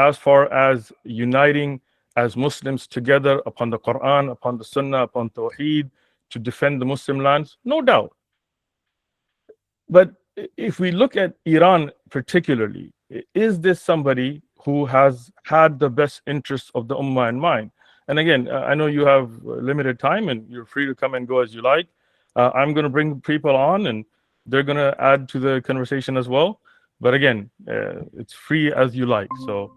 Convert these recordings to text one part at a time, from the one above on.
as far as uniting as Muslims together upon the Quran, upon the Sunnah, upon Tawheed, to defend the Muslim lands, no doubt. But if we look at Iran particularly, is this somebody who has had the best interests of the Ummah in mind? And again, I know you have limited time and you're free to come and go as you like. I'm going to bring people on and they're going to add to the conversation as well. But again, it's free as you like. So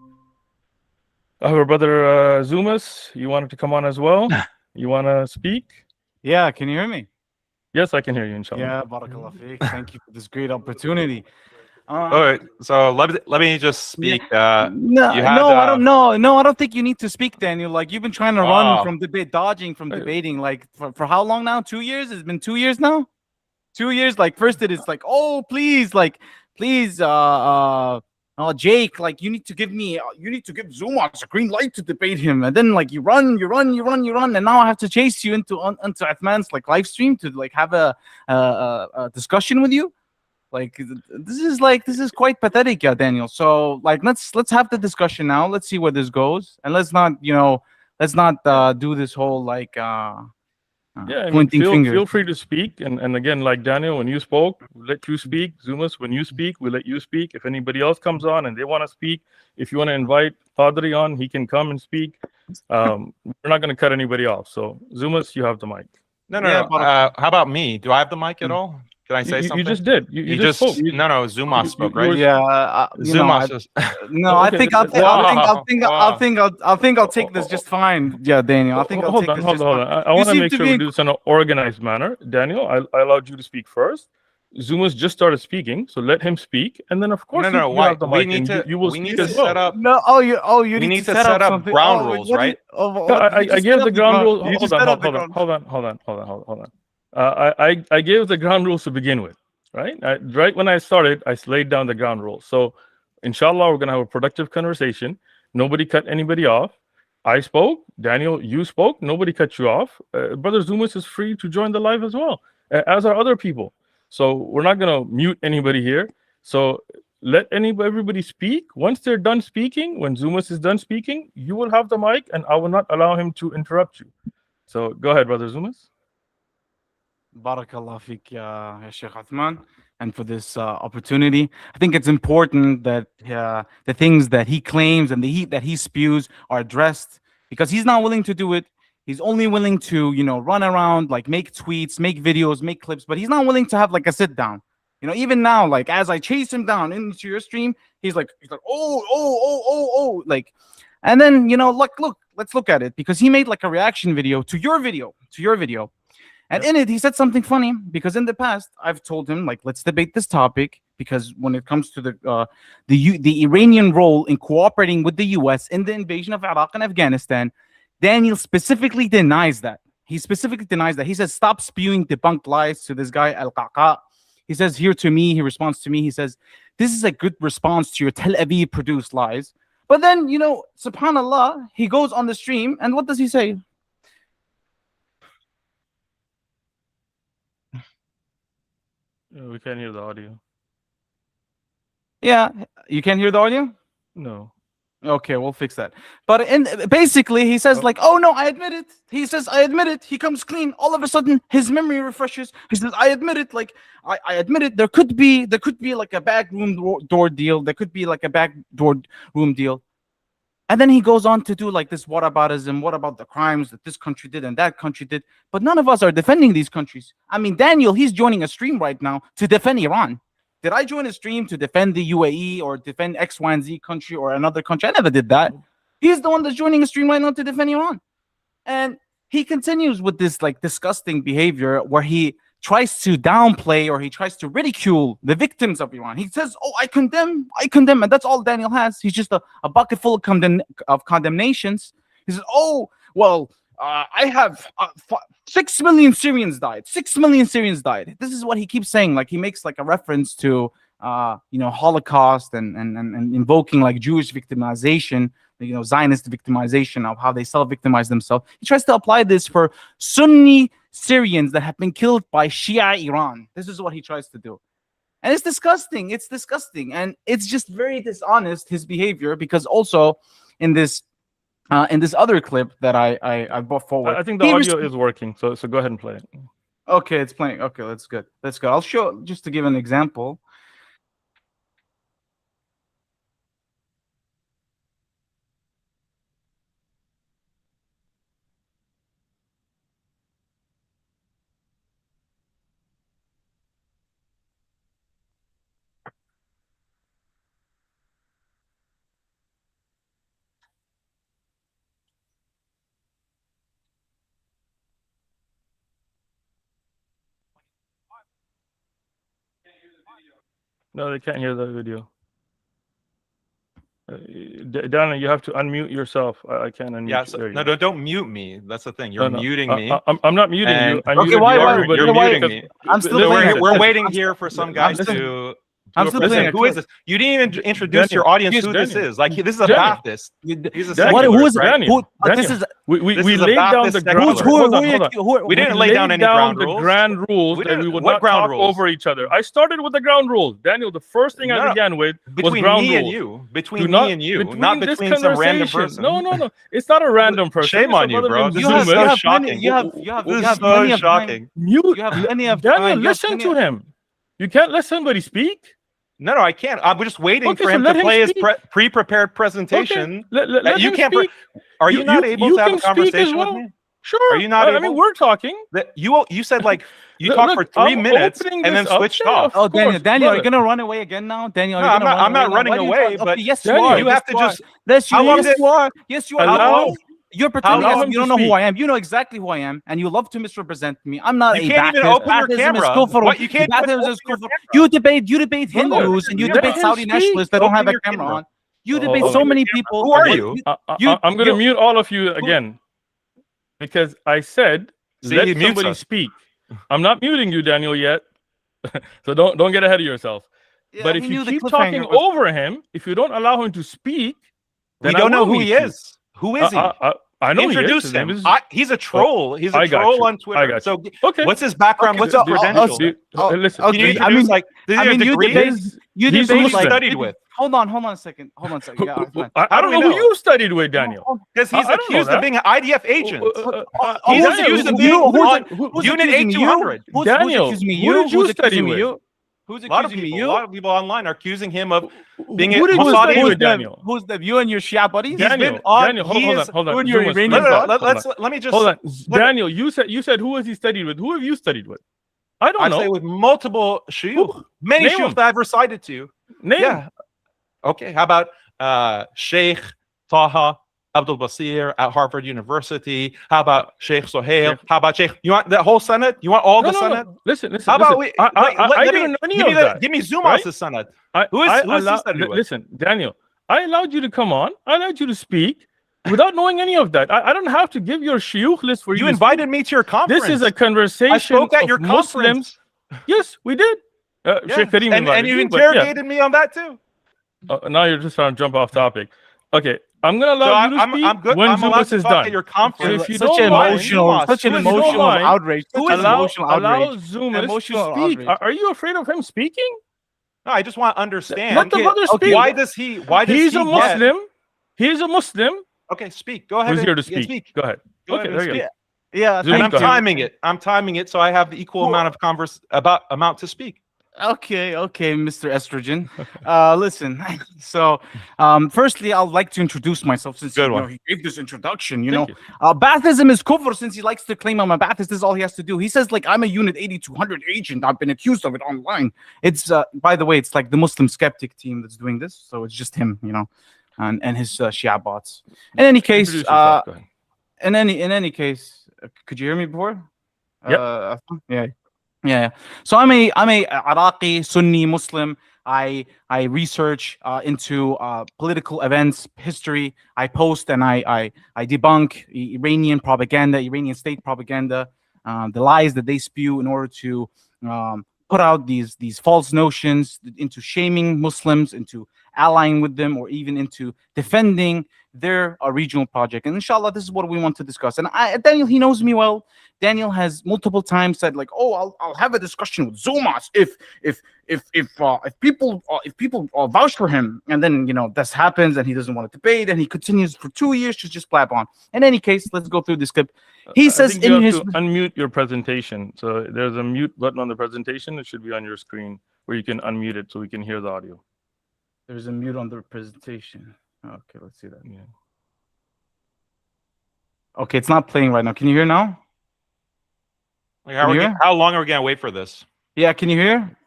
our brother Zumas, you wanted to come on as well? You want to speak? Yeah, can you hear me? Yes, I can hear you, inshallah. Yeah, barakallah feek. Thank you for this great opportunity. All right, so let me just speak. No, I don't know. No, I don't think you need to speak, Daniel. Like, you've been trying to run from debate, dodging from debating. Like, for how long now? 2 years? It's been 2 years now. 2 years. Like, first it is like, oh, please, like, please, Jake, like, you need to give Zumas a green light to debate him. And then, like, you run, and now I have to chase you into Uthman's like live stream to like have a discussion with you. Like, this is quite pathetic, yeah, Daniel. So, like, let's have the discussion now. Let's see where this goes, and let's not do this whole like pointing fingers. Feel free to speak, and again, like Daniel, when you spoke, we let you speak. Zumas, when you speak, we let you speak. If anybody else comes on and they want to speak, if you want to invite Qadri on, he can come and speak. We're not going to cut anybody off. So, Zumas, you have the mic. No. How about me? Do I have the mic at all? Can I say something? You just did. You just spoke. No, Zumas spoke, right? Yeah. Zumas. No, I think I'll take this just fine. Yeah, Daniel. I think I'll take this. Hold on. I want to make sure we do this in an organized manner. Daniel, I allowed you to speak first. Zumas just started speaking, so let him speak, and then of course you have the mic. We need to set up. You need to set up ground rules, right? I gave the ground rules. Hold on. I gave the ground rules to begin with, right? Right when I started, I laid down the ground rules. So, inshallah, we're going to have a productive conversation. Nobody cut anybody off. I spoke. Daniel, you spoke. Nobody cut you off. Brother Zumas is free to join the live as well, as are other people. So, we're not going to mute anybody here. So, let everybody speak. Once they're done speaking, when Zumas is done speaking, you will have the mic, and I will not allow him to interrupt you. So, go ahead, Brother Zumas. Barakallah feek, ya Shaykh Uthman, and for this opportunity. I think it's important that the things that he claims and the heat that he spews are addressed, because he's not willing to do it. He's only willing to, run around, like make tweets, make videos, make clips, but he's not willing to have like a sit down. Even now, like as I chase him down into your stream, he's like, oh, like, and then look, let's look at it, because he made like a reaction video to your video. And in it, he said something funny, because in the past, I've told him, like, let's debate this topic, because when it comes to the Iranian role in cooperating with the U.S. in the invasion of Iraq and Afghanistan, Daniel specifically denies that. He specifically denies that. He says, stop spewing debunked lies to this guy, Al-Qaqa. He says, here to me, he responds to me, he says, this is a good response to your Tel Aviv-produced lies. But then, subhanAllah, he goes on the stream, and what does he say? We can't hear the audio. Yeah, you can't hear the audio? No. Okay, we'll fix that. But basically, he says like, oh no, I admit it. He says, I admit it. He comes clean. All of a sudden, his memory refreshes. He says, I admit it. Like, I admit it. There could be like a back room door deal. There could be like a back door room deal. And then he goes on to do like this whataboutism. What about the crimes that this country did and that country did? But none of us are defending these countries. I mean, Daniel, he's joining a stream right now to defend Iran. Did I join a stream to defend the UAE or defend X, Y, and Z country or another country? I never did that. He's the one that's joining a stream right now to defend Iran. And he continues with this like disgusting behavior where he tries to downplay or he tries to ridicule the victims of Iran. He says, oh, I condemn. And that's all Daniel has. He's just a bucket full of condemnations. He says, oh, well, I have 6 million Syrians died. 6 million Syrians died. This is what he keeps saying. Like he makes like a reference to, Holocaust and invoking like Jewish victimization, Zionist victimization of how they self-victimize themselves. He tries to apply this for Sunni Syrians that have been killed by Shia Iran. This is what he tries to do. And it's disgusting. It's disgusting, and it's just very dishonest, his behavior, because also in this other clip that I brought forward, I think the audio is working, so go ahead and play it. Okay, it's playing. Okay, that's good. That's good. I'll show, just to give an example. No, they can't hear the video. Daniel, you have to unmute yourself. I can't unmute. Yeah, you. so, There you no, go. don't mute me. That's the thing. You're No, no. muting me. I'm not muting you. And- I Okay, muted why- you why- already. You're why- muting me. I'm still Listen, playing listen, We're it. waiting I'm here for some guys listen. to. I'm do a still playing present. it. Who is this? You didn't even introduce Daniel, your audience he's who this Daniel. is. Like, this is a Daniel. Baptist. He's a Daniel. What? secular, Who is right? Daniel. Who? This Daniel. is We This is a laid down Baptist the secular. ground. who's who? Hold on, Who? hold on. Who? We didn't We lay down laid any ground the rules. grand rules We that we didn't- would what not ground talk rules? over each other. I started with the ground rules. Daniel, the first thing I No, began with was Between ground me rules. and you. Do Between not- me and you. between Not this between some random conversation. person. No. It's not a random person. Shame It's a on you, brother bro. named This You is have, Zumas. so you have shocking. plenty, you have This is plenty so of time. shocking. Mute. You have plenty of Daniel, time. You have listen plenty to of- him. You can't let somebody speak. No, I can't. I'm just waiting Okay, for so him let to him play his speak. pre-prepared presentation. Okay. Let You him can't. speak. Are you not able you to have can a speak as conversation well. with me? Sure. Are you not I mean, able? we're talking. You said like you Look, talked for 3 I'm minutes opening and then this up. switched Yeah, off. of Oh, Daniel, course, Daniel, are you brother. gonna run away again now? Daniel, No, are you I'm gonna not- run I'm not away now? running Why do you away, talk- but okay, yes, Daniel, you are. You Yes, have to you are. just Yes, you, How long yes, did- you are. Yes, you are. Allow- You're pretending allow as him if you to don't know who speak. I am. You know exactly who I am, and you love to misrepresent me. I'm not You a can't even Baptist. open your Baptism is camera. kufr. What, you can't even Baptism open is your kufr. camera. You debate Brother, Hindus and you let debate him Saudi speak. nationalists that don't Open have a your camera camera. on. You Oh, debate open so your many camera. people. Who are you? I'm going to mute all of you again because I said See, let he mutes somebody us. speak. I'm not muting you, Daniel, yet. So don't get ahead of yourself. Yeah, But he if knew you the keep cliffhanger talking was- over him, if you don't allow him to speak, We then I don't know will who mute he you. is. Who is he? I know he is. Introduce His name him. is- He's a troll. He's a I got troll you. on Twitter. I got So Okay. what's his background? Okay, What's so, his credentials? Listen. Can you okay, introduce I mean, like does he have a degree? you he's debate Muslim. like Studied with? Hold on a second. Yeah, Uthman. I don't do we know who know? you studied with, Daniel. Because he's I don't know accused of that. being an IDF agent. He's Who's accused of being who's Unit accusing me? 8200. Who's Daniel, accusing me? who did you Who's study accusing me? with? You? Who's A lot of accusing me? people, You? a lot of people online are accusing him of being Who a did you Mossad study agent. with, Daniel? Who's the you and your Shia buddies? Daniel, been on- Daniel, he hold is- on. who are your Zumas, Iranian Zumas, Let me just hold on. let- Daniel, you said who has he studied with? Who have you studied with? I don't I know. say with multiple shuyukh, many Name shuyukh them. that I've recited to. Name. Yeah. Okay. How about Shaykh Taha Abdul Basir at Harvard University? How about Shaykh Sohail? How about Shaykh? You want that whole Senate? You want all the Senate? Listen. How about listen. we? I didn't know any of that. Give me Zumas' right? Senate. I- Who is I he allow- studied with? Listen, Daniel, I allowed you to come on. I allowed you to speak without knowing any of that. I don't have to give your shiuch list for you. You to invited me to your speak. conference. This is a conversation I spoke at of your Muslims. conference. Yes, we did. Yeah. Sheikh Karim and invited you you, but yeah. interrogated me on that too. Now you're just trying to jump off topic. Okay, I'm gonna So allow you to I'm speak good. when I'm allowed Zumas to is talk done. at your So conference. if you such don't an mind, emotional, such an if you don't emotional mind, outrage. Such an emotional allow outrage. Zumas Emotional to speak. outrage. Are you afraid of him speaking? No, I just want to understand. Let the brother okay, speak. Why does he? Why does He's he a get- Muslim. He's a Muslim Okay, speak. Go ahead. who's here to Yeah, speak. Go ahead. Go Okay, ahead and there you go. speak. Yeah, Zoom, And thank I'm go ahead. you. timing it. I'm timing it so I have the equal amount of amount to speak. Okay, Mr. Estrogen. Listen. So, firstly, I'd like to introduce myself since Good one. he gave this introduction. Thank you. Baptism is kufr since he likes to claim I'm a Baptist. This is all he has to do. He says like I'm a Unit 8200 agent. I've been accused of it online. It's by the way, it's like the Muslim skeptic team that's doing this. So it's just him, and his Shia bots. In any case, Introduce yourself. Go ahead. in any case, could you hear me before? Yep. Yeah. So I'm a Iraqi Sunni Muslim. I research into political events, history. I post and I debunk Iranian propaganda, Iranian state propaganda, the lies that they spew in order to put out these false notions into shaming Muslims, into allying with them or even into defending their regional project. And inshallah, this is what we want to discuss. And Daniel, he knows me well. Daniel has multiple times said like, oh, I'll have a discussion with Zumas if people vouch for him. And then, you know, this happens and he doesn't want to debate and he continues for 2 years to just blab on. In any case, let's go through this clip. He says you in have his to unmute your presentation. So there's a mute button on the presentation. It should be on your screen where you can unmute it so we can hear the audio. There's a mute on the presentation. Okay, let's see that. Yeah. Okay, it's not playing right now. Can you hear now? Like, how long are we gonna wait for this? Yeah, can you hear?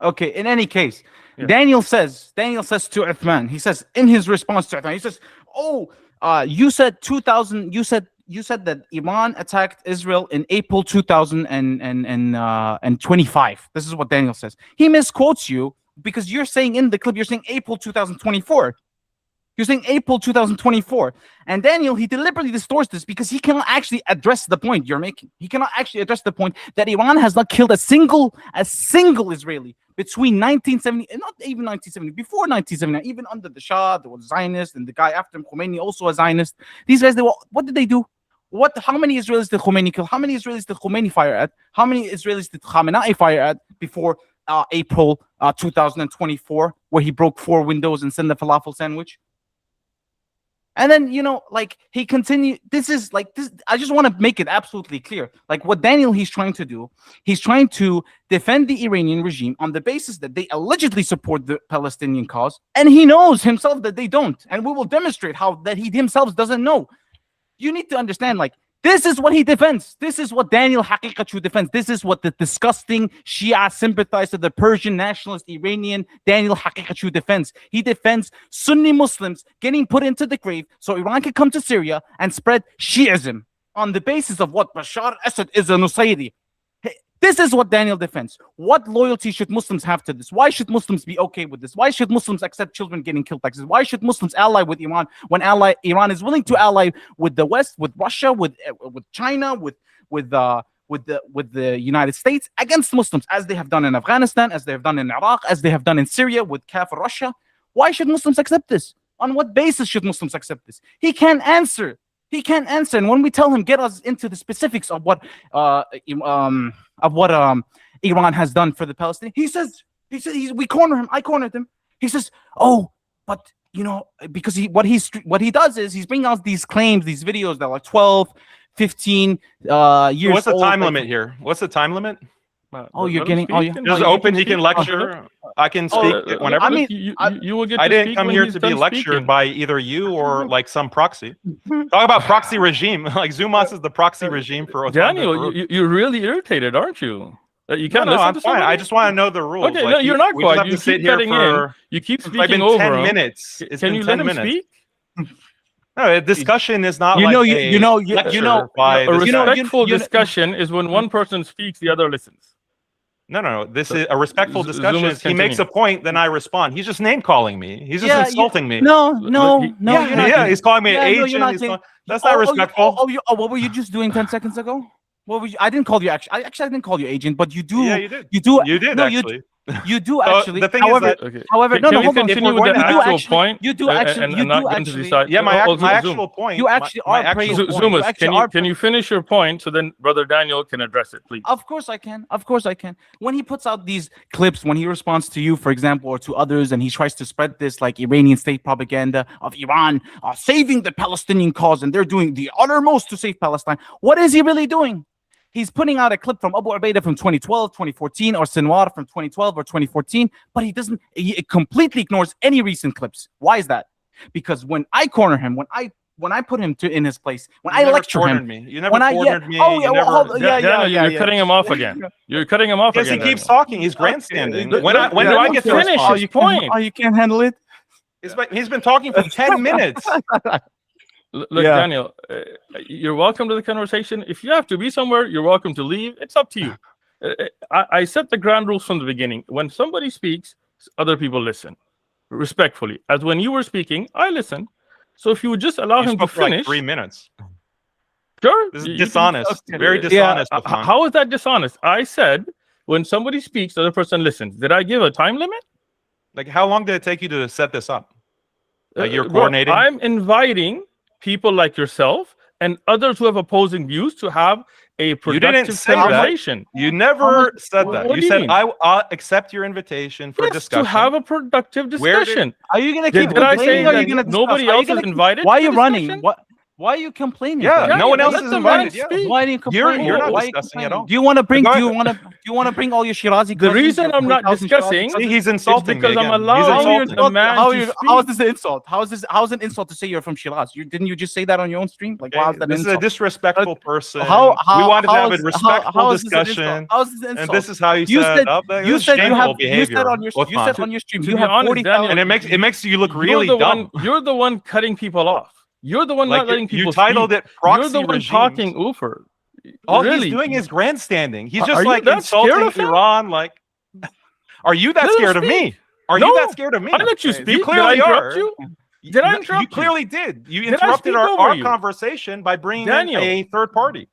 Okay, in any case, Yeah. Daniel says to Uthman, he says in his response to Uthman, he says, you said 2000, you said that Iran attacked Israel in April 2025. This is what Daniel says. He misquotes you because you're saying in the clip, you're saying April 2024. You're saying April 2024. And Daniel, he deliberately distorts this because he cannot actually address the point you're making. He cannot actually address the point that Iran has not killed a single Israeli between 1970, and not even 1970, before 1979, even under the Shah, there was Zionist, and the guy after him, Khomeini, also a Zionist. These guys, what did they do? How many Israelis did Khomeini kill? How many Israelis did Khomeini fire at? How many Israelis did Khamenei fire at before April 2024, where he broke 4 windows and sent a falafel sandwich? And then, you know, like he continued. This is like this. I just want to make it absolutely clear. Like what Daniel, he's trying to do. He's trying to defend the Iranian regime on the basis that they allegedly support the Palestinian cause. And he knows himself that they don't. And we will demonstrate how that he himself doesn't know. You need to understand, like, this is what he defends. This is what Daniel Haqiqatjou defends. This is what the disgusting Shia sympathizer, the Persian nationalist Iranian Daniel Haqiqatjou defends. He defends Sunni Muslims getting put into the grave so Iran can come to Syria and spread Shiism on the basis of what Bashar al-Assad is a Nusayri. This is what Daniel defends. What loyalty should Muslims have to this? Why should Muslims be okay with this? Why should Muslims accept children getting killed like this? Why should Muslims ally with Iran when Iran is willing to ally with the West, with Russia, with China, with the United States against Muslims, as they have done in Afghanistan, as they have done in Iraq, as they have done in Syria with Kafir Russia? Why should Muslims accept this? On what basis should Muslims accept this? He can't answer. He can't answer. And when we tell him, get us into the specifics of what Iran has done for the Palestinians, he says we corner him. I cornered him. He says, oh, but you know, because what he does is he's bringing out these claims, these videos that are like 12, 15 years. What's the old, time like, limit here? What's the time limit? You're getting. Just open. He can lecture. I can speak whenever. I mean, you will get. I didn't come here to be lectured by either you or like some proxy. Talk about proxy regime. Like Zumas is the proxy regime for Uthman. Daniel, you're really irritated, aren't you? You can't no, listen I'm to fine. somebody? I just want to know the rules. Okay, like, no, you're not quiet. You keep cutting in. You keep speaking it's been over 10 him. minutes. It's Can been you 10 let him minutes. speak? No, a discussion is not a respectful discussion is when one person speaks, the other listens. No. This is a respectful discussion. Zumas, He makes a point, then I respond. He's just name calling me. He's just insulting me. No. He's calling me an agent. That's not respectful. What were you just doing 10 seconds ago? What were you? I didn't call you actually. I didn't call you agent, but you do. Yeah, you did. You do. You did no, actually. You do actually. The thing however, is that, okay. however, Can hold we on. continue with the actual point? You do actually. You do actually. Yeah, my actual point. You actually are praising. Zumas, can you finish your point so then Brother Daniel can address it, please? Of course I can. When he puts out these clips, when he responds to you, for example, or to others, and he tries to spread this like Iranian state propaganda of Iran saving the Palestinian cause, and they're doing the uttermost to save Palestine. What is he really doing? He's putting out a clip from Abu Ubaidah from 2012, 2014, or Sinwar from 2012 or 2014, but he completely ignores any recent clips. Why is that? Because when I corner him, when I put him in his place, when I lecture him, you never cornered me. You're cutting him off again. You're cutting him off again. Yes, he keeps talking. He's grandstanding. When do I get to finish respond? his point? You can't handle it. He's been talking for 10 minutes. Look, Daniel, you're welcome to the conversation. If you have to be somewhere, you're welcome to leave. It's up to you. I set the ground rules from the beginning. When somebody speaks, other people listen respectfully. As when you were speaking, I listened. So if you would just allow him to finish, like 3 minutes. Sure, this is dishonest. Very dishonest. How is that dishonest? I said when somebody speaks, the other person listens. Did I give a time limit? Like, how long did it take you to set this up? You're Bro, coordinating. I'm inviting people like yourself and others who have opposing views to have a productive say that. conversation. You never said that. what You do you said, mean? I'll accept your invitation for Yes, discussion. to have a productive Where did- discussion. Are you gonna Did keep I say complaining? Or are that you gonna discuss? nobody Are you else is gonna- invited? Why are to you the running? discussion? Why are you complaining? Yeah, then? no one else let is the invited. man Yeah. speak. Why are you complaining? You're not Why are you discussing at complaining? all. Do you want to bring? Go Do you ahead. want to? Do you want to bring all your Shirazi? The cousins, reason your I'm not 4,000 discussing Shirazi See, cousins? he's is insulting because me I'm again. allowing He's How are you insulting. the man how, to you, speak. how is this an insult? How's an insult to say you're from Shiraz? Didn't you just say that on your own stream? Like, wow, is that an This is a insult? disrespectful person. How we wanted to have a is- respectful how is this an insult? discussion. How is this an And insult? this is how you You set said up. Like, you this is said you shameful have behavior. you said on your stream To you be have honest, 40,000. Daniel, And it makes you look you're really the dumb. one. You're the one cutting people off. You're the one Like not letting people you titled speak. it Proxy You're the one Regimes. talking Ufer. All really. he's doing is grandstanding. He's Are just you like that scared insulting of him? Iran. Like, are you that Let him scared of speak. me? Are No, you that scared of me? I let you speak. You clearly Did I interrupt are. you? Did I No, interrupt you? you? Clearly did. You Did I interrupted speak over our you? conversation by bringing Daniel. in a third party.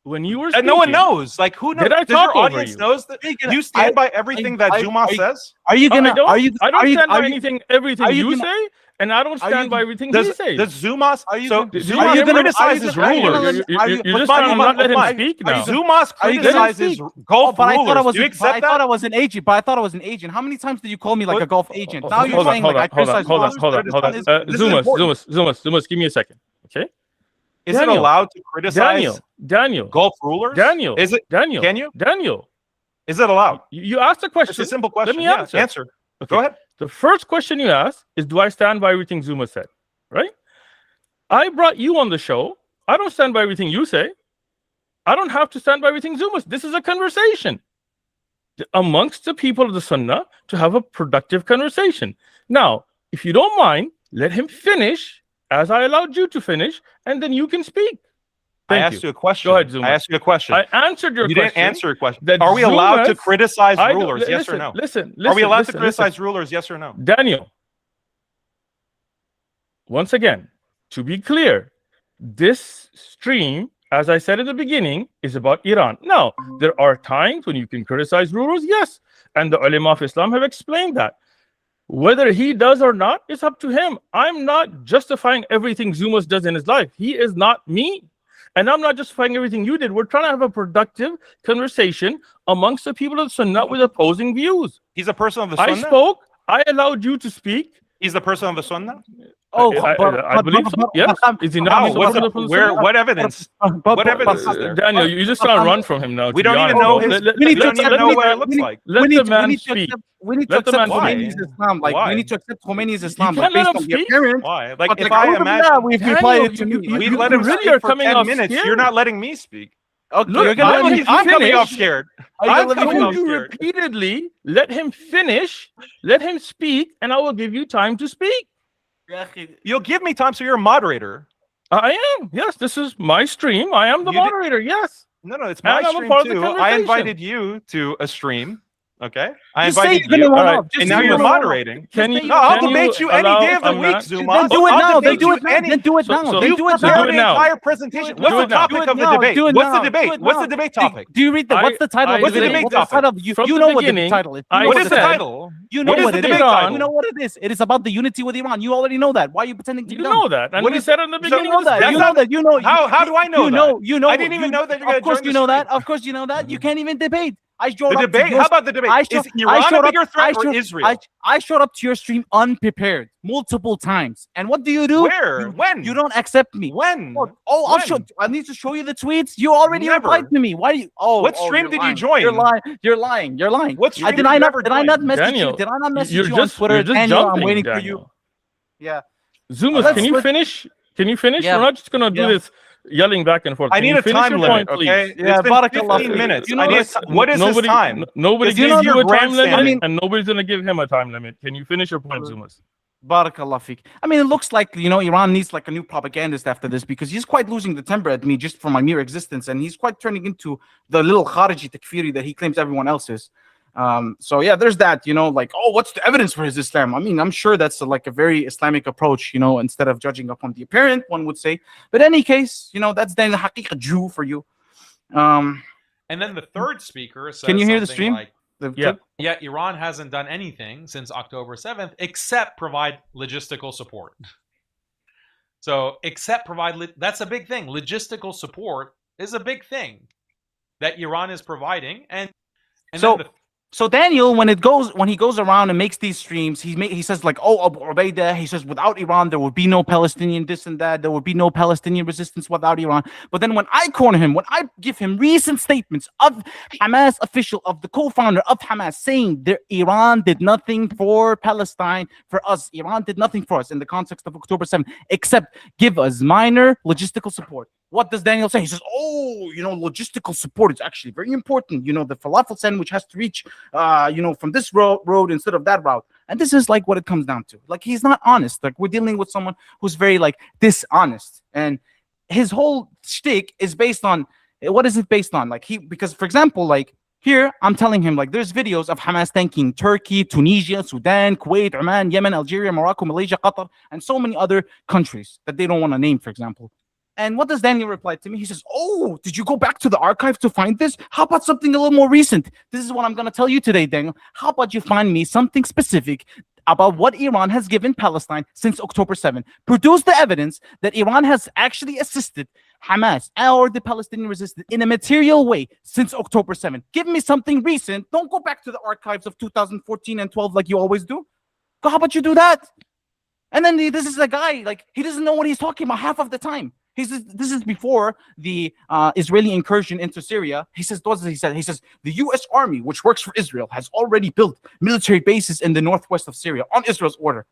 When you were And speaking, no one knows. Like, who knows? Did I Does talk your over audience you? knows that you stand by everything that Zumas says? Are you gonna? I don't. Are you? I don't are you, stand by are you, anything. Everything are you you gonna- say, and I don't are you stand by gonna- everything he Does says. Zumas? Are you So gonna- Zumas Zumas gonna- criticizes Daniel, rulers. you're just trying to not let him speak now. Zumas Are you gonna criticizes speak? Gulf but I rulers. thought I was. Do you I accept thought I that? was an agent. But I thought I was an agent. How many times did you call me like a Gulf agent? Now you're Hold on, saying hold like I on, hold on, criticize hold on, rulers. hold on, hold on. This is important. Zumas, give me a second, okay? Is it Daniel. allowed to criticize Daniel, Gulf rulers? Daniel, Is it? Daniel, Can you? Daniel, Is it allowed? you asked a question. It's a simple question. me Yeah, answer. answer. Okay. Go ahead. The first question you asked is, do I stand by everything Zuma said? Right? I brought you on the show. I don't stand by everything you say. I don't have to stand by everything Zuma. This is a conversation amongst the people of the Sunnah to have a productive conversation. Now, if you don't mind, let him finish as I allowed you to finish, and then you can speak. I Thank asked you a question. Go ahead, Zumas. I asked you a question. I answered your You question. didn't answer a question. that Are we allowed to Zumas- criticize I don't- rulers? Yes listen, or no? Listen, Are we allowed to listen, criticize rulers? Yes or no? Daniel, once again, to be clear, this stream, as I said in the beginning, is about Iran. Now, there are times when you can criticize rulers, yes, and the ulama of Islam have explained that. Whether he does or not, it's up to him. I'm not justifying everything Zumas does in his life. He is not me. And I'm not justifying everything you did. We're trying to have a productive conversation amongst the people of the Sunnah with opposing views. He's a person of the I Sunnah? spoke. I allowed you to speak. He's the person of the Sunnah? Oh, I believe so. Yes. Is he not How? a supporter from the Sunnah? What evidence? What evidence is there? Daniel, you just trying to run from him now. We to be don't even honest, know bro. his. Let- We let- don't let- even let know me- what it looks like. Let the man speak. We need to Let the accept man Khomeini's speak. Islam. Like Why? we need to accept Khomeini's Islam, can't but let based him on the speak? appearance. Why? Like, But if like, I over imagine. that, we've Daniel, replied it to you- me. We you let him really speak are for coming 10 off minutes. scared. You're not letting me speak. Okay, Look, you're gonna I'm let me I'm coming finish. off scared. Are you I'm gonna let me coming told off you scared. repeatedly, let him finish, let him speak, and I will give you time to speak. You'll give me time, so you're a moderator. I am. Yes, this is my stream. I am the You did- moderator. Yes. No, it's my And I'm a stream part of the too. I conversation. invited you to a stream. Okay, I Just say invited you're you, gonna run Alright, off. Just and say now you're you're gonna run off. moderating. Can you? No, I'll can debate you any allow day of the a week, man- Zumas. Then do it I'll now. Then debate do you it now. any- Then do it So- now. so- Then do it so Do do now. it an now. entire presentation. Do What's it the now. topic Do it of the now. debate? Do it What's the now. debate? Do it What's the now. debate topic? Do you read the? What's the title? I- of What's the video? debate What's the topic? title? You From you the know what the beginning, title is. I You know What what is it the said- title? You know What is what the it debate is. title? You know what it is. It is about the unity with Iran. You already know that. Why are you pretending to You be dumb? know that, and What we is- said in the so beginning. You know of the that. That's You stream. know that. You know. How do I know You that? know. You know. I didn't even know that you're gonna Of course join you the know that. stream. Of course you know that. You can't even debate. I showed The up to debate? your How about the debate? I Is showed- Iran I a showed bigger up- threat I or showed- Israel? I showed up to your stream unprepared multiple times. And what do you do? Where? When? You don't accept me. When? Oh, I'll When? show. I need to show you the tweets. You already Never. replied to me. Why do you? Oh, What oh, stream you're did you lying. join? You're lying. You're lying. You're lying. What stream Did did I you not? ever Did I join? not message Daniel, you? Did I not message you're you just, on Twitter? you're just Daniel, jumping, I'm waiting Daniel. for you. Yeah. Zumas, Let's can you switch- finish? Can you finish? Yeah. We're not just gonna do Yeah. this yelling back and forth. I Can need you a finish time your limit, point, okay? please? Yeah, It's been Barakallah. 15 minutes. You know I need what? what is nobody, his time? Nobody Because you gave know you the a time limit, grandstanding. and nobody's gonna give him a time limit. Can you finish your point, Zumas? Barakallah fiqh. I mean, it looks like, Iran needs like a new propagandist after this, because he's quite losing the temper at me just for my mere existence, and he's quite turning into the little Khariji takfiri that he claims everyone else is. So yeah, there's that, like, oh, what's the evidence for his Islam? I mean, I'm sure that's like a very Islamic approach, instead of judging upon the apparent, one would say. But in any case, that's then the Haqiqatjou for you. And then the third speaker says Can you hear the something stream? like, Yeah. Yet Iran hasn't done anything since October 7th except provide logistical support. So, that's a big thing. Logistical support is a big thing that Iran is providing, and So then So Daniel, when he goes around and makes these streams, he says like, oh, Abu Ubaidah, he says without Iran there would be no Palestinian this and that, there would be no Palestinian resistance without Iran. But then when I corner him, when I give him recent statements of Hamas official, of the co-founder of Hamas, saying that Iran did nothing for Palestine, for us, Iran did nothing for us in the context of October 7th, except give us minor logistical support. What does Daniel say? He says, oh, logistical support is actually very important. The falafel sandwich has to reach, from this road instead of that route. And this is like what it comes down to. Like, he's not honest. Like, we're dealing with someone who's very like dishonest. And his whole shtick is based on, what is it based on? Like, because for example, like here, I'm telling him like there's videos of Hamas thanking Turkey, Tunisia, Sudan, Kuwait, Oman, Yemen, Algeria, Morocco, Malaysia, Qatar, and so many other countries that they don't want to name, for example. And what does Daniel reply to me? He says, oh, did you go back to the archives to find this? How about something a little more recent? This is what I'm going to tell you today, Daniel. How about you find me something specific about what Iran has given Palestine since October 7th? Produce the evidence that Iran has actually assisted Hamas or the Palestinian resistance in a material way since October 7th. Give me something recent. Don't go back to the archives of 2014 and 12 like you always do. How about you do that? And then this is a guy, like, he doesn't know what he's talking about half of the time. This is before the Israeli incursion into Syria. He says, what does he say? He says, the U.S. Army, which works for Israel, has already built military bases in the northwest of Syria on Israel's order.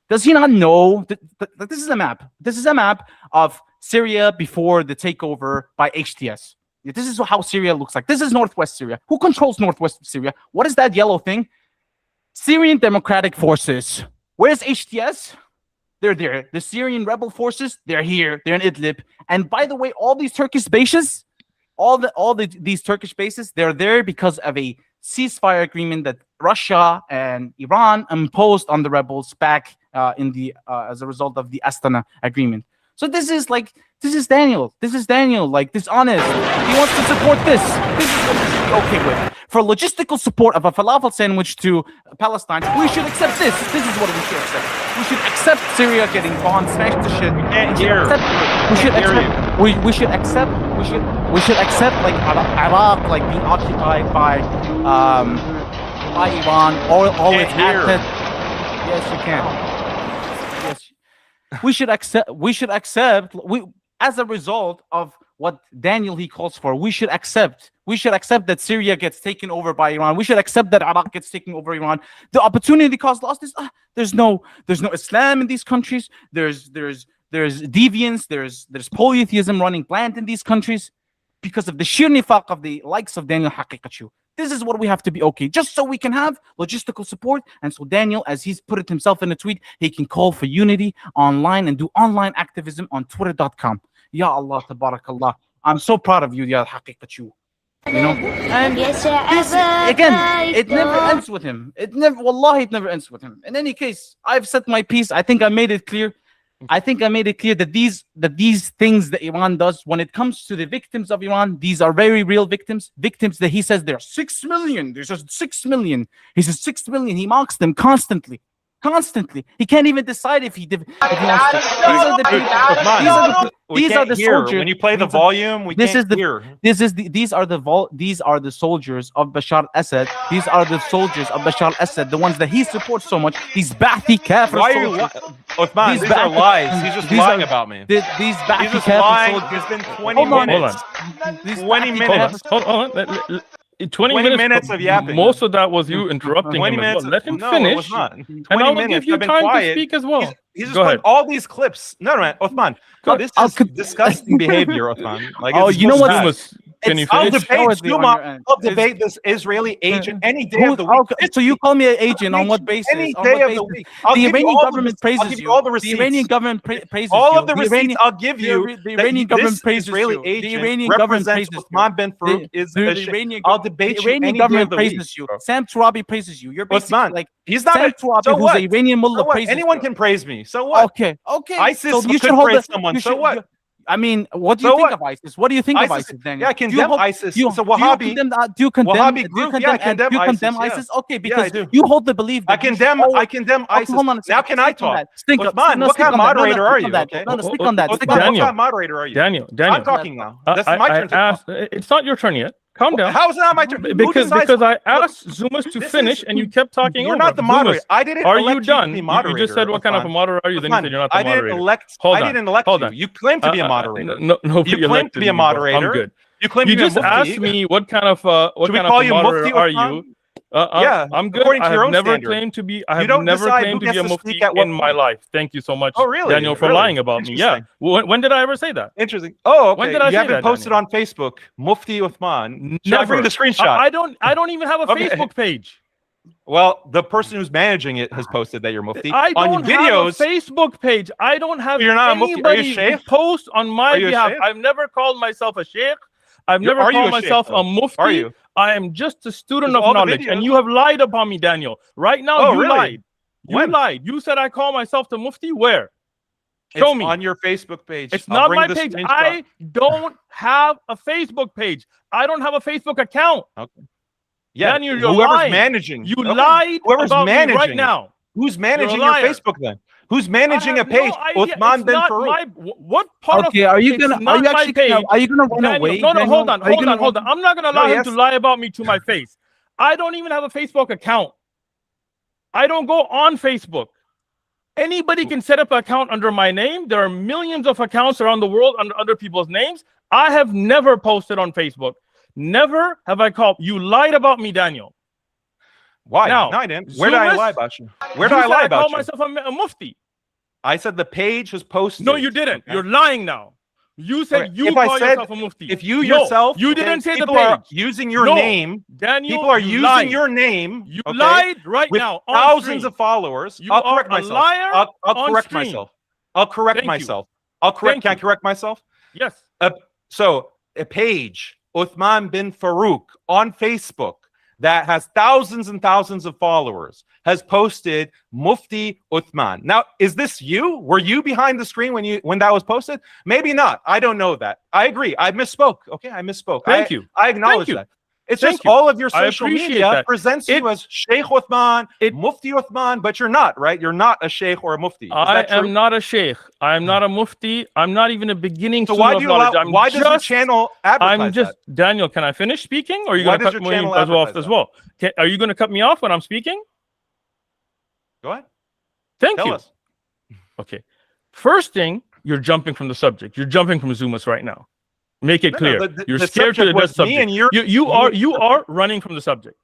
Does he not know that this is a map? This is a map of Syria before the takeover by HTS. This is how Syria looks like. This is northwest Syria. Who controls northwest Syria? What is that yellow thing? Syrian Democratic Forces. Where's HTS? They're there. The Syrian rebel forces, they're here. They're in Idlib. And by the way, all these Turkish bases, these Turkish bases, they're there because of a ceasefire agreement that Russia and Iran imposed on the rebels back as a result of the Astana agreement. So this is Daniel. This is Daniel, like, dishonest. He wants to support this. This is what we should be okay with. For logistical support of a falafel sandwich to Palestine, we should accept this. This is what we should accept. We should accept Syria getting bombed, smashed to shit. We should accept like Iraq like being occupied by Iran or its active. Yes, you can. Yes. We should accept as a result of what Daniel he calls for. We should accept that Syria gets taken over by Iran. We should accept that Iraq gets taken over Iran. The opportunity cost lost is there's no Islam in these countries. There's deviance. There's polytheism running bland in these countries because of the sheer nifaq of the likes of Daniel Haqiqatjou. This is what we have to be okay, just so we can have logistical support. And so Daniel, as he's put it himself in a tweet, he can call for unity online and do online activism on twitter.com. Ya Allah, tabarakallah. I'm so proud of you, Ya Haqiqatjou. And this, again, it never ends with him. Wallahi, it never ends with him. In any case, I've said my piece. I think I made it clear. That these things that Iran does, when it comes to the victims of Iran, these are very real victims that he says there are 6 million. There's just 6 million. He says 6 million. He mocks them constantly. He can't even decide if he wants to. These are the soldiers. When you play the volume, we can't hear. These are the soldiers of Bashar al-Assad. These are the soldiers of Bashar al-Assad, the ones that he supports so much. These Ba'athi kafir soldiers. Uthman, these are lies. He's just lying about me. These Ba'athi kafir soldiers. It's been 20 minutes. 20 minutes. Hold on. 20 minutes of yapping. Most of that was you interrupting 20 him. minutes. Let him No, finish. it was not. 20 And I'll minutes. give you I've been time quiet. to speak as well. He's just Go putting ahead. all these clips. No, Uthman. This is disgusting behavior, Uthman. Like, you know what? Zumas, can you I'll finish? debate this Israeli agent any day of the week. So you call me an agent on what basis? Any day of the week. The Iranian government praises you. All the receipts. The Iranian government praises all you. of the receipts I'll give you. The Iranian government praises Israeli you. agent The Iranian government represents praises Uthman bin Farooq is a shit. I'll debate you any day of the week. Praises you. Sam Turabi praises you. You're basically Uthman, like he's not Sam Turabi, so who's what? an Iranian mullah, So what? praises Anyone you. can praise me. So what? Okay. ISIS So you could should hold praise the, someone. you So should- what? I mean, what do you So think what? of ISIS? What do you think of ISIS, ISIS, Daniel? yeah, I condemn ISIS. Do you, It's a do you Wahhabi. condemn, do you condemn, Wahhabi do you group. condemn, Yeah, I condemn do you condemn ISIS, ISIS? Okay, Yeah, I because do. you hold the belief that I condemn ISIS. hold on a second. Now can I Stick on talk? that. Stick on, Uthman, no, what stick kind of on that. No, moderator stick are on you? that. Okay. No, stick on that. Stick Uthman, on what that. kind of moderator are you? Daniel, I'm talking now. That's my turn to asked, talk. it's not your turn yet. Calm down. How is it not my turn? Who Because decides? I asked Zumas to this finish is- and you kept talking You're over not him. the moderator. Zumas, I didn't are elect you done? to be You moderator. just said what kind of a Uthman. moderator are you? Then you said you're not the I didn't moderator. elect. Hold I on. didn't elect Hold you. on. You claim to be a moderator. Nobody You claim elected to be a me, bro. moderator. I'm good. You claim You to be a just mufti. asked me what kind of Should we call a you moderator mufti, are Uthman? you? Yeah, I'm good. according to I your have own never standard. claimed to be. You I have don't never decide claimed who to be a gets to mufti speak at what in my point. life. Thank you so much, Oh, really? Daniel, for Really? lying about me. Yeah. Interesting. When did I ever say that? Interesting. Oh, okay. When did I you say haven't that, posted Daniel? on Facebook, Mufti Uthman. Should Never. I bring the screenshot? I don't even have a Okay. Facebook page. Well, the person who's managing it has posted that you're Mufti. I don't on videos. have a Facebook page. I don't have You're not a Mufti. Are you anybody Shaykh? post on my Are you a behalf. Shaykh? I've never called myself a Shaykh. I've You're- never are you called a Shaykh, myself though? a mufti. Are you? I am just a student Because of all the knowledge. videos- And you have lied upon me, Daniel. Right now, Oh, you really? lied. You When? lied. You said I call myself the mufti. Where? Show It's me. on your Facebook page. It's I'll not bring my the page. screenshot. I don't have a Facebook page. I don't have a Facebook account. Yeah, Daniel, you're whoever's lying. managing. You Okay. lied Whoever's about me managing right it. now. Who's managing You're a your liar. Facebook then? Who's managing I a have page? no idea. Uthman It's bin not Farooq. my what part Okay, of are you it's gonna? Are not you my actually? page. Are you gonna run Daniel, away? no, Daniel? hold on. Are you gonna Hold on. I'm not gonna allow him to lie about me to my face. I don't even have a Facebook account. I don't go on Facebook. Anybody can set up an account under my name. There are millions of accounts around the world under other people's names. I have never posted on Facebook. Never have I called. You lied about me, Daniel. Why? Now, No, I didn't. Where did I Zumas, lie about you? Where did I said lie I about call you? myself a mufti. I said the page was posted. No, you didn't. Okay? You're lying now. You said Okay, you if I call said- yourself a mufti. If you No, yourself, you didn't say the people are page. using your No. name. Daniel, People are you using lied. your name. You okay, lied right with now on thousands stream. of followers. You I'll are correct a myself. liar I'll on correct stream. myself. I'll correct Thank you. myself. I'll correct. Thank Can I you. correct myself? Yes. So a page, Uthman bin Farooq, on Facebook that has thousands and thousands of followers has posted Mufti Uthman. Now, is this you? Were you behind the screen when that was posted? Maybe not. I don't know that. I agree. I misspoke. Okay, I misspoke. Thank you. I acknowledge you. that. It's Thank just you. all of your I social appreciate media that. presents you as Shaykh Uthman, It- Mufti Uthman, but you're not, right? You're not a Sheikh or a Mufti. Is I that true? am not a sheikh. I am not a mufti. I'm not even a beginning So student why of do you knowledge. allow? I'm Why does your just- channel advertise I'm just that? Daniel. Can I finish speaking, or are you Why going to does cut your me channel off advertise as that? well? Are you going to cut me off when I'm speaking? Go ahead. Thank Tell you. us. Okay. First thing, you're jumping from the subject. You're jumping from Zumas right now. Make it No, clear. the You're the scared to subject address was me subject. and you're- You are running from the subject.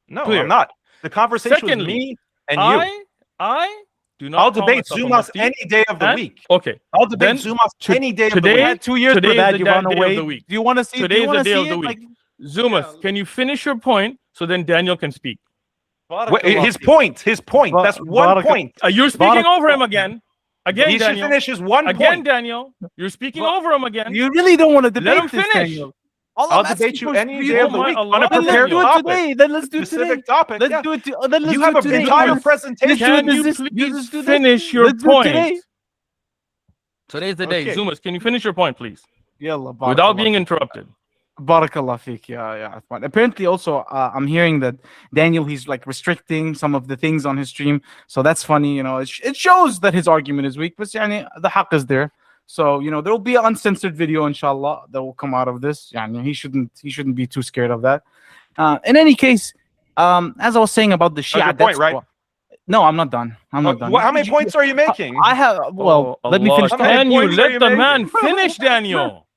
No, Clear. I'm not. The conversation Secondly, was me and you. I do not. I'll call debate myself a Zumas mufti. any day of the And- week. Okay. I'll debate then Zumas any day of the today- week. You had 2 years Today for is that. the You day ran of away. the week. Do you want to see? Today do you is want the to day see of the it? week. Like, Zumas, can you finish your point so then Daniel can speak? Wait, his point. That's one point. You're speaking over him again. Again, He should Daniel. finish his one Again, point. Daniel. You're speaking over him again. you really don't want to Let debate him this, finish. Daniel. All I'll I'm asking debate you for any is day of the Oh my week Allah. on a Then let's prepared do it topic. today. Then let's do it today. Specific topic. Let's yeah. do it. Then let's You do have it a today. entire Let's- presentation. let's do Can it you this- please let's do this. finish your Let's do it point? today. Today's the day. Okay. Zumas, can you finish your point, please? Yalla, Without barakallah. being interrupted. Barakallah feek, yeah, Uthman. Apparently, also, I'm hearing that Daniel, he's like restricting some of the things on his stream. So that's funny, you know. It shows that his argument is weak, but yani, the haqq is there. So, you know, there will be an uncensored video, inshallah, that will come out of this. Yani, he shouldn't be too scared of that. In any case, as I was saying about the That's your Shia, point, right? No, I'm not done. I'm not done. How many points are you making? I have. Well, Oh, let me Allah. finish. How many Can you points are let you the making? man finish, Daniel?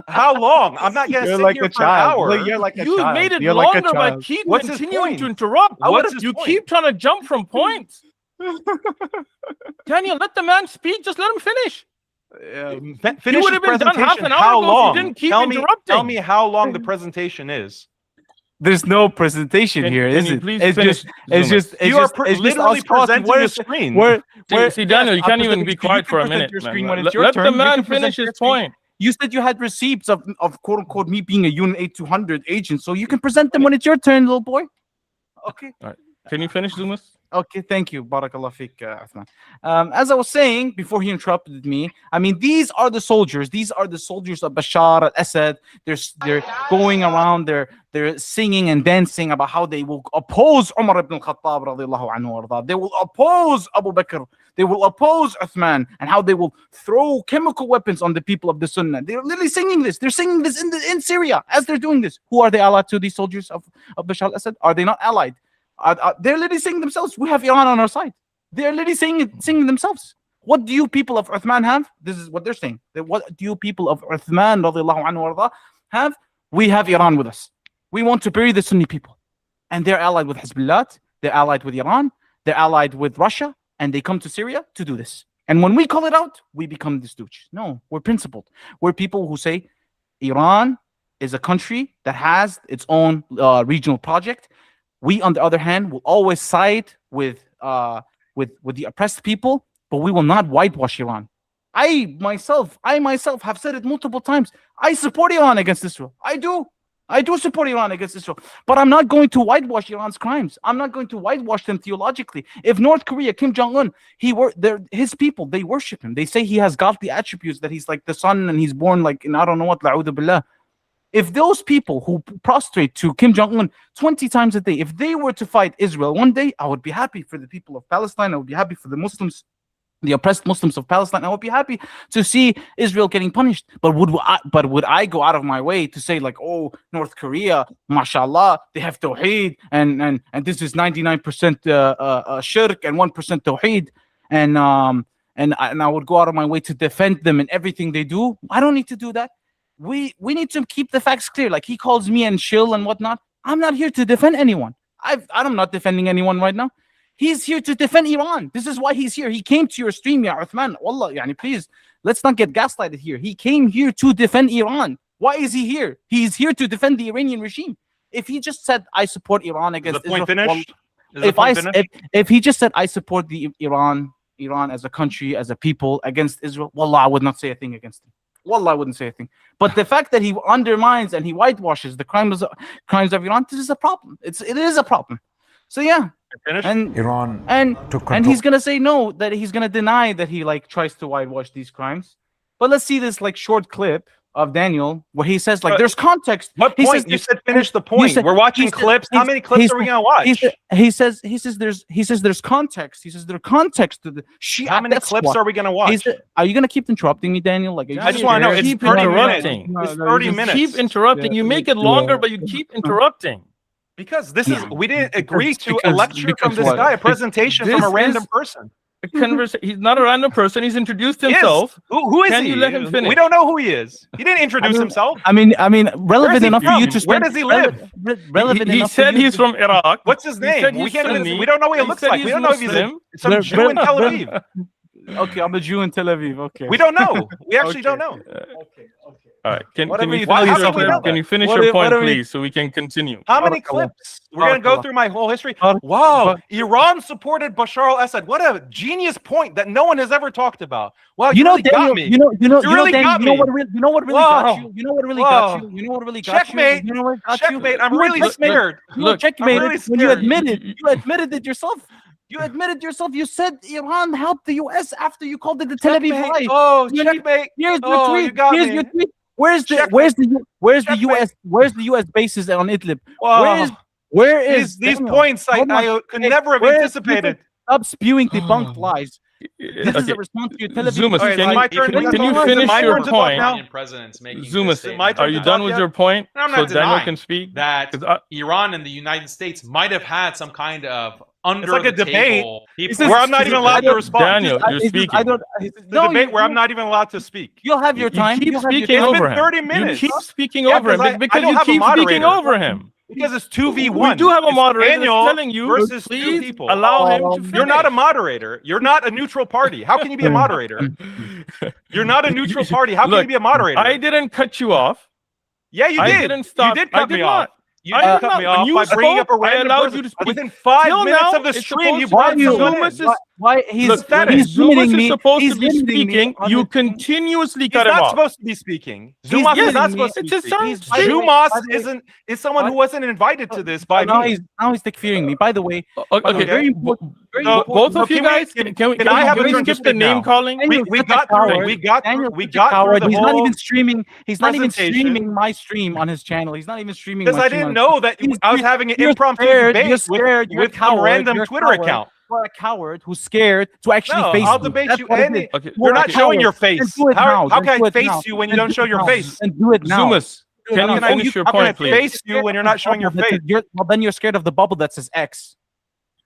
How long? I'm not gonna You're sit like here a for an child. hour. Look, you're like a You child. made it You're like a longer by child. keep What's his continuing point? to interrupt. What's his You point? keep trying to jump from points. Daniel, let the man speak. Just let him finish. Finish would the have been done half presentation. an hour How ago if you long? didn't keep Tell interrupting. me how long the presentation is. There's no presentation here, can is you it? please It's finish, just, it's Zumas? just, it's You are just, it's just literally us talking. presenting Where- a screen. See, Daniel, you I'm can't even presenting be to you. quiet You for a can present minute, your man. screen when it's your Let turn. the You man can present finish your his screen. point. You said you had receipts of quote unquote me being a Unit 8200 agent, so you can present them when it's your turn, little boy. Okay. Can you finish, Zumas? Okay, thank you. Barakallah fiqh, Uthman. As I was saying before he interrupted me, I mean, these are the soldiers. These are the soldiers of Bashar al-Assad. They're going around, they're singing and dancing about how they will oppose Umar ibn al-Khattab radiallahu anhu warda. They will oppose Abu Bakr. They will oppose Uthman, and how they will throw chemical weapons on the people of the Sunnah. They're literally singing this. They're singing this in Syria as they're doing this. Who are they allied to, these soldiers of Bashar al-Assad? Are they not allied? They're literally saying themselves, we have Iran on our side. They're literally singing themselves. What do you people of Uthman have? This is what they're saying. What do you people of Uthman radiallahu anhu warda have? We have Iran with us. We want to bury the Sunni people. And they're allied with Hezbollah. They're allied with Iran. They're allied with Russia. And they come to Syria to do this. And when we call it out, we become the stooge. No, we're principled. We're people who say Iran is a country that has its own regional project. We, on the other hand, will always side with the oppressed people, but we will not whitewash Iran. I myself have said it multiple times. I support Iran against Israel. I do support Iran against Israel, but I'm not going to whitewash Iran's crimes. I'm not going to whitewash them theologically. If North Korea, Kim Jong-un, his people, they worship him. They say he has godly attributes, that he's like the sun and he's born like in I don't know what, la'udhu billah. If those people who prostrate to Kim Jong-un 20 times a day, if they were to fight Israel one day, I would be happy for the people of Palestine. I would be happy for the Muslims, the oppressed Muslims of Palestine. I would be happy to see Israel getting punished. But would I go out of my way to say like, oh, North Korea, mashallah, they have tawheed, and this is 99% shirk and 1% tawheed, and I would go out of my way to defend them in everything they do? I don't need to do that. We need to keep the facts clear. Like he calls me and shill and whatnot. I'm not here to defend anyone. I'm not defending anyone right now. He's here to defend Iran. This is why he's here. He came to your stream, ya Uthman. Wallah, yani, please, let's not get gaslighted here. He came here to defend Iran. Why is he here? He's here to defend the Iranian regime. If he just said, I support Iran against Israel. If he just said, I support the Iran as a country, as a people against Israel, wallah, I would not say a thing against him. Wallah, I wouldn't say a thing. But the fact that he undermines and he whitewashes the crimes of Iran, this is a problem. It is a problem. So yeah. And Iran and he's gonna say no, that he's gonna deny that he like tries to whitewash these crimes. But let's see this like short clip of Daniel where he says like there's context. What point? Says, you said finish the point. We're watching clips. How many clips are we gonna watch? He says there's context. He says there's context to the Shia. How many clips are we gonna watch? Are you gonna keep interrupting me, Daniel? Like I just want to know. It's 30 minutes. It's 30 minutes. Keep interrupting. You make it longer, but you keep interrupting. Because this is, we didn't agree to a lecture from this guy, a presentation from a random person. He's not a random person. He's introduced himself. Who is he? Can you let him finish? We don't know who he is. He didn't introduce himself. I mean, relevant enough for you to Where does he live? He said he's from Iraq. What's his name? We don't know what he looks like. We don't know if he's some Jew in Tel Aviv. Okay, I'm a Jew in Tel Aviv. Okay. We don't know. We actually don't know. Okay. All right. Can you finish What your point, please, so we can continue? How many clips? We're going to go through my whole history. Wow. Iran supported Bashar al-Assad. What a genius point that no one has ever talked about. Wow. You really got me. You know what really got you? You know what really got you? You know what really got Checkmate. You know what got you? Checkmate. I'm really scared. Look, checkmate. When you admitted it yourself. You admitted yourself. You said Iran helped the U.S. after you called it the Tel Aviv lie. Oh, checkmate. Here's your tweet. Here's your tweet. Where's the U.S. bases on Idlib? Where is these points? I could never have anticipated. Stop spewing debunked lies. This is a response to your television. Zumas, can you finish your point? Zumas, are you done with your point? So Daniel can speak. That Iran and the United States might have had some kind of it's like a debate where I'm not even allowed to respond. Daniel, you're speaking. It's a debate where I'm not even allowed to speak. You'll have your time. You keep speaking over him. 30 minutes. You keep speaking over him because you keep speaking over him. Because it's 2v1. We do have a moderator telling you versus please 2 people. Allow him to finish. You're not a moderator. You're not a neutral party. How can you be a moderator? You're not a neutral party. How can you be a moderator? I didn't cut you off. Yeah, you did. I didn't stop. You did cut me off. You didn't cut me off by bringing up a random person. Within 5 minutes of the stream, you brought someone in. Why he's Look, that when he's Zumas limiting is me. supposed He's to be limiting me speaking, on you his- continuously He's cut him not off. supposed to be speaking. He's Zumas is limiting not me. supposed to It's be a speaking. sound By the way- Zumas by the way- is someone who wasn't invited to this by now me. he's takfiring me. By the way, Okay, very important. Very So, important. both of so you can we- guys, can- can we can I have a can we turn to skip the speak name now? calling? Daniel's We such a got through. coward. We got Daniel's through. We such a got through coward. the He's not whole even streaming. He's not even presentation. streaming my stream on his channel. He's not even streaming. because my I stream didn't on- know that He's- I was having an you're impromptu scared, debate you're scared, you're a with some coward, random you're a Twitter coward. account. You're a coward who's scared to actually No, face I'll me. debate That's you what it any. is. Okay, You're not okay. showing your Then face. do it now. How Then can do I it face now. you when you Then don't do show it your now. face? And do it now. Zumas, Do it can now. you Oh, finish your how can I point, please? face you when you're not showing your face? Well, then you're scared of the bubble that says X.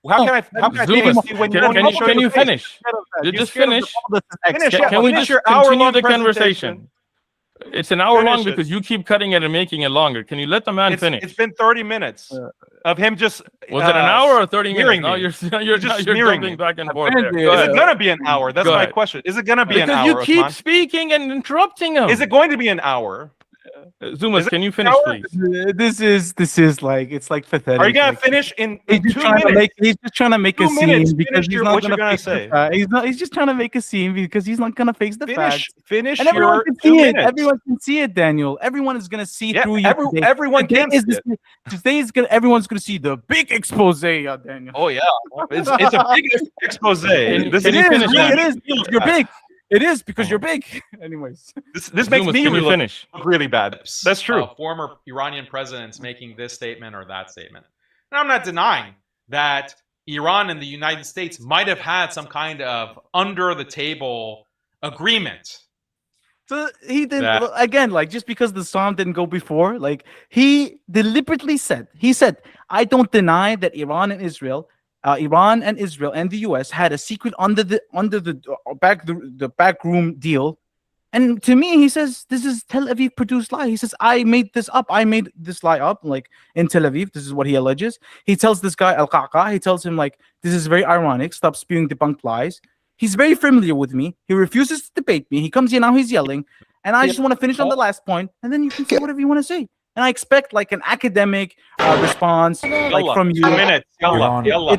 How can I Zumas, face you when you don't show can your you face? finish? You You're just scared of the finish. bubble that says X. Finish, Get yeah. out. Can we Finish just your continue hour-long the presentation. conversation? It's an hour long Finish it. because you keep cutting it and making it longer. Can you let the man finish? It's been 30 minutes of him just. Was it an hour or 30 smearing minutes? me. Now you're just you're smearing jumping me. back and forth. Apparently, There. Go Is ahead. it gonna be an hour? That's Go my ahead. question. Is it gonna be an Because hour? you keep Uthman? speaking and interrupting him. Is it going to be an hour? Zumas, is it can you an finish, hour? please? This is like it's like pathetic. Are you gonna Like, finish in He's 2 just trying to minutes? make. He's just trying to make a 2 minutes. scene because Finish he's your- not what you're gonna gonna face the say. fact. He's not. He's just trying to make a scene because he's not gonna face the facts. Finish And everyone your can 2 see it. minutes. Everyone can see it, Daniel. Everyone is gonna see Yeah, through you. today. everyone Today can is see it. Today is gonna. Everyone's gonna see the big expose, Daniel. Oh yeah, it's a big expose. Can This you is finish, really- man? It is. You're big. It is because you're big. Anyways. This makes Zumas, me can you look finish? really bad. That's true. Former Iranian presidents making this statement or that statement. And I'm not denying that Iran and the United States might have had some kind of under the table agreement. So he did That- again, like just because the song didn't go before, like he deliberately said, I don't deny that Iran and Israel and the US had a secret under the back room deal. And to me, he says this is Tel Aviv produced lie. He says, I made this up. I made this lie up, like in Tel Aviv. This is what he alleges. He tells this guy Al-Qaqa, he tells him like this is very ironic. Stop spewing debunked lies. He's very familiar with me. He refuses to debate me. He comes here now, he's yelling. And I just want to finish on the last point, and then you can say whatever you want to say. And I expect like an academic response, like Yalla, from you. 2 minutes. Yalla, Iran yalla.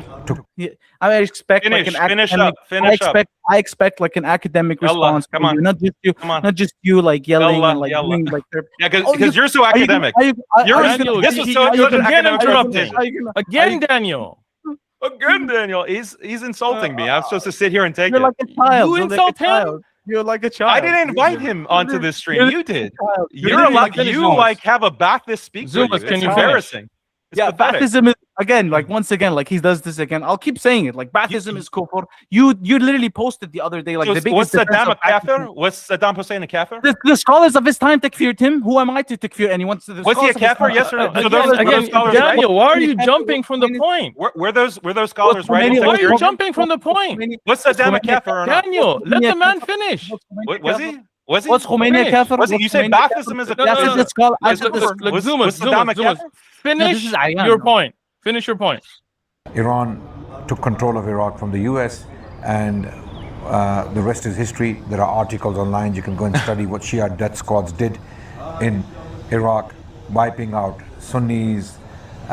Yeah, I expect like Finish, an finish academic. up, finish up. I expect like an academic Yalla, response. come from on, you, come on. not just you like yelling Yalla, and like yalla. doing like. Yeah, Oh, because you're so academic. Daniel, This was so you good again academic interrupting. presentation. Again, Daniel. Again, Daniel, he's insulting me. I'm supposed to sit here and take You're it. like a child. You You're like a insult him? child. You're like a child. I didn't invite him onto this stream. You did. You're You're like like Zumas. you like have a Baptist speak for you. Zumas, can It's you finish? embarrassing. It's Yeah, pathetic. Baptism is again, like once again, like he does this again. I'll keep saying it. Like Baptism is kufr. You literally posted the other day, like So the was biggest defense Saddam a of Baptism. kafir? Was Saddam Hussein a kafir? The scholars of his time takfired him. Who am I to takfir anyone? So the Was he a scholars of his kafir? time- Yes or no? So Again, those- were those again, scholars right? Daniel, why are you jumping from the point? Were those scholars right? in Khomeini- Why are you takfir? jumping from the point? Was Saddam a kafir or not? Daniel, let the man finish. Was he? Was he? What's Khomeini a Finish. kafir? Was he? You said baptism is a No, no, That's no, the scholar. Look, That's the look, look, Was Zumas, Saddam a Zumas, kafir? finish is Ayan, your no. point. Finish your point. Iran took control of Iraq from the US, and the rest is history. There are articles online. You can go and study what Shia death squads did in Iraq, wiping out Sunnis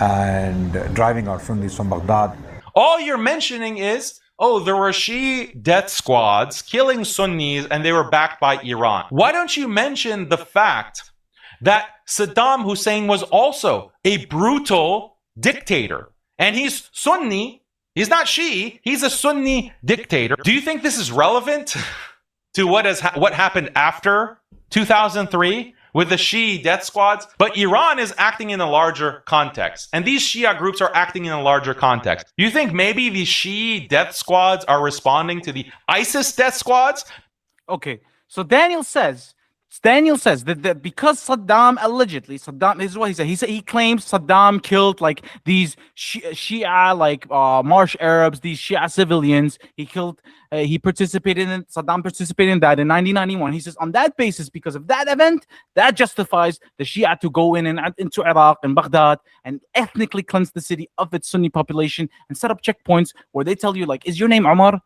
and driving out Sunnis from Baghdad. All you're mentioning is, oh, there were Shia death squads killing Sunnis and they were backed by Iran. Why don't you mention the fact that Saddam Hussein was also a brutal dictator? And he's Sunni. He's not Shia. He's a Sunni dictator. Do you think this is relevant to what happened after 2003? With the Shia death squads, but Iran is acting in a larger context. And these Shia groups are acting in a larger context. Do you think maybe these Shia death squads are responding to the ISIS death squads? Okay, so Daniel says that because Saddam allegedly, this is what he said. He claims Saddam killed like these Shia like Marsh Arabs, these Shia civilians. He participated in Saddam participated in that in 1991. He says on that basis, because of that event, that justifies the Shia to go in and into Iraq and Baghdad and ethnically cleanse the city of its Sunni population and set up checkpoints where they tell you like, is your name Omar?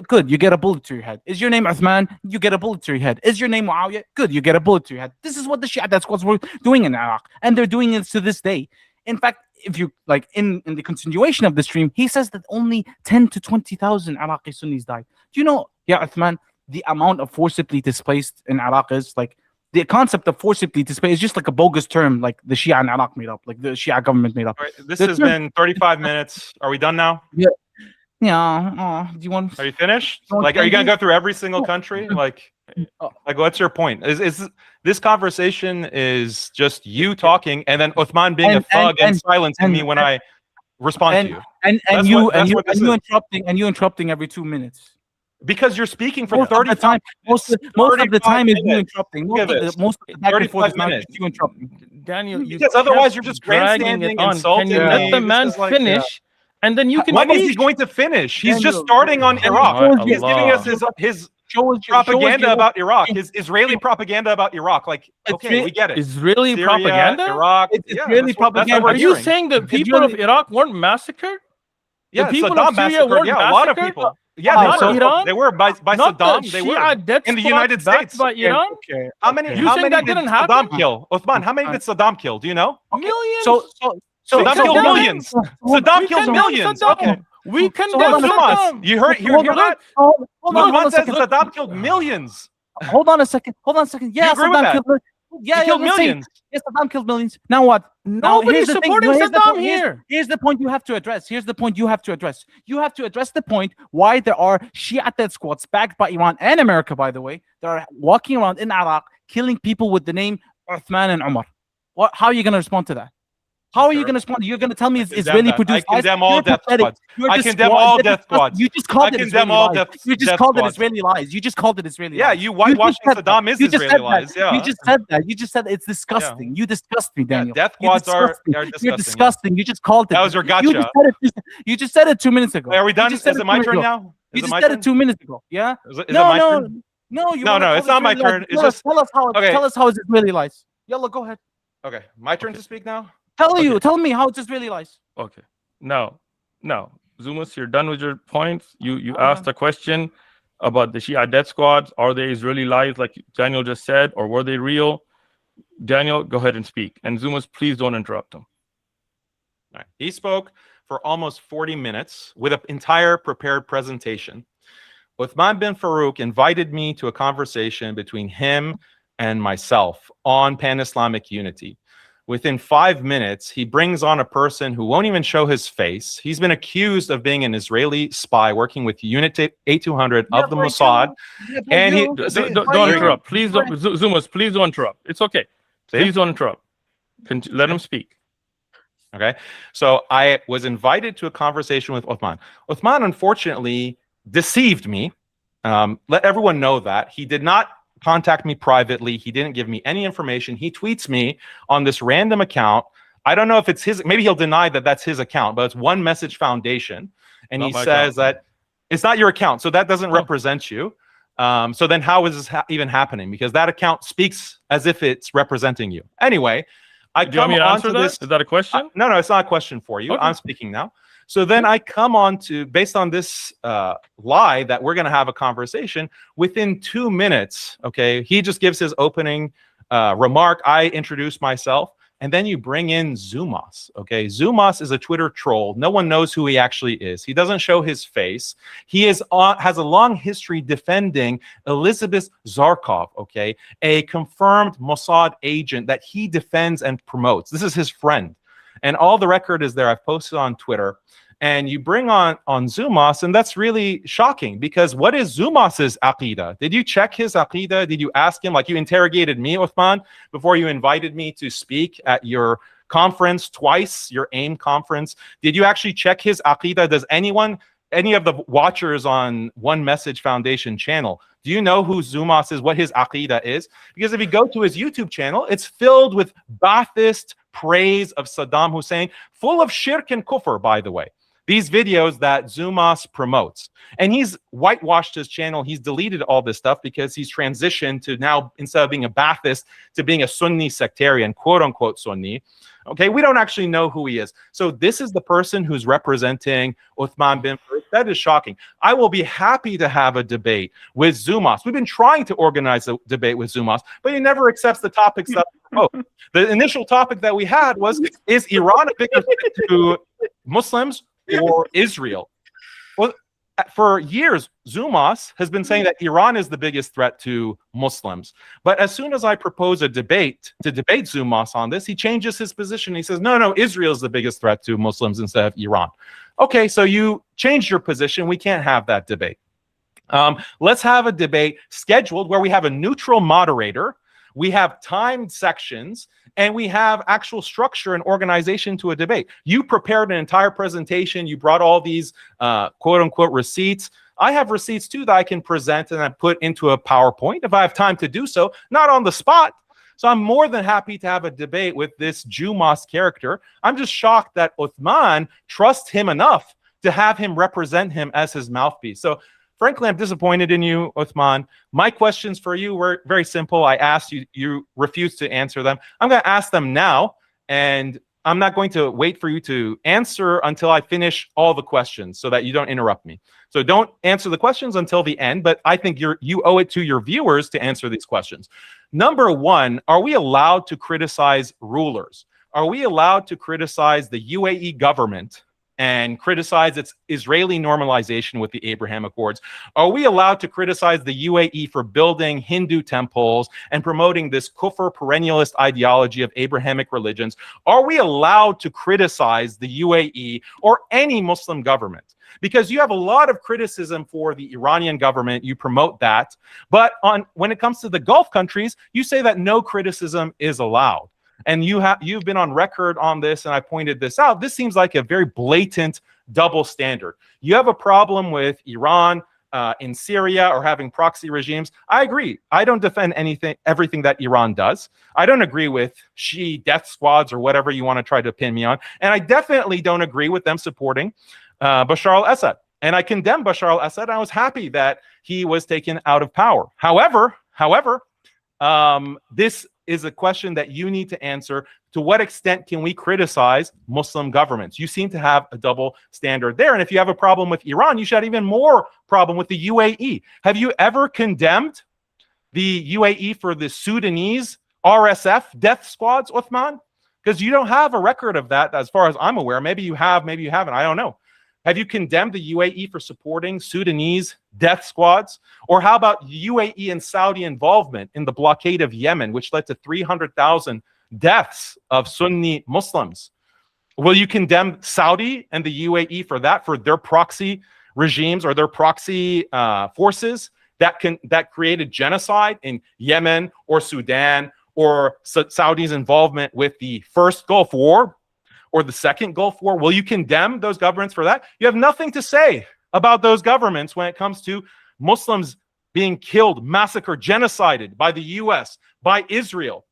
Good, you get a bullet to your head. Is your name Uthman? You get a bullet to your head. Is your name Muawiyah? Good, you get a bullet to your head. This is what the Shia death squads were doing in Iraq, and they're doing it to this day. In fact, if you like in the continuation of the stream, he says that only 10 to 20,000 Iraqi Sunnis died. Do you know, Uthman, the amount of forcibly displaced in Iraq is like the concept of forcibly displaced is just like a bogus term, like the Shia in Iraq made up, like the Shia government made up. All right, this has been 35 minutes. Are we done now? Yeah. Yeah. Do you want? Are you finished? Like, are you gonna go through every single country? Like, what's your point? Is this conversation is just you talking and then Uthman being a thug and silencing me when I respond to you? And you interrupting every 2 minutes. Because you're speaking for Most 30 of the time. Most of the time is you minutes. interrupting. Most of the back and forth is not just you interrupting. Daniel, you Because otherwise kept you're just dragging grandstanding, it on. insulting Can you me. let the This man is like, finish, and then you can when is he speak? going to finish? He's Daniel, just starting on Iraq. Allah. He's giving us his propaganda about Iraq, his Israeli propaganda about Iraq. Like, okay, we get it. Israeli Syria, propaganda? Iraq. It's yeah, Israeli that's what propaganda. we're Are you hearing. saying the people of Iraq weren't massacred? Yeah, the people Saddam of Syria massacred. weren't Yeah, a lot of massacred? people. Yeah, Not they were. Iran? They were by Not Saddam. the They Shia were death in the squad United backed States. by Iran? Okay. How many? Okay. You How think many that did didn't Saddam happen? kill? Uthman, how many did Saddam kill? Do you know? Millions. So Saddam so killed then- millions. Saddam killed millions. Okay. We So condemn hold on a Zumas, Saddam. you heard Hold on, that? hold on Uthman a says second. Saddam killed millions. Hold on a second. Yeah, agree with Saddam that? killed. Yeah, He killed let's say- millions. Yes, Saddam killed millions. Now what? Now, Nobody's here's the thing. supporting No, here's the Saddam point. here. Here's the point you have to address. You have to address the point why there are Shia death squads backed by Iran and America, by the way, that are walking around in Iraq killing people with the name Uthman and Umar. How are you going to respond to that? How are you going to respond? You're going to tell me it's Israeli produced I lies? condemn all You're death pathetic. squads. I condemn all death squads. You just called I it condemn Israeli all lies. death- You just death called it squads. Israeli lies. You just called it Israeli Yeah, lies. you whitewashing just said Saddam that. is You just Israeli said that. lies. Yeah. You just said that. You just said it's disgusting. You disgust me, Yeah, Daniel. death You squads are disgust me. disgusting. You're disgusting. You just called it. That was your You gotcha. just said it 2 minutes ago. Wait, are we done? You Is just said it my 2 turn minutes ago. now? You Is it just my said turn? it 2 minutes ago. Yeah. Is it my turn? No. No, it's not my turn. It's just tell us how. okay. Tell us how it's Israeli lies. Yalla, go ahead. Okay, my turn to speak now. Tell me how it's Israeli lies. Okay. Now, Zumas, you're done with your points. You asked a question about the Shia death squads. Are they Israeli lies, like Daniel just said, or were they real? Daniel, go ahead and speak. And Zumas, please don't interrupt him. All right. He spoke for almost 40 minutes with an entire prepared presentation. Uthman bin Farooq invited me to a conversation between him and myself on pan-Islamic unity. Within 5 minutes, he brings on a person who won't even show his face. He's been accused of being an Israeli spy working with Unit 8200 of the Mossad. And he Don't interrupt. Please don't, Zumas, please don't interrupt. It's okay. Please don't interrupt. Let him speak. Okay. So I was invited to a conversation with Uthman. Uthman, unfortunately, deceived me. Let everyone know that. He did not contact me privately. He didn't give me any information. He tweets me on this random account. I don't know if it's his, maybe he'll deny that that's his account, but it's One Message Foundation. And he says that it's not your account. So that doesn't represent you. So then how is this even happening? Because that account speaks as if it's representing you. Anyway, I Do you want me to answer that? this. Is that a question? No, it's not a question for you. Okay. I'm speaking now. So then I come on to, based on this lie that we're going to have a conversation, within 2 minutes, okay, he just gives his opening remark. I introduce myself, and then you bring in Zumas, okay? Zumas is a Twitter troll. No one knows who he actually is. He doesn't show his face. He has a long history defending Elizabeth Zarkov, okay, a confirmed Mossad agent that he defends and promotes. This is his friend. And all the record is there. I've posted on Twitter. And you bring on Zumas, and that's really shocking because what is Zumas's aqidah? Did you check his aqidah? Did you ask him, like you interrogated me, Uthman, before you invited me to speak at your conference twice, your AIM conference? Did you actually check his aqidah? Does any of the watchers on One Message Foundation channel, do you know who Zumas is, what his aqidah is? Because if you go to his YouTube channel, it's filled with Ba'athist praise of Saddam Hussein, full of shirk and kufr, by the way. These videos that Zumas promotes. And he's whitewashed his channel. He's deleted all this stuff because he's transitioned to now, instead of being a Ba'athist, to being a Sunni sectarian, quote unquote Sunni. Okay, we don't actually know who he is. So this is the person who's representing Uthman bin Farooq. That is shocking. I will be happy to have a debate with Zumas. We've been trying to organize a debate with Zumas, but he never accepts the topics that we promote. The initial topic that we had was, is Iran a bigger threat to Muslims or Israel? Well, for years, Zumas has been saying that Iran is the biggest threat to Muslims. But as soon as I propose a debate to debate Zumas on this, he changes his position. He says, no, Israel is the biggest threat to Muslims instead of Iran. Okay, so you changed your position. We can't have that debate. Let's have a debate scheduled where we have a neutral moderator, we have timed sections, and we have actual structure and organization to a debate. You prepared an entire presentation. You brought all these quote unquote receipts. I have receipts too that I can present and I put into a PowerPoint if I have time to do so, not on the spot. So I'm more than happy to have a debate with this Zumas character. I'm just shocked that Uthman trusts him enough to have him represent him as his mouthpiece. So frankly, I'm disappointed in you, Uthman. My questions for you were very simple. I asked you, you refused to answer them. I'm going to ask them now, and I'm not going to wait for you to answer until I finish all the questions so that you don't interrupt me. So don't answer the questions until the end, but I think you owe it to your viewers to answer these questions. Number one, are we allowed to criticize rulers? Are we allowed to criticize the UAE government and criticize its Israeli normalization with the Abraham Accords? Are we allowed to criticize the UAE for building Hindu temples and promoting this kufr perennialist ideology of Abrahamic religions? Are we allowed to criticize the UAE or any Muslim government? Because you have a lot of criticism for the Iranian government, you promote that, but when it comes to the Gulf countries, you say that no criticism is allowed. And you've been on record on this, and I pointed this out. This seems like a very blatant double standard. You have a problem with Iran in Syria or having proxy regimes. I agree. I don't defend everything that Iran does. I don't agree with Shia death squads or whatever you want to try to pin me on. And I definitely don't agree with them supporting Bashar al-Assad. And I condemn Bashar al-Assad. I was happy that he was taken out of power. However, this is a question that you need to answer. To what extent can we criticize Muslim governments? You seem to have a double standard there. And if you have a problem with Iran, you should have even more problem with the UAE. Have you ever condemned the UAE for the Sudanese RSF death squads, Uthman? Because you don't have a record of that as far as I'm aware. Maybe you have, maybe you haven't. I don't know. Have you condemned the UAE for supporting Sudanese death squads? Or how about UAE and Saudi involvement in the blockade of Yemen, which led to 300,000 deaths of Sunni Muslims? Will you condemn Saudi and the UAE for that, for their proxy regimes or their proxy forces that created genocide in Yemen or Sudan, or Saudi's involvement with the first Gulf War or the second Gulf War? Will you condemn those governments for that? You have nothing to say about those governments when it comes to Muslims being killed, massacred, genocided by the US, by Israel,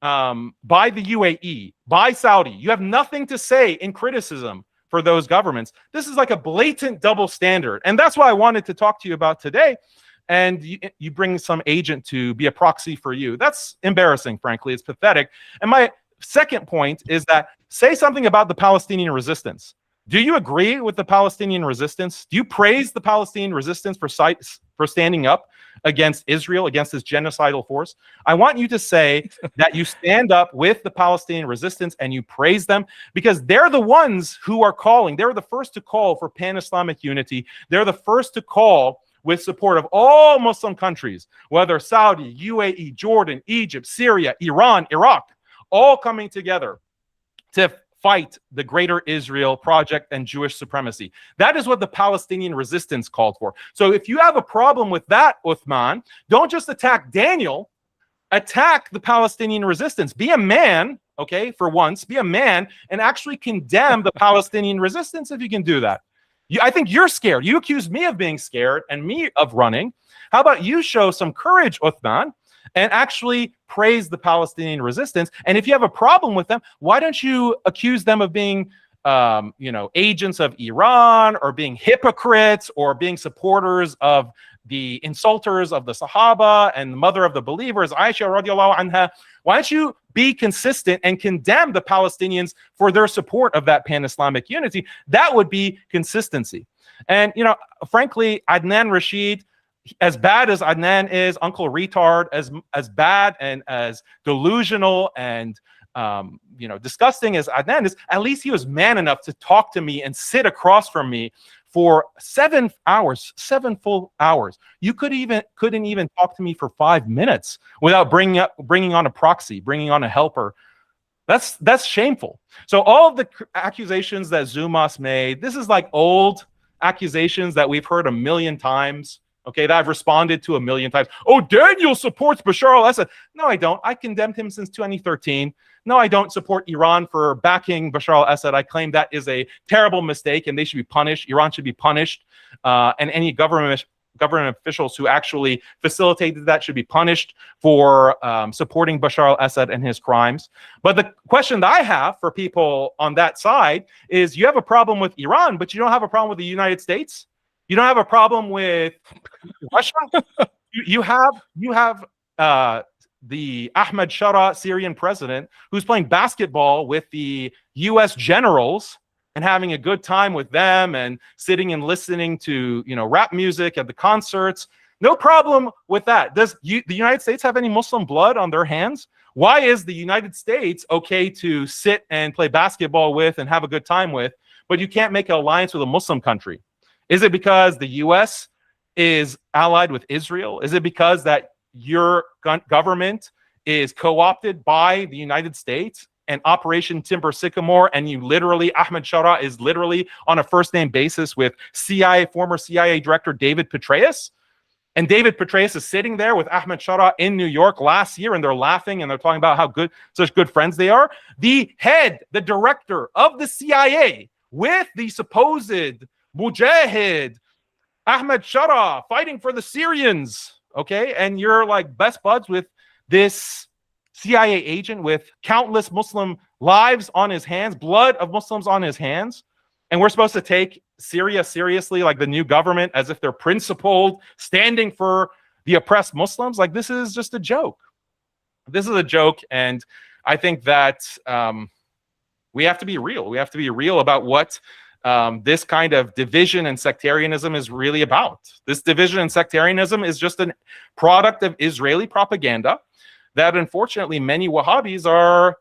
by the UAE, by Saudi. You have nothing to say in criticism for those governments. This is like a blatant double standard. And that's what I wanted to talk to you about today. And you bring some agent to be a proxy for you. That's embarrassing, frankly. It's pathetic. And my second point is that say something about the Palestinian resistance. Do you agree with the Palestinian resistance? Do you praise the Palestinian resistance for standing up against Israel, against this genocidal force? I want you to say that you stand up with the Palestinian resistance and you praise them, because they're the ones who are calling. They're the first to call for pan-Islamic unity. They're the first to call with support of all Muslim countries, whether Saudi, UAE, Jordan, Egypt, Syria, Iran, Iraq, all coming together to fight the greater Israel project and Jewish supremacy. That is what the Palestinian resistance called for. So if you have a problem with that, Uthman, don't just attack Daniel, attack the Palestinian resistance. Be a man, okay, for once, be a man and actually condemn the Palestinian resistance if you can do that. I think you're scared. You accuse me of being scared and me of running. How about you show some courage, Uthman, and actually praise the Palestinian resistance? And if you have a problem with them, why don't you accuse them of being agents of Iran, or being hypocrites, or being supporters of the insulters of the Sahaba and the mother of the believers, Aisha radiallahu anha, why don't you be consistent and condemn the Palestinians for their support of that pan-Islamic unity? That would be consistency. And, frankly, Adnan Rashid, as bad as Adnan is, Uncle Retard, as bad and as delusional and disgusting as Adnan is, at least he was man enough to talk to me and sit across from me for 7 hours, 7 full hours. You couldn't even talk to me for 5 minutes without bringing on a proxy, bringing on a helper. That's shameful. So all of the accusations that Zumas made, this is like old accusations that we've heard a million times. Okay, that I've responded to a million times. Oh, Daniel supports Bashar al-Assad. No, I don't. I condemned him since 2013. No, I don't support Iran for backing Bashar al-Assad. I claim that is a terrible mistake and they should be punished. Iran should be punished. And any government officials who actually facilitated that should be punished for supporting Bashar al-Assad and his crimes. But the question that I have for people on that side is, you have a problem with Iran, but you don't have a problem with the United States? You don't have a problem with Russia? You have the Ahmad Shara Syrian president who's playing basketball with the U.S. generals and having a good time with them and sitting and listening to rap music at the concerts. No problem with that. Does the United States have any Muslim blood on their hands? Why is the United States okay to sit and play basketball with and have a good time with, but you can't make an alliance with a Muslim country? Is it because the U.S. is allied with Israel? Is it because that your government is co-opted by the United States and Operation Timber Sycamore, and Ahmed Shara is literally on a first-name basis with former CIA director David Petraeus? And David Petraeus is sitting there with Ahmed Shara in New York last year, and they're laughing and they're talking about how such good friends they are. The director of the CIA, with the supposed Mujahid, Ahmed Shara, fighting for the Syrians, okay? And you're like best buds with this CIA agent with countless Muslim lives on his hands, blood of Muslims on his hands. And we're supposed to take Syria seriously, like the new government, as if they're principled, standing for the oppressed Muslims. Like, this is just a joke. This is a joke. And I think that we have to be real. We have to be real about what this kind of division and sectarianism is really about. This division and sectarianism is just a product of Israeli propaganda that unfortunately many Wahhabis are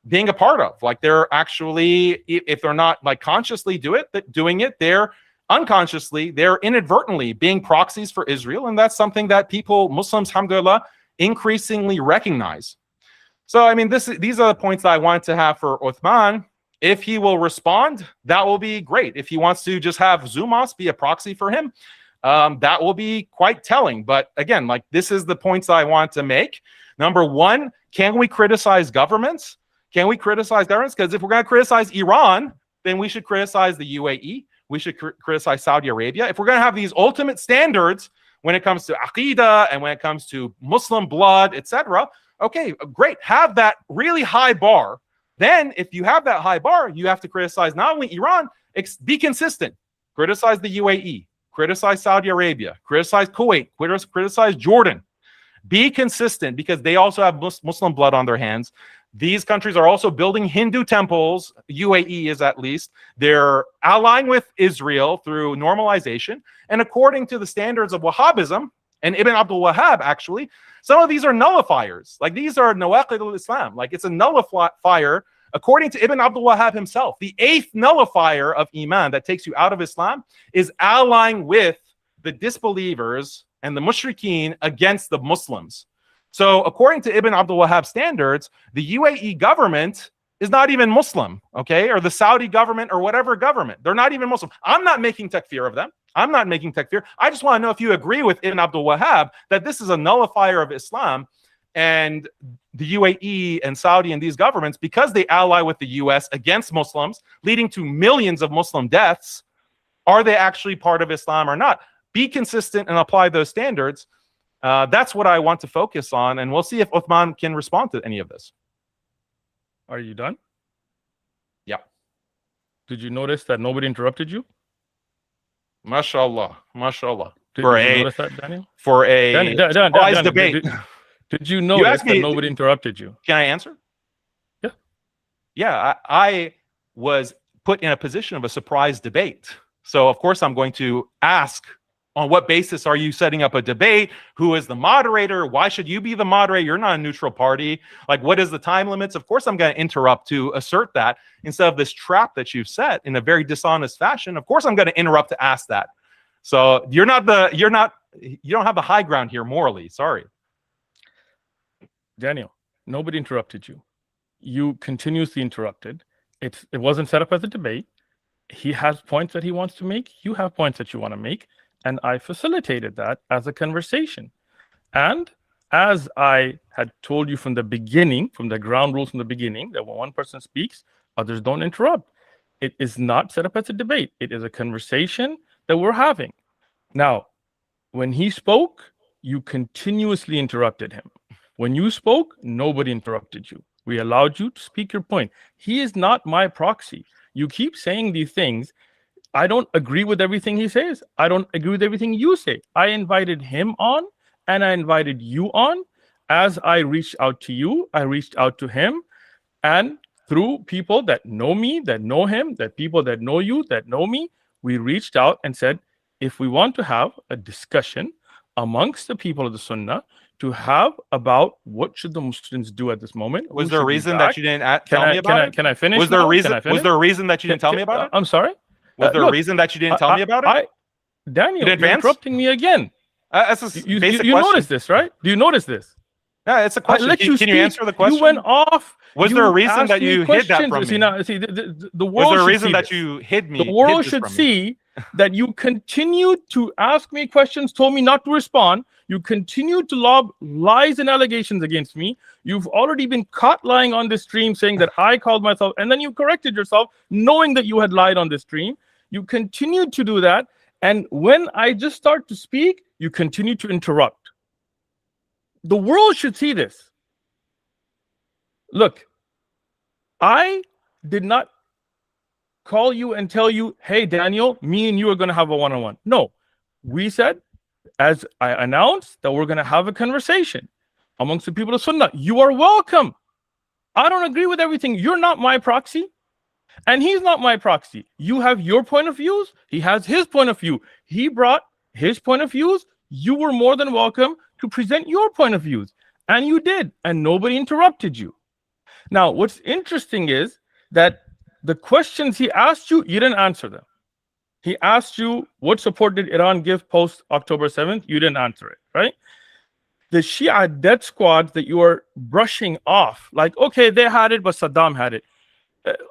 being a part of. Like, they're actually, if they're not like consciously doing it, they're unconsciously, they're inadvertently being proxies for Israel. And that's something that Muslims, alhamdulillah, increasingly recognize. So, I mean, these are the points that I wanted to have for Uthman. If he will respond, that will be great. If he wants to just have Zumas be a proxy for him, that will be quite telling. But again, like, this is the points that I want to make. Number one, can we criticize governments? Can we criticize governments? Because if we're going to criticize Iran, then we should criticize the UAE. We should criticize Saudi Arabia. If we're going to have these ultimate standards when it comes to Aqidah and when it comes to Muslim blood, etc., okay, great. Have that really high bar. Then if you have that high bar, you have to criticize not only Iran, be consistent. Criticize the UAE, criticize Saudi Arabia, criticize Kuwait, criticize Jordan. Be consistent, because they also have Muslim blood on their hands. These countries are also building Hindu temples. UAE is, at least. They're allying with Israel through normalization. And according to the standards of Wahhabism, and Ibn Abdul Wahhab, actually, some of these are nullifiers. Like, these are nawaqid al-Islam. Like, it's a nullifier. According to Ibn Abdul Wahhab himself, the 8th nullifier of Iman that takes you out of Islam is allying with the disbelievers and the mushrikeen against the Muslims. So according to Ibn Abdul Wahhab standards, the UAE government is not even Muslim, okay? Or the Saudi government or whatever government. They're not even Muslim. I'm not making takfir of them. I'm not making takfir. I just want to know if you agree with Ibn Abdul Wahhab that this is a nullifier of Islam, and the UAE and Saudi and these governments, because they ally with the US against Muslims, leading to millions of Muslim deaths, are they actually part of Islam or not? Be consistent and apply those standards. That's what I want to focus on, and we'll see if Uthman can respond to any of this. Are you done? Yeah. Did you notice that nobody interrupted you? MashaAllah, MashaAllah. Did For you a notice that, Daniel? for a Danny, debate. Did you notice asked me- that nobody interrupted you? Can I answer? Yeah. Yeah, I was put in a position of a surprise debate. So of course I'm going to ask, on what basis are you setting up a debate? Who is the moderator? Why should you be the moderator? You're not a neutral party. Like, what is the time limits? Of course I'm going to interrupt to assert that instead of this trap that you've set in a very dishonest fashion. Of course I'm going to interrupt to ask that. So you don't have the high ground here morally. Sorry. Daniel, nobody interrupted you. You continuously interrupted. It wasn't set up as a debate. He has points that he wants to make. You have points that you want to make. And I facilitated that as a conversation. And as I had told you from the beginning, from the ground rules from the beginning, that when one person speaks, others don't interrupt. It is not set up as a debate. It is a conversation that we're having. Now, when he spoke, you continuously interrupted him. When you spoke, nobody interrupted you. We allowed you to speak your point. He is not my proxy. You keep saying these things. I don't agree with everything he says. I don't agree with everything you say. I invited him on and I invited you on. As I reached out to you, I reached out to him. And through people that know me, that know him, that people that know you, that know me, we reached out and said, if we want to have a discussion amongst the people of the Sunnah to have about what should the Muslims do at this moment. Was there a reason that you didn't tell me about it? Can I finish? Was there a reason? Was there a reason that you didn't tell me about it? I'm sorry. Was there a reason that you didn't tell me about it? Daniel, you're interrupting me again. That's a you basic you question. notice this, right? Do you notice this? Yeah, it's a question. Can you answer the question? You went off. Was there a reason that you hid that from me? The world was there a should reason see that this. you hid me? The world should see that you continued to ask me questions, told me not to respond. You continued to lob lies and allegations against me. You've already been caught lying on this stream saying that I called myself, and then you corrected yourself knowing that you had lied on this stream. You continued to do that. And when I just start to speak, you continue to interrupt. The world should see this. Look, I did not call you and tell you, hey, Daniel, me and you are going to have a one-on-one. No, we said, as I announced, that we're going to have a conversation amongst the people of Sunnah. You are welcome. I don't agree with everything. You're not my proxy, and he's not my proxy. You have your point of views. He has his point of view. He brought his point of views. You were more than welcome to present your point of views, and you did, and nobody interrupted you. Now, what's interesting is that the questions he asked you, you didn't answer them. He asked you, what support did Iran give post October 7th? You didn't answer it, right? The Shia death squads that you are brushing off, like, okay, they had it, but Saddam had it.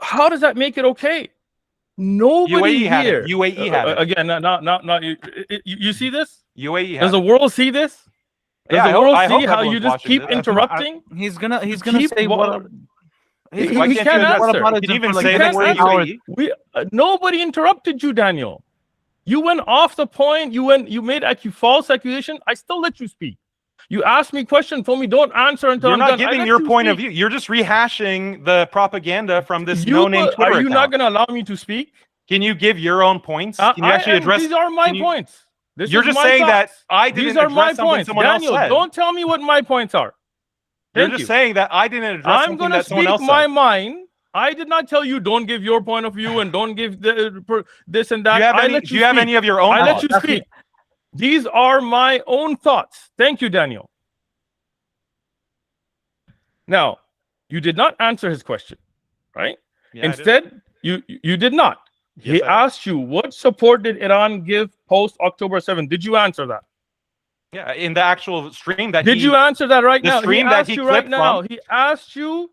How does that make it okay? Nobody UAE here. had it. UAE had it. Again, not you see this? UAE had Does the world see this? Does the world see how you just keep interrupting? He's gonna say what? He can't answer. What about Can you even like say that word UAE? Nobody interrupted you, Daniel. You went off the point. You made false accusation. I still let you speak. You asked me questions, told me don't answer until You're I'm not done. giving your point of view. You're just rehashing the propaganda from this no-name Twitter account. Are you not account. going to allow me to speak? Can you give your own points? Can you actually address? These are my points. You're just saying that I didn't address something someone else said. Daniel, don't tell me what my points are. You're just saying that I didn't address something that someone else said. I'm going to speak my mind. I did not tell you don't give your point of view and don't give this and that. Do you have any of your own I thoughts? let you speak. These are my own thoughts. Thank you, Daniel. Now, you did not answer his question, right? Yeah, Instead, you did not. Yes, He asked you, what support did Iran give post October 7th? Did you answer that? Yeah, in the actual stream that Did you answer that right now? stream he that asked he you right clipped now. from? He asked you,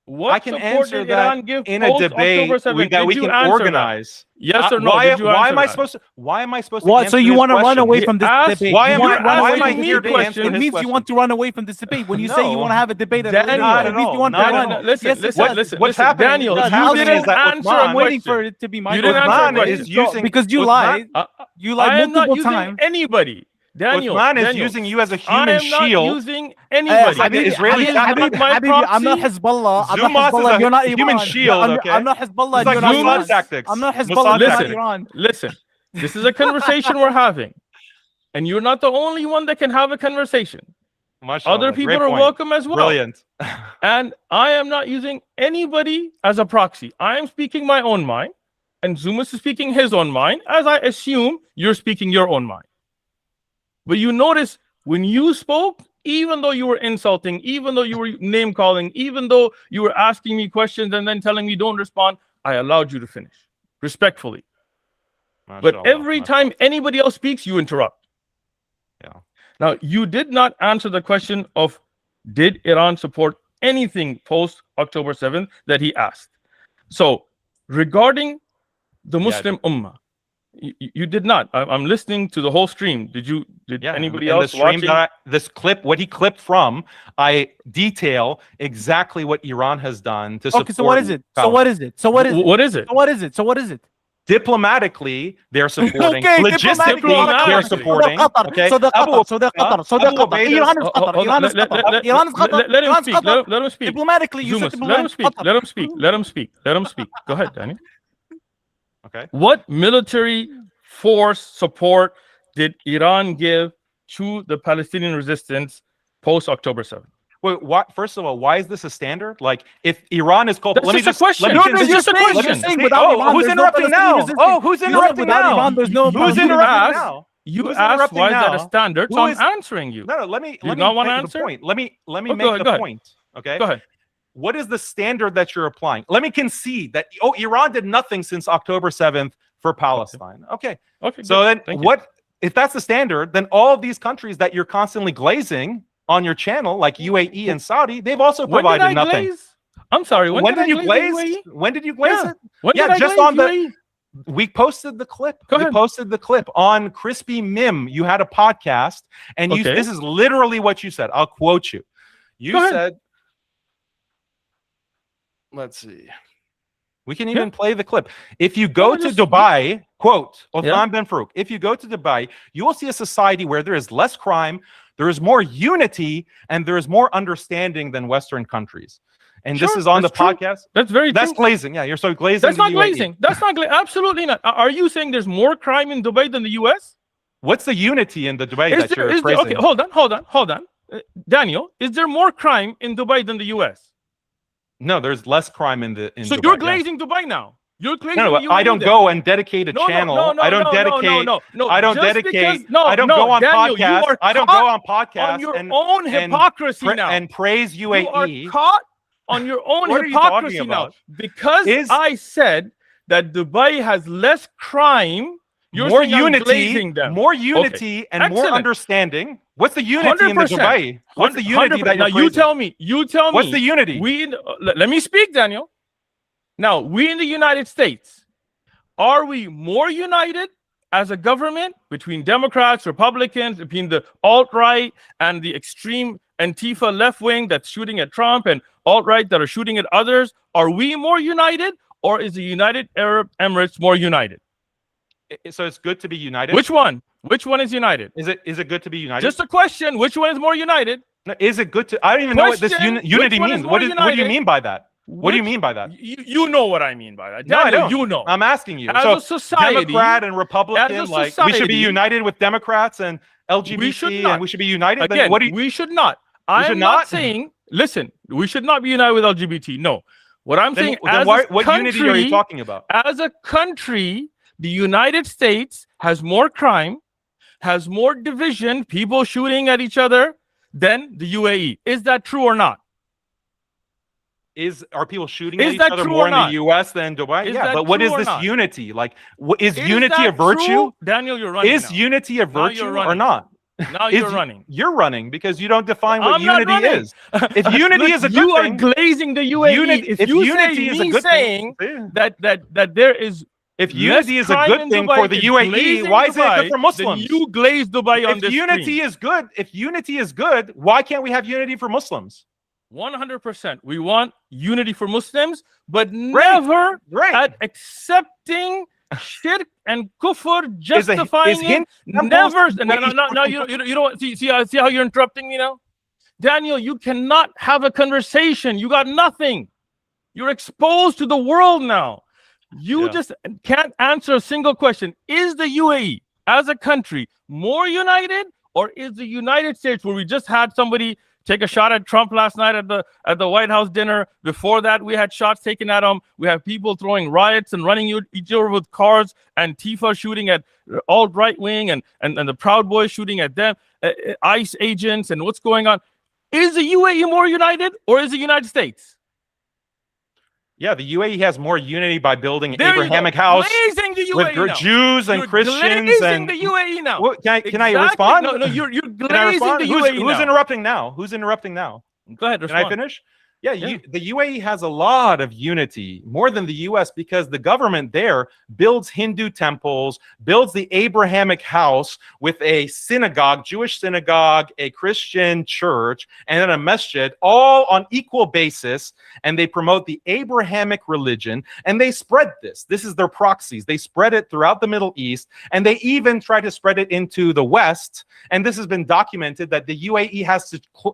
what I can support answer did Iran that give in a post debate October 7th? that we Did you can answer organize. that? Yes or no? Why Did you am answer I that? supposed to? Why am I supposed to? What? So you want to run away from this asked- debate? Why am You I? wanna run Why away am I from here this to debate? answer It his means you question? want to run away from this debate. When you say you No. want to have a debate, Daniel, it means you want to not at run. all. Listen, Yes, it listen, does. listen. What's happening? Daniel, What's you happening didn't is that answer Uthman- a I'm waiting for question. it to be my You didn't question. answer a Uthman question. is using Because you Uthman- lied. You lied I am not multiple using times. anybody. Daniel, Uthman is Daniel, using you as a I human am not shield. using anybody. Habibi, Israeli This is Habibi, not my Habibi, I'm not proxy. Hezbollah. I'm not Zumas is Hezbollah. a You're not human Iran. shield, I'm, okay? I'm not Hezbollah. It's like You're not Mossad Iran. tactics. I'm not Mossad Hezbollah. You're not tactics. Iran. Listen, this is a conversation we're having, and you're not the only one that can have a conversation. Mashallah, Other people great are point. welcome as well. Brilliant. And I am not using anybody as a proxy. I am speaking my own mind, and Zumas is speaking his own mind, as I assume you're speaking your own mind. But you notice when you spoke, even though you were insulting, even though you were name calling, even though you were asking me questions and then telling me don't respond, I allowed you to finish respectfully. But Mashallah, every time anybody else speaks, you interrupt. Yeah. Now, you did not answer the question of did Iran support anything post October 7th that he asked. So, regarding the Muslim Ummah, you did not. I'm listening to the whole stream. Did anybody in else the stream watching? this clip, what he clipped from, I detail exactly what Iran has done to support. Okay, so what is it? So what is it? So what is it? What is it? So what is it? So what is it? Diplomatically, they're supporting. Okay, Logistically, diplomatically. they're supporting. Okay. So the Abu Qatar, so the Qatar, so the Abu Qatar. Ubaidah- Iran is Qatar. Iran is Qatar. Iran is Qatar. Let him Iran is speak. Qatar. Let him speak. Diplomatically, you said Zumas, let him diplomatic speak. Qatar. Let him speak. Let him speak. Let him speak. Go ahead, Danny. Okay. What military force support did Iran give to the Palestinian resistance post October 7th? Wait, what? First of all, why is this a standard? Like, if Iran is That's let me just a question. Let me No, continue. that's just a Let me question. just- Saying without Iran, who's there's no interrupting Palestinian now? resistance. Oh, who's interrupting Without now? Iran, there's no Who's Palestinian interrupting asked- now? You Who's asked interrupting why is that a now? standard, Who so I'm is- answering you. No, let me You not wanna make answer? the point. Let me Oh, make go the ahead. point. Okay. Go ahead. What is the standard that you're applying? Let me concede that Iran did nothing since October 7th for Palestine. Okay. Okay. So good. then Thank you. what if that's the standard, then all of these countries that you're constantly glazing on your channel, like UAE and Saudi, they've also When did provided I nothing. glaze? I'm sorry. When did you I glaze? glaze UAE? When did you glaze Yeah. it? When Yeah, did I just glaze on the- UAE? We posted the clip. Go We ahead. posted the clip on Crispy Mim. You had a podcast, and Okay. this is literally what you said. I'll quote you. You Go ahead. said, let's see. We can even play the clip. If you go to just- Dubai, quote, Uthman Yeah. bin Farooq, if you go to Dubai, you will see a society where there is less crime, there is more unity, and there is more understanding than Western countries. And this Sure, is on the that's true. podcast. That's very That's true. glazing. Yeah, you're so glazing. That's the not UAE. glazing. That's not glazing. Absolutely not. Are you saying there's more crime in Dubai than the US? What's the unity in the Dubai Is that there, you're is there, praising? okay, hold on. Daniel, is there more crime in Dubai than the US? No, there's less crime in So Dubai. you're yeah. glazing Dubai now. You're glazing No, the UAE I don't then. go and dedicate a No, channel. no, I don't no, dedicate. no. I don't Just dedicate. because- no, I don't no, go on Daniel, you podcasts. are I don't go caught on podcasts on your and own hypocrisy now. and praise You are UAE. caught on your own What are you talking hypocrisy now. about? Because I said that Dubai has less crime, you're more saying I'm unity, glazing them. more unity, and more Excellent. understanding. What's the unity in the 100%. Dubai? What's the unity that now you're you praising? tell me. You tell me. What's the unity? Let me speak, Daniel. Now, we in the United States, are we more united as a government between Democrats, Republicans, between the alt-right and the extreme Antifa left wing that's shooting at Trump and alt-right that are shooting at others? Are we more united, or is the United Arab Emirates more united? So it's good to be united. Which one? Which one is united? Is it good to be united? Just a question. Which one is more united? No, is it good to? I don't even know what this Question, unity which one is means. more What do you united? mean by that? What do you Which- mean by that? You know what I mean by that. No, I Daniel, don't. you know. I'm asking you. As So a society, Democrat and Republican, as a like we should be society, united with Democrats and LGBT, should not. and we should be united. Again, Then what do you? we should not. I should am not not? saying. Listen, we should not be united with LGBT. No, what I'm saying Then as why, a what unity are you country- talking about? As a country, the United States has more crime, has more division, people shooting at each other than the UAE. Is that true or not? Are people shooting Is at each that other true more or in not? the U.S. than Dubai? Is Yeah, that but what true is or this not? unity? Like, is Is unity that a virtue? true? Daniel, you're running. Is now. unity a Now you're virtue or running. not? Now you're running. You're running because you don't define what I'm not unity running. is. If unity Look, is a good you thing, are glazing the UAE. If you unity say is a me good saying thing, that there is if less unity is a crime good in thing Dubai for the is UAE, glazing why is it good Dubai, for Muslims? Then you glaze Dubai on If this unity stream. is good, if unity is good, why can't we have unity for Muslims? 100%. We want unity for Muslims, but never Right. at accepting shirk and kufr, justifying it. Never. Now you don't see how you're interrupting me now, Daniel. You cannot have a conversation. You got nothing. You're exposed to the world now. You just can't answer a single question. Is the UAE as a country more united, or is the United States, where we just had somebody take a shot at Trump last night at the White House dinner? Before that, we had shots taken at him. We have people throwing riots and running each other with cars, and Tifa shooting at alt right wing, and the Proud Boys shooting at them, ICE agents, and what's going on? Is the UAE more united, or is the United States? Yeah, the UAE has more unity by building an Abrahamic house with Jews and Christians. And the UAE now. Well, can I respond? No, you're glazing the UAE. Who's interrupting now? Who's interrupting now? Go ahead. Can I finish? Yeah, the UAE has a lot of unity, more than the US, because the government there builds Hindu temples, builds the Abrahamic house with a synagogue, Jewish synagogue, a Christian church, and then a masjid, all on equal basis. And they promote the Abrahamic religion, and they spread this. This is their proxies. They spread it throughout the Middle East, and they even try to spread it into the West. And this has been documented that the UAE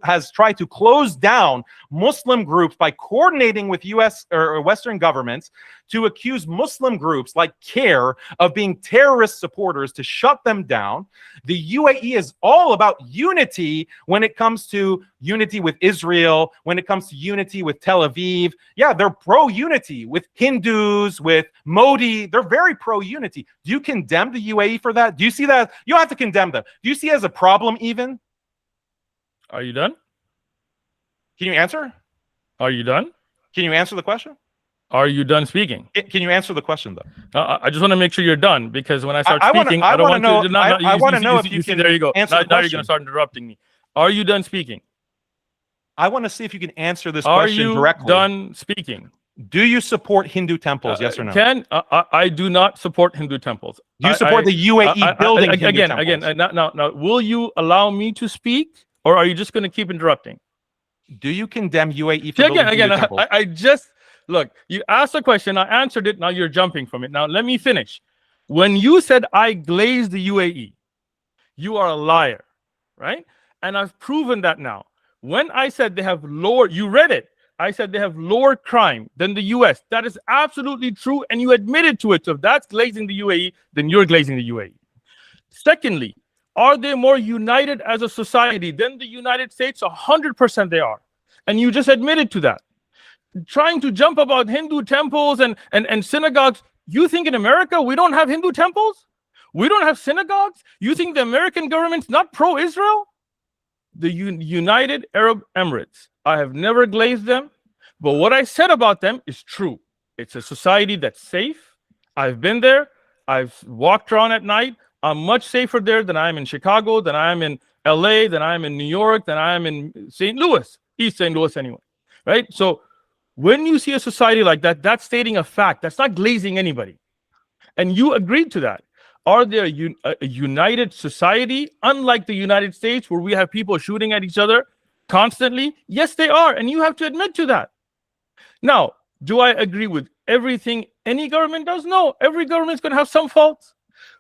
has tried to close down Muslim groups by coordinating with US or Western governments to accuse Muslim groups like CARE of being terrorist supporters, to shut them down. The UAE is all about unity when it comes to unity with Israel, when it comes to unity with Tel Aviv. Yeah, they're pro-unity with Hindus, with Modi. They're very pro-unity. Do you condemn the UAE for that? Do you see that? You don't have to condemn them. Do you see it as a problem even? Are you done? Can you answer? Are you done? Can you answer the question? Are you done speaking? Can you answer the question, though? I just want to make sure you're done, because when I start speaking, I don't want to. I want to know if you can. There you go. Now you're going to start interrupting me. Are you done speaking? I want to see if you can answer this question directly. Are you done speaking? Do you support Hindu temples? Yes or no? I do not support Hindu temples. Do you support the UAE building Hindu temples? Now, will you allow me to speak, or are you just going to keep interrupting? Do you condemn UAE for building Hindu temples? I just look. You asked a question, I answered it. Now you're jumping from it. Now let me finish. When you said I glazed the UAE, you are a liar, right? And I've proven that now. When I said they have lower, you read it. I said they have lower crime than the US. That is absolutely true, and you admitted to it. So if that's glazing the UAE, then you're glazing the UAE. Secondly, are they more united as a society than the United States? 100% they are. And you just admitted to that. Trying to jump about Hindu temples and synagogues. You think in America we don't have Hindu temples? We don't have synagogues? You think the American government's not pro-Israel? The United Arab Emirates, I have never glazed them, but what I said about them is true. It's a society that's safe. I've been there. I've walked around at night. I'm much safer there than I am in Chicago, than I am in LA, than I am in New York, than I am in St. Louis, East St. Louis anyway, right? So when you see a society like that, that's stating a fact. That's not glazing anybody. And you agreed to that. Are there a united society, unlike the United States, where we have people shooting at each other constantly? Yes, they are. And you have to admit to that. Now, do I agree with everything any government does? No, every government's going to have some faults.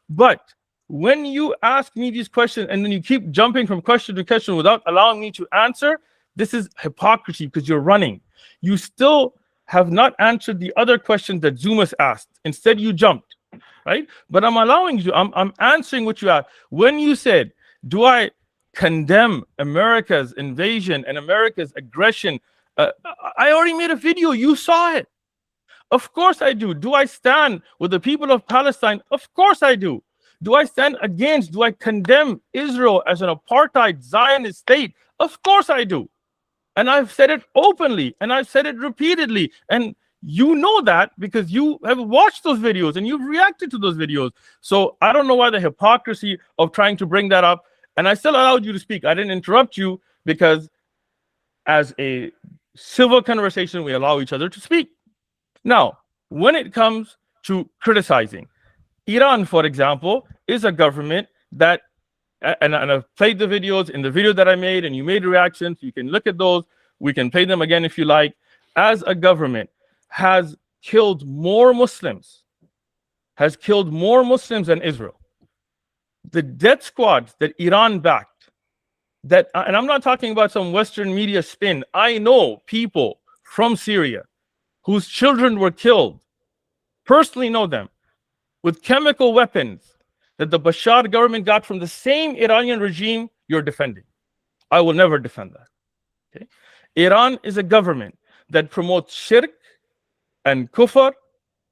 But when you ask me these questions and then you keep jumping from question to question without allowing me to answer, this is hypocrisy, because you're running. You still have not answered the other questions that Zumas asked. Instead, you jumped, right? But I'm allowing you. I'm answering what you asked. When you said, do I condemn America's invasion and America's aggression? I already made a video. You saw it. Of course I do. Do I stand with the people of Palestine? Of course I do. Do I stand against, do I condemn Israel as an apartheid Zionist state? Of course I do. And I've said it openly, and I've said it repeatedly. And you know that because you have watched those videos and you've reacted to those videos. So I don't know why the hypocrisy of trying to bring that up. And I still allowed you to speak. I didn't interrupt you because as a civil conversation, we allow each other to speak. Now, when it comes to criticizing, Iran, for example, is a government that, and I've played the videos in the video that I made, and you made reactions. You can look at those. We can play them again if you like. As a government, has killed more Muslims has killed more Muslims than Israel. The death squads that Iran backed, that, and I'm not talking about some Western media spin. I know people from Syria whose children were killed, personally know them, with chemical weapons that the Bashar government got from the same Iranian regime you're defending. I will never defend that. Okay? Iran is a government that promotes shirk and kufr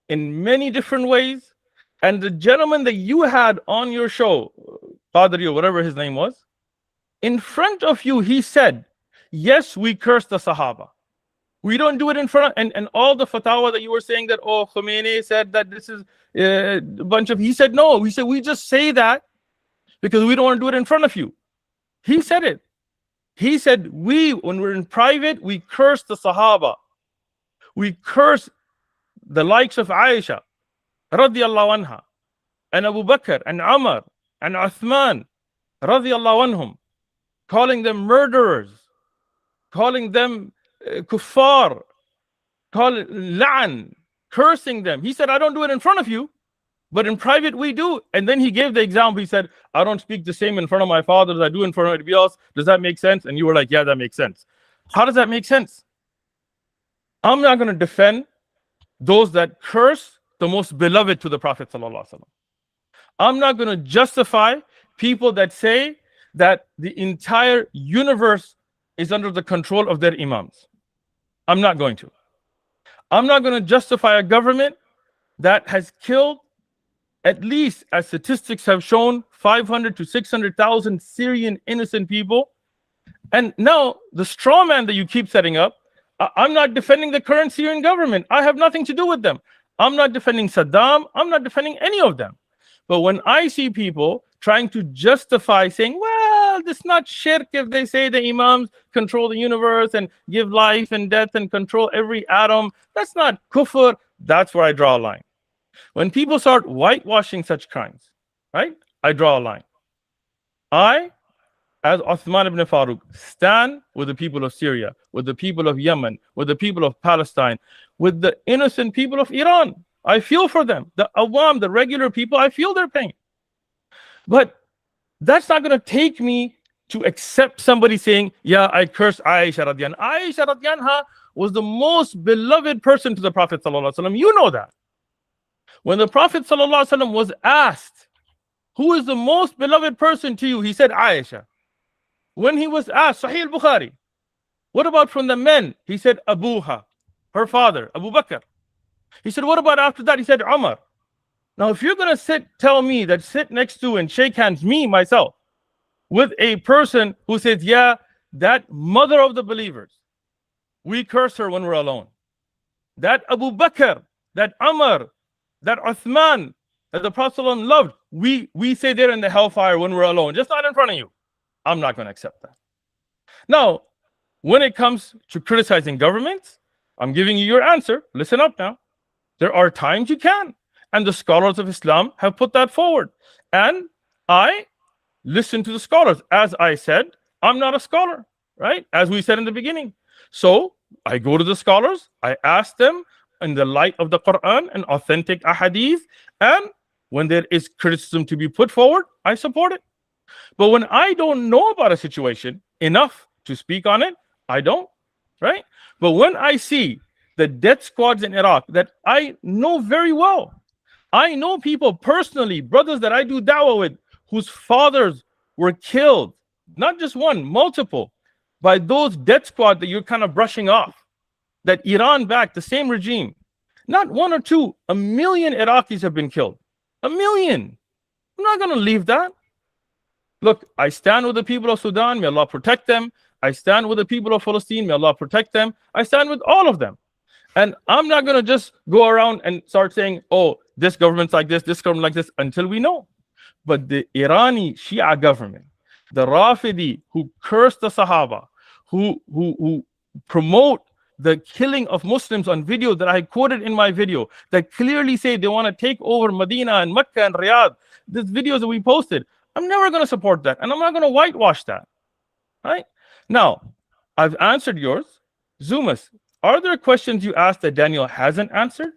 in many different ways. And the gentleman that you had on your show, Qadri or whatever his name was, in front of you, he said, yes, we curse the Sahaba. We don't do it in front of, and all the fatwa that you were saying that, oh, Khomeini said that this is a bunch of, he said, no, he said, we just say that because we don't want to do it in front of you. He said it. He said, when we're in private, we curse the Sahaba. We curse the likes of Aisha, radiyallahu anha, and Abu Bakr, and Umar, and Uthman, radiyallahu anhum, calling them murderers, calling them kuffar, calling la'an, cursing them. He said, I don't do it in front of you, but in private we do. And then he gave the example. He said, I don't speak the same in front of my father as I do in front of everybody else. Does that make sense? And you were like, yeah, that makes sense. How does that make sense? I'm not going to defend those that curse the most beloved to the Prophet ﷺ. I'm not going to justify people that say that the entire universe is under the control of their imams. I'm not going to. I'm not going to justify a government that has killed, at least as statistics have shown, 500 to 600,000 Syrian innocent people. And now the straw man that you keep setting up, I'm not defending the current Syrian government. I have nothing to do with them. I'm not defending Saddam. I'm not defending any of them. But when I see people trying to justify saying, well, this is not shirk if they say the imams control the universe and give life and death and control every atom, that's not kufr, that's where I draw a line. When people start whitewashing such crimes, right, I draw a line. I, as Uthman ibn Farooq, stand with the people of Syria, with the people of Yemen, with the people of Palestine, with the innocent people of Iran. I feel for them. The awam, the regular people, I feel their pain. But that's not going to take me to accept somebody saying, yeah, I curse Aisha radiyan. Aisha radiyanha was the most beloved person to the Prophet sallallahu alaihi wasallam. You know that. When the Prophet sallallahu alaihi wasallam was asked, who is the most beloved person to you? He said, Aisha. When he was asked, Sahih al-Bukhari, what about from the men? He said, Abuha, her father, Abu Bakr. He said, what about after that? He said, Umar. Now, if you're going to tell me that sit next to and shake hands, me, myself, with a person who says, yeah, that mother of the believers, we curse her when we're alone. That Abu Bakr, that Umar, that Uthman, that the Prophet loved, we say they're in the hellfire when we're alone, just not in front of you. I'm not going to accept that. Now, when it comes to criticizing governments, I'm giving you your answer. Listen up now. There are times you can. And the scholars of Islam have put that forward. And I listen to the scholars. As I said, I'm not a scholar, right? As we said in the beginning. So I go to the scholars. I ask them in the light of the Quran and authentic ahadith. And when there is criticism to be put forward, I support it. But when I don't know about a situation enough to speak on it, I don't, right? But when I see the death squads in Iraq that I know very well, I know people personally, brothers that I do da'wah with, whose fathers were killed, not just one, multiple, by those death squad that you're kind of brushing off, that Iran backed, the same regime. Not one or two, 1 million Iraqis have been killed. 1 million. I'm not going to leave that. Look, I stand with the people of Sudan, may Allah protect them. I stand with the people of Palestine, may Allah protect them. I stand with all of them. And I'm not going to just go around and start saying, oh, this government's like this government like this, until we know. But the Irani Shia government, the Rafidi who curse the Sahaba, who promote the killing of Muslims on video that I quoted in my video, that clearly say they want to take over Medina and Mecca and Riyadh, these videos that we posted, I'm never going to support that. And I'm not going to whitewash that. Right? Now, I've answered yours. Zumas, are there questions you asked that Daniel hasn't answered?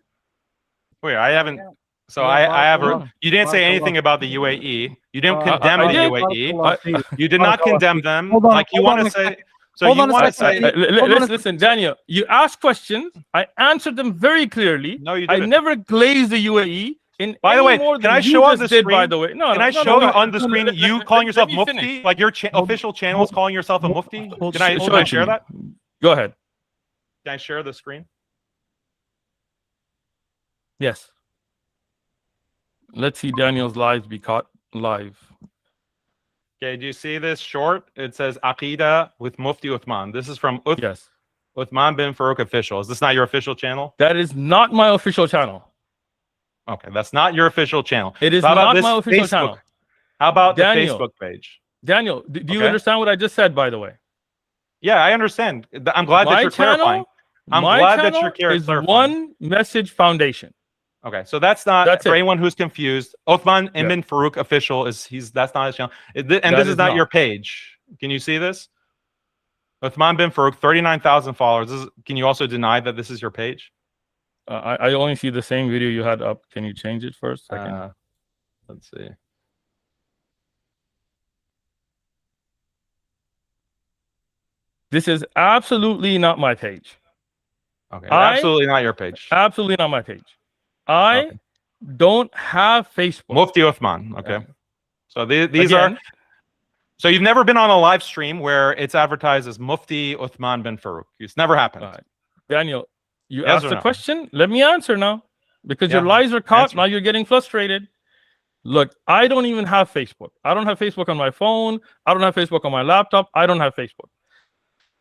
Wait, I haven't. So I have you didn't say anything about the UAE. You didn't condemn I the did. UAE. You did not condemn them. Hold on, Like you hold want on to a say. second. So Hold you on a want to second. say. Listen, Daniel, you asked questions. I answered them very clearly. No, you I didn't. never glazed the UAE. By the way, more can than I you show on just the did, screen? by the way? No, Can no, I no, show no, you no. on the screen you calling yourself me Mufti? finish. Like your official channel is calling yourself a Mufti? Can I share that? Go ahead. Can I share the screen? Yes. Let's see Daniel's lives be caught live. Okay, do you see this short? It says Aqidah with Mufti Uthman. This is from Yes. Uthman bin Farooq official. Is this not your official channel? That is not my official channel. Okay, that's not your official channel. It is How about not this my official Facebook? channel. How about Daniel. the Facebook page? Daniel, do you Okay. understand what I just said, by the way? Yeah, I understand. I'm glad that you're clarifying. I'm glad that you're clarifying. One Message Foundation. Okay, so that's not That's for it. anyone who's confused. Uthman Yeah. ibn Farooq official that's not his channel. And this That is is not not. your page. Can you see this? Uthman bin Farooq, 39,000 followers. Can you also deny that this is your page? I only see the same video you had up. Can you change it first? Let's see. This is absolutely not my page. Okay, absolutely not your page. Absolutely not my page. I don't have Facebook. Mufti Uthman. Okay. So these Again, are. So you've never been on a live stream where it's advertised as Mufti Uthman bin Farooq. It's never happened. All right. Daniel, you Yes asked or a no? question. Let me answer now, because your Yeah. lies are caught. Answer. Now you're getting frustrated. Look, I don't even have Facebook. I don't have Facebook on my phone. I don't have Facebook on my laptop. I don't have Facebook.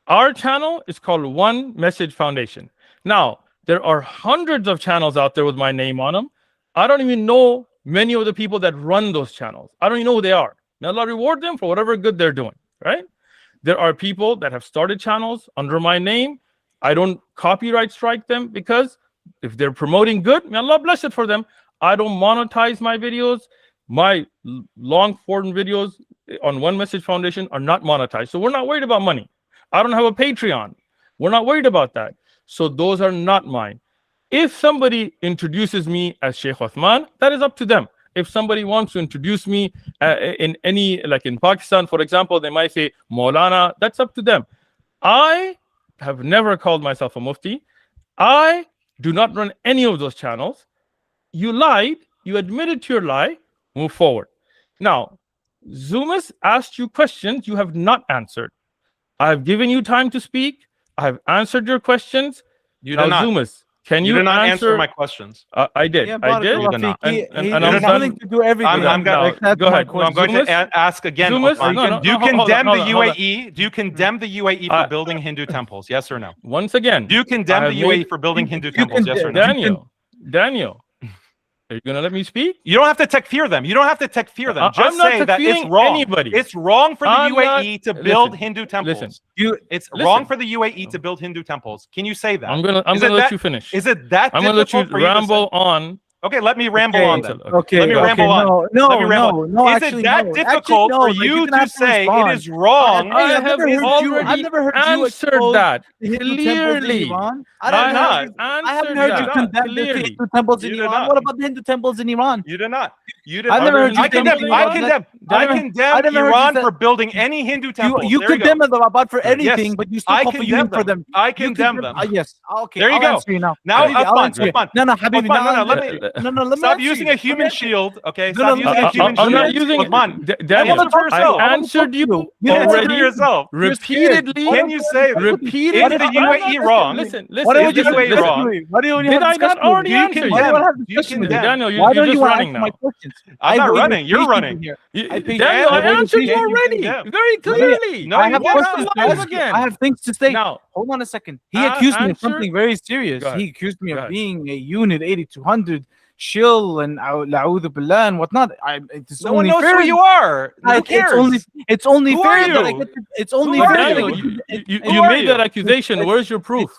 Our channel is called One Message Foundation. Now, there are hundreds of channels out there with my name on them. I don't even know many of the people that run those channels. I don't even know who they are. May Allah reward them for whatever good they're doing, right? There are people that have started channels under my name. I don't copyright strike them, because if they're promoting good, may Allah bless it for them. I don't monetize my videos. My long form videos on One Message Foundation are not monetized. So we're not worried about money. I don't have a Patreon. We're not worried about that. So those are not mine. If somebody introduces me as Shaykh Uthman, that is up to them. If somebody wants to introduce me in any, like in Pakistan, for example, they might say Maulana, that's up to them. I have never called myself a Mufti. I do not run any of those channels. You lied. You admitted to your lie. Move forward. Now, Zumas asked you questions you have not answered. I have given you time to speak. I have answered your questions. You Now, did not. Zumas, can You you did not answer my questions. I did. Yeah, I did. You did not. He's I'm willing to do everything. I'm gonna- Except go my ahead. No, I'm question. going to ask again. Zumas, Uthman. no, no, Do you hold on, condemn hold the on, hold on. UAE? Do you condemn the UAE for building Hindu temples? Yes or no? Once again, Do you condemn I the have UAE made- for building Hindu you temples? Yes or no? Daniel, are you gonna let me speak? You don't have to takfir them. You don't have to takfir them. I'm Just not say that it's takfiring wrong. anybody. It's wrong for the I'm UAE to not- build listen, Hindu temples. listen. It's Listen. wrong for the UAE to build Hindu temples. Can you say that? I'm gonna Is it let that- you finish. Is it that I'm gonna let you difficult for you to say? ramble on. Okay, let me ramble on then. Okay, Let me ramble on. No, Let me ramble. no, Is actually, it that no. difficult Actually, no. for Like, you didn't to have say it respond. is wrong? I I've have never heard you- already I've never heard you answered expose that the Hindu temples in clearly. Iran. I I'm have not. I haven't answered heard you that condemn the clearly. Hindu temples in You did Iran. not. What about the Hindu temples in Iran? You did not. You did I've not. never heard you I condemn. condemn I Iran. condemn. I I never- condemn I never heard you Iran say- for building any Hindu temples. You There you condemn go. them about for anything, Yes. but you still I call for condemn union for them. them. I You condemn them. Yes. Okay. There you I'll go. answer you now. Now, Habibi, I'll Uthman, answer you. Uthman. No, Habibi, Uthman, no, let me Stop stop using a human shield. Okay, No, stop no, using a no, human I'm shield. not using it. Uthman, Daniel, answer for yourself. I answered you Answer for already yourself. repeatedly. Can you say that? Repeatedly. Is the UAE wrong? Listen, Why don't Is you the have UAE discussion wrong? with me? Why don't you Did have I discussion not with already me? answer Why you? do you want to have You discussion with me? condemn. Daniel, Why you're don't just you want to running answer my now. questions? I'm not running. You're patient running. here. You- I think- Daniel, I I waited answered you patiently. already condemn. very clearly. No, I you have did questions not. to ask you. Again. I have things to say. Now, Hold on a second. He accused me of answer- something very serious. Go ahead. He accused me Go of ahead. being a unit 8200 shill and la'udhu billah and whatnot. It's No one only knows fair. who you are. Who cares? It's only Who fair are that I you? get to, it's only Who are fair that I Daniel, get to- you are made that you? accusation. Where's your proof?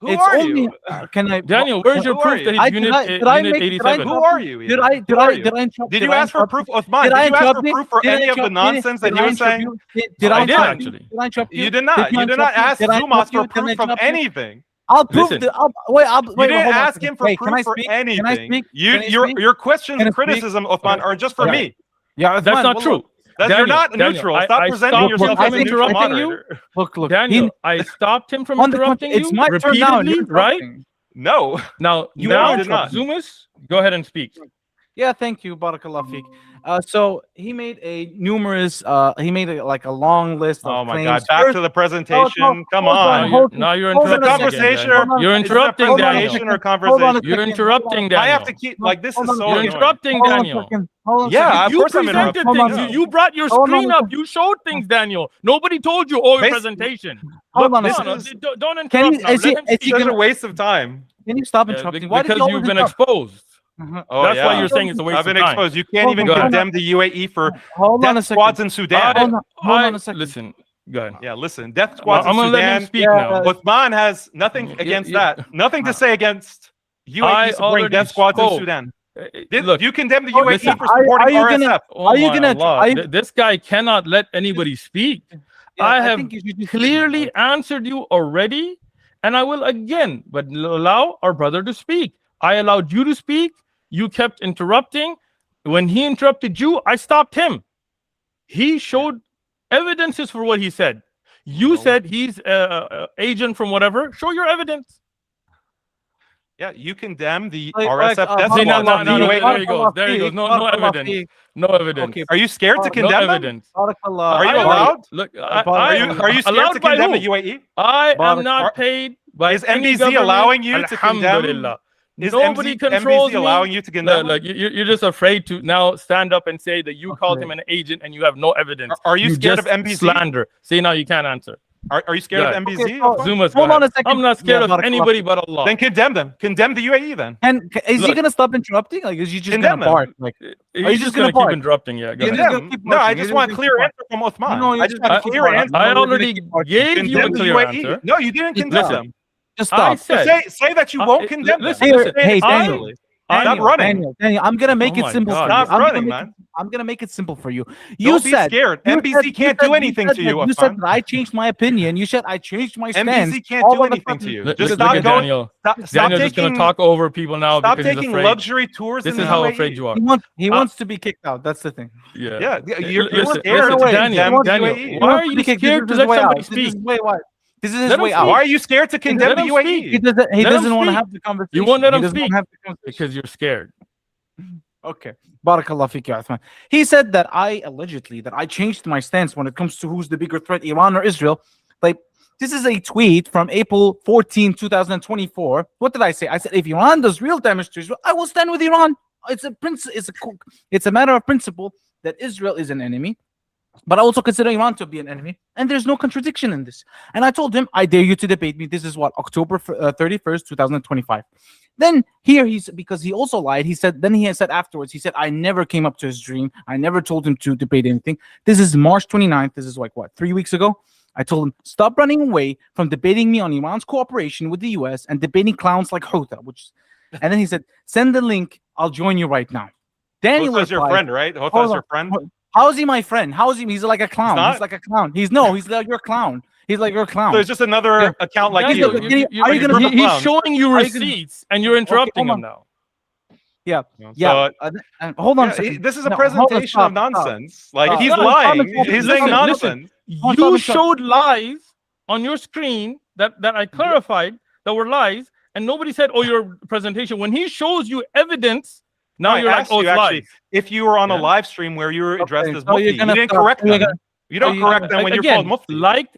Who it's are only you? can I Daniel, where's your Who are proof you? that I- he's did unit, I- did I unit make- did I 87? Who are you? did I Who are you? interrupt? Did did you I ask for interrupt proof, you? Uthman? Did Did I you ask for interrupt you? proof for Did I any of the interrupt you? nonsense that Did I you're interrupt saying? you? Did I I did, interrupt actually. Did I interrupt you? You did not. You did not ask Zumas for proof of anything. I'll prove Listen. wait. You didn't hold on a ask second. him for Wait, can I proof for speak? anything. Can I speak? Can I speak? Your questions Can I and speak? criticism, Uthman, are just for Yeah. me. Yeah, That's not true. You're Daniel, not Daniel, neutral. I Stop presenting stopped yourself him as from a neutral interrupting you. moderator. Look. Daniel, I stopped him from on the interrupting it's you my turn now. and repeatedly, you're right? interrupting. No. Now, You now, are did not. Zumas, go ahead and speak. Yeah, thank you, Barakallah Feek. So he made a like a long list of Oh my claims. God! Back First- to the presentation. Come hold on. on, hold- Now you're hold on interrupting a again, conversation. Daniel. Hold on. You're Is this a interrupting, Hold on a Daniel. presentation or Hold on a conversation? You're second. interrupting, I have Daniel. to keep like this Hold is on. so You're annoying. interrupting, Hold on a Daniel. second. Hold on a Yeah, second. of You course I'm presented interrupting. Hold on. things. You brought your Hold on screen a up. second. You showed things, Daniel. Nobody told you, oh, your Basi- presentation. Hold on a No, second. no, don't interrupt Can you- now. is he- Let him is he speak. Such gonna- a waste of time. Can you stop Yeah, interrupting? Why did because you you've always been interrupt? exposed. Oh That's yeah. why you're saying it's a waste I've been of time. exposed. You can't Hold even on. condemn the UAE for Hold on a death second. squads in Sudan. Hold on a second. Listen, go ahead. Yeah, listen, death squads I'm in gonna let him Sudan. speak Yeah, now. Uthman has nothing Yeah, against yeah. that. Nothing to say against I UAE supporting already death squads in spoke. Sudan. Look, You condemn the Oh, UAE listen, for supporting are you gonna- RSF. oh Are you my gonna- Allah, are you- this guy cannot let anybody speak. Yeah, I have think you should just- clearly answered you already, and I will again, but allow our brother to speak. I allowed you to speak. You kept interrupting. When he interrupted you, I stopped him. He showed evidences for what he said. You said he's agent from whatever. Show your evidence. Yeah, you condemn the Like, RSF death See, squads. no, in no, the no, UAE. there he goes. There he goes. No evidence. No evidence. Okay, Are you scared to No condemn No them? evidence. Barakallah. Are you I already- allowed? Look, Are you scared allowed to by condemn who? the UAE? I am Barak- not paid by Is any MBZ government. allowing you to condemn- Alhamdulillah. Is Nobody MBZ controls me. allowing you to condemn? Look, you're just afraid to now stand up and say that you called Okay. him an agent and you have no evidence. Are you scared just of MBZ? Slander. See, now you can't answer. Are you scared Go of ahead. MBZ? Okay, so- Zumas, go Hold on ahead. a second. I'm not scared Yeah, of Barakallah. anybody but Allah. Then condemn them. Condemn the UAE then. Is he Look. gonna stop interrupting? Like, is he just Condemn gonna him. bark? Like, He's you just just gonna gonna keep bark? interrupting. Yeah, go Yeah, ahead. just- Condemn. keep No, I barking. just You're want just clear gonna answer from Uthman. No, you're I just just want a gonna clear keep answer. I barking. already Keep barking. gave you a Condemn the clear UAE. answer. No, you didn't condemn Listen. them. Just I stop. said, Say that you won't condemn them. listen, Hey, listen. hey, I- Daniel. Stop Daniel, running. Daniel, I'm gonna make Oh it my simple God. for you. Stop running, man. I'm gonna make it simple for you. Don't be scared. MBZ can't do anything to you, You said Uthman. that I changed my opinion. You said I changed my stance. MBZ can't All do of a anything to sudden- you. Look, Just look stop at going. Daniel. Stop Daniel's just gonna taking. talk over people now Stop because he's taking afraid. luxury tours This in is the how UAE. afraid you are. He wants to be kicked out. That's the thing. Yeah. Yeah, you're Listen, scared listen, to Daniel, condemn the Daniel, UAE. why He wants are to you be kicked. scared This to is let his way somebody out. speak? This is his way out. This is his Let him way speak. out. Why are you scared to condemn Let the him UAE? speak. He doesn't Let him want to speak. have the conversation. You won't let He him doesn't speak. have the conversation. Because you're scared. Okay. Barakallah fik, ya Uthman. He said that I changed my stance when it comes to who's the bigger threat, Iran or Israel. Like, this is a tweet from April 14, 2024. What did I say? I said, if Iran does real damage to Israel, I will stand with Iran. It's a matter of principle that Israel is an enemy, but I also consider Iran to be an enemy, and there's no contradiction in this. And I told him, I dare you to debate me. This is what, October 31st, 2025. Then because he also lied, he said afterwards, he said, I never came up to his dream. I never told him to debate anything. This is March 29th. This is like, what, 3 weeks ago? I told him, stop running away from debating me on Iran's cooperation with the US and debating clowns like Houthi, and then he said, send the link. I'll join you right now. Daniel Hotha's your replied, friend, right? Hold Hotha's on. your friend. How is he my friend? How is he? He's like a clown. not? He's like a clown. He's like your clown. He's like your clown. So it's just another Yeah. account like Daniel, you. Are you gonna- he's showing you Are you gonna- receipts and you're interrupting hold him now. Yeah. So, Hold on a yeah, second. this is a No, hold on, presentation stop, of nonsense. Like Stop. he's No, lying. stop. He's Listen, saying listen. nonsense. You showed lies on your screen that I clarified that were lies, and nobody said, "Oh, your presentation." When he shows you evidence, now I you're like, asked "Oh, you it's actually lies." if you were on a Yeah. live stream where you were addressed as so Mufti. you're You gonna didn't stop. correct You're them. gonna- You don't correct them when you're Again, called Mufti.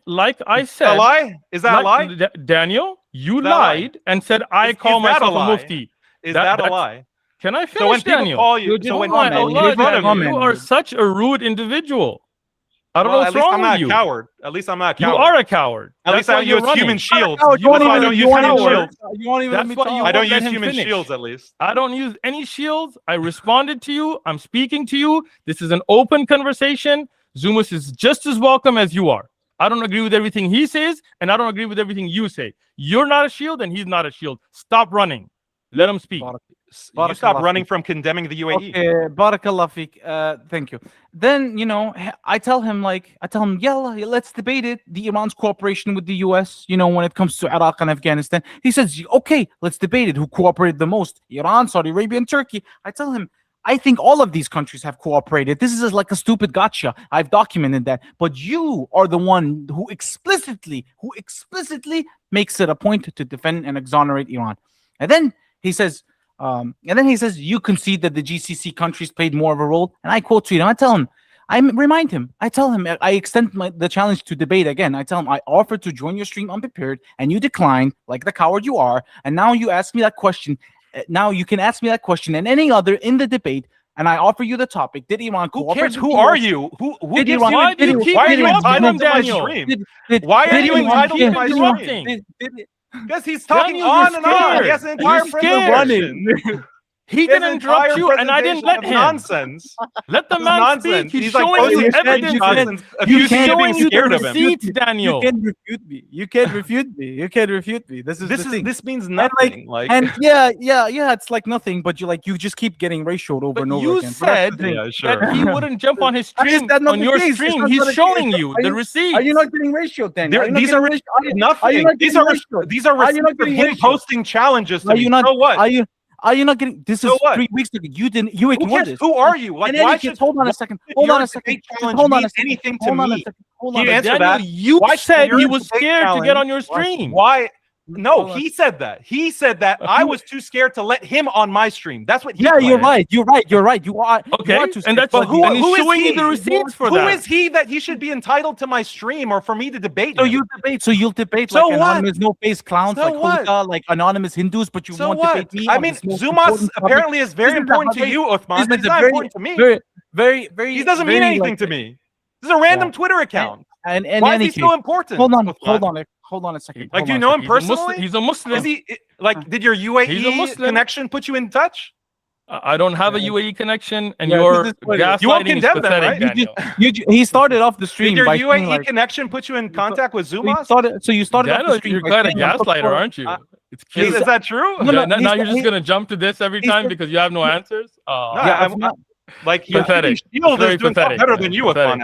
like I Is that a said, lie? Is that a lie? Daniel, you Is that a lie? lied and said I Is call that a myself a lie? Mufti. Is That- that a that's- lie? Can I finish, So when people Daniel? call you, You're so just when Oh my comment. Allah, You're just Daniel, comment. you are such a rude individual. I don't well, know at what's least wrong I'm with not you. a coward. At least I'm not a You coward. are a coward. At That's least I why don't you're use running. human shields. No, That's why I don't use human coward. shields. You won't even let That's me why talk. you I won't don't let use him human finish. shields at least. I don't use any shields. I responded to you. I'm speaking to you. This is an open conversation. Zumas is just as welcome as you are. I don't agree with everything he says, and I don't agree with everything you say. You're not a shield, and he's not a shield. Stop running. Let him speak. You stop Barakallah running feek. from condemning the UAE. Okay, barakallah feek. Thank you. Then, I tell him, yalla, let's debate it. The Iran's cooperation with the US, when it comes to Iraq and Afghanistan. He says, okay, let's debate it. Who cooperated the most? Iran, Saudi Arabia, and Turkey. I tell him, I think all of these countries have cooperated. This is like a stupid gotcha. I've documented that. But you are the one who explicitly makes it a point to defend and exonerate Iran. And then he says, you concede that the GCC countries played more of a role. And I quote tweet him. I tell him, I extend the challenge to debate again. I tell him, I offered to join your stream unprepared, and you declined, like the coward you are. And now you ask me that question. Now you can ask me that question and any other in the debate, and I offer you the topic. Did Iran Who cooperate? cares? Who are you? Who gives Iran- you? Why do you keep Why are you interrupting entitled to my Daniel? stream? Did- Why are did you Iran entitled to keep my interrupting? stream? Did- Because he's talking Daniel, on you're and on. scared. He has an entire You're scared. presentation. He He has didn't an interrupt entire you, and I didn't let presentation of him. Nonsense. Let the This is man nonsense. speak. He's like showing posting you screenshots evidence. and He's accusing you of showing being you the scared of him. receipts, Daniel. You can't refute me. You can't refute me. This is the thing. This means nothing. And yeah, it's like nothing, but you just keep getting ratioed over But and over you again. But that's said the thing. Yeah, sure. that he wouldn't jump on his I just stream, said not on the your case. It's stream. not He's the showing case. you Are the you- receipts. Are you not getting ratioed then? These are nothing. These are receipts of him posting challenges to Are me. you not? So what? Are you not getting? This So is what? 3 weeks ago. You Who ignored cares? this. Who are you? Like, And then why he should gets, hold on a why second. should Hold your on a second. debate challenge Hold on mean a second. anything to Hold on a me? second. Hold Can on you a answer second. Daniel, that? you Why should said your he was debate scared to get challenge- on your stream. Why? No, Hold on. he said that. He said that I was too scared to let him on my stream. That's what he Yeah, you're claimed. right. You're right. You're right. You are. Okay, You are too and that's scared. But and he's who is showing you he? the receipts for Who that. is he that he should be entitled to my stream or for me to debate So him? you'll debate So like what? anonymous no-face clowns So like what? Huda, like anonymous Hindus, but you So won't what? debate me. I on mean, this most Zumas important topic. apparently is very This is a important to very- you, Uthman, This but is he's a not very, important to me. very. He doesn't mean very, anything like, to me. This is a random Yeah. Twitter account. And in Why is any he case, so important? hold on Uthman? a second. Like, Hold do you on a know him second. personally? He's a Muslim. Is he like? Did your He's a UAE Muslim. connection put you in touch? I don't have a UAE connection, and Yeah, your this is what- You won't gaslighting is condemn them, pathetic, right? Daniel. He started off the stream Did your by UAE saying, like, connection put you in contact with so you Zumas? started off Daniel, the stream you're by quite a saying, I'm so gaslighter, sorry. aren't you? It's Is cute. that true? No, no, now you're just he- gonna jump to this every he's time the- because you have no answers. No, Yeah, I'm it's not- like Pathetic. Shield Very is doing pathetic, better man. than you, Pathetic.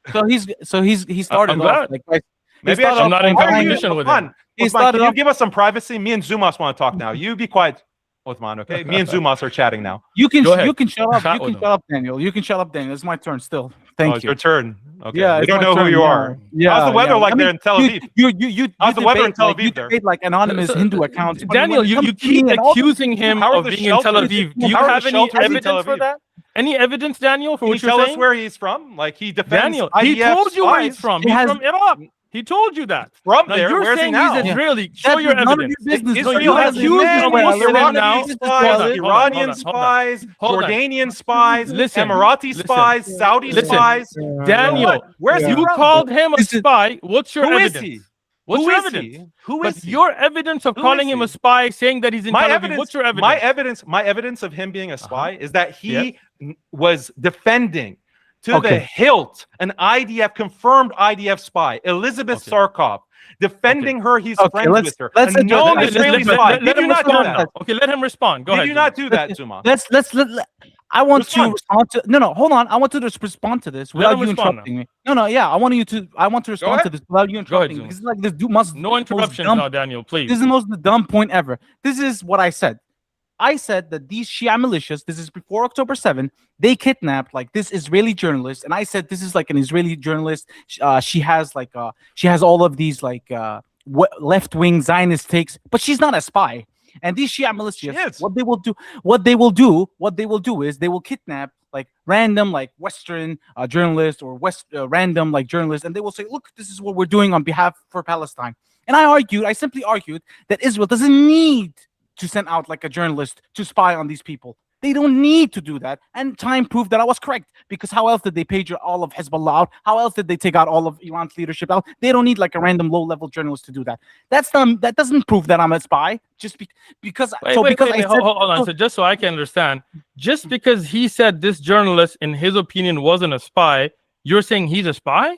Uthman. So he started I'm off glad. like by- Maybe started I'm off not in by- competition with him. He Uthman, started can you off- give us some privacy? Me and Zumas want to talk now. You be quiet, Uthman, okay? Me and Zumas are chatting now. You can Go ahead. you can shut up. Chat You with can him. shut up, Daniel. You can shut up, Daniel. It's my turn still. Oh, Thank it's you. your turn. Okay. Yeah, we it's don't my know who turn, you yeah. are. Yeah, How's the weather yeah. like I there mean, in Tel Aviv? You How's the weather in debate, Tel like, Aviv you there? debate like anonymous So- Hindu accounts. but Daniel, when it you comes to keep me and all- accusing him How are of the being in Tel shelters- Aviv. Do you how are the have any shelters in evidence Tel for Aviv? that? Any evidence, Daniel, for Can what you you're tell saying? us where he's from? Like he defends Daniel, he IDF told you where he's spies. from. He He's has- from Iraq. He told you that. From Now there, you're where's he saying now? he's Israeli. That Show your is none of evidence. your business. So Israel you has accuse men, him of Muslim Iranian now. spies, Hold on, Iranian spies, hold on. Jordanian spies, Listen, Emirati listen, spies, Saudi listen. spies. Daniel, What? Where's he you from? called him a This is- spy. What's your Who is evidence? he? What's Who your is evidence? he? Who But is he? your evidence of Who calling is him he? a spy, saying that he's in My Tel Aviv. evidence, What's your evidence? my evidence of him being a spy is that he Yes. was defending to the Okay. hilt an IDF confirmed IDF spy, Elizabeth Okay. Sarkov, defending her. He's Okay, friends let's- with her. let's a address known that. Israeli Let- spy. let Did you him not do respond that? now. Okay, let him respond. Go Did ahead. you not Zuma. do that, Zuma? Let's I want Respond. to respond to no, hold on. I want to just respond to this Let without him you respond interrupting me. No, yeah. I want to respond ahead. to this without you interrupting Zuma. me. Because it's like this dude must No interruptions dumb- now, Daniel, please. This is the most dumb point ever. This is what I said. I said that these Shia militias, this is before October 7th, they kidnapped like this Israeli journalist, and I said this is like an Israeli journalist. She has all of these like left-wing Zionist takes, but she's not a spy. And these Shia militias, Yes. what they will do is they will kidnap like random like Western journalists or random like journalists, and they will say, look, this is what we're doing on behalf for Palestine. And I simply argued that Israel doesn't need to send out like a journalist to spy on these people. They don't need to do that. And time proved that I was correct, because how else did they page all of Hezbollah out? How else did they take out all of Iran's leadership out? They don't need like a random low-level journalist to do that. That doesn't prove that I'm a spy. Just because Wait, I said, hold on. So just so I can understand, just because he said this journalist, in his opinion, wasn't a spy, you're saying he's a spy?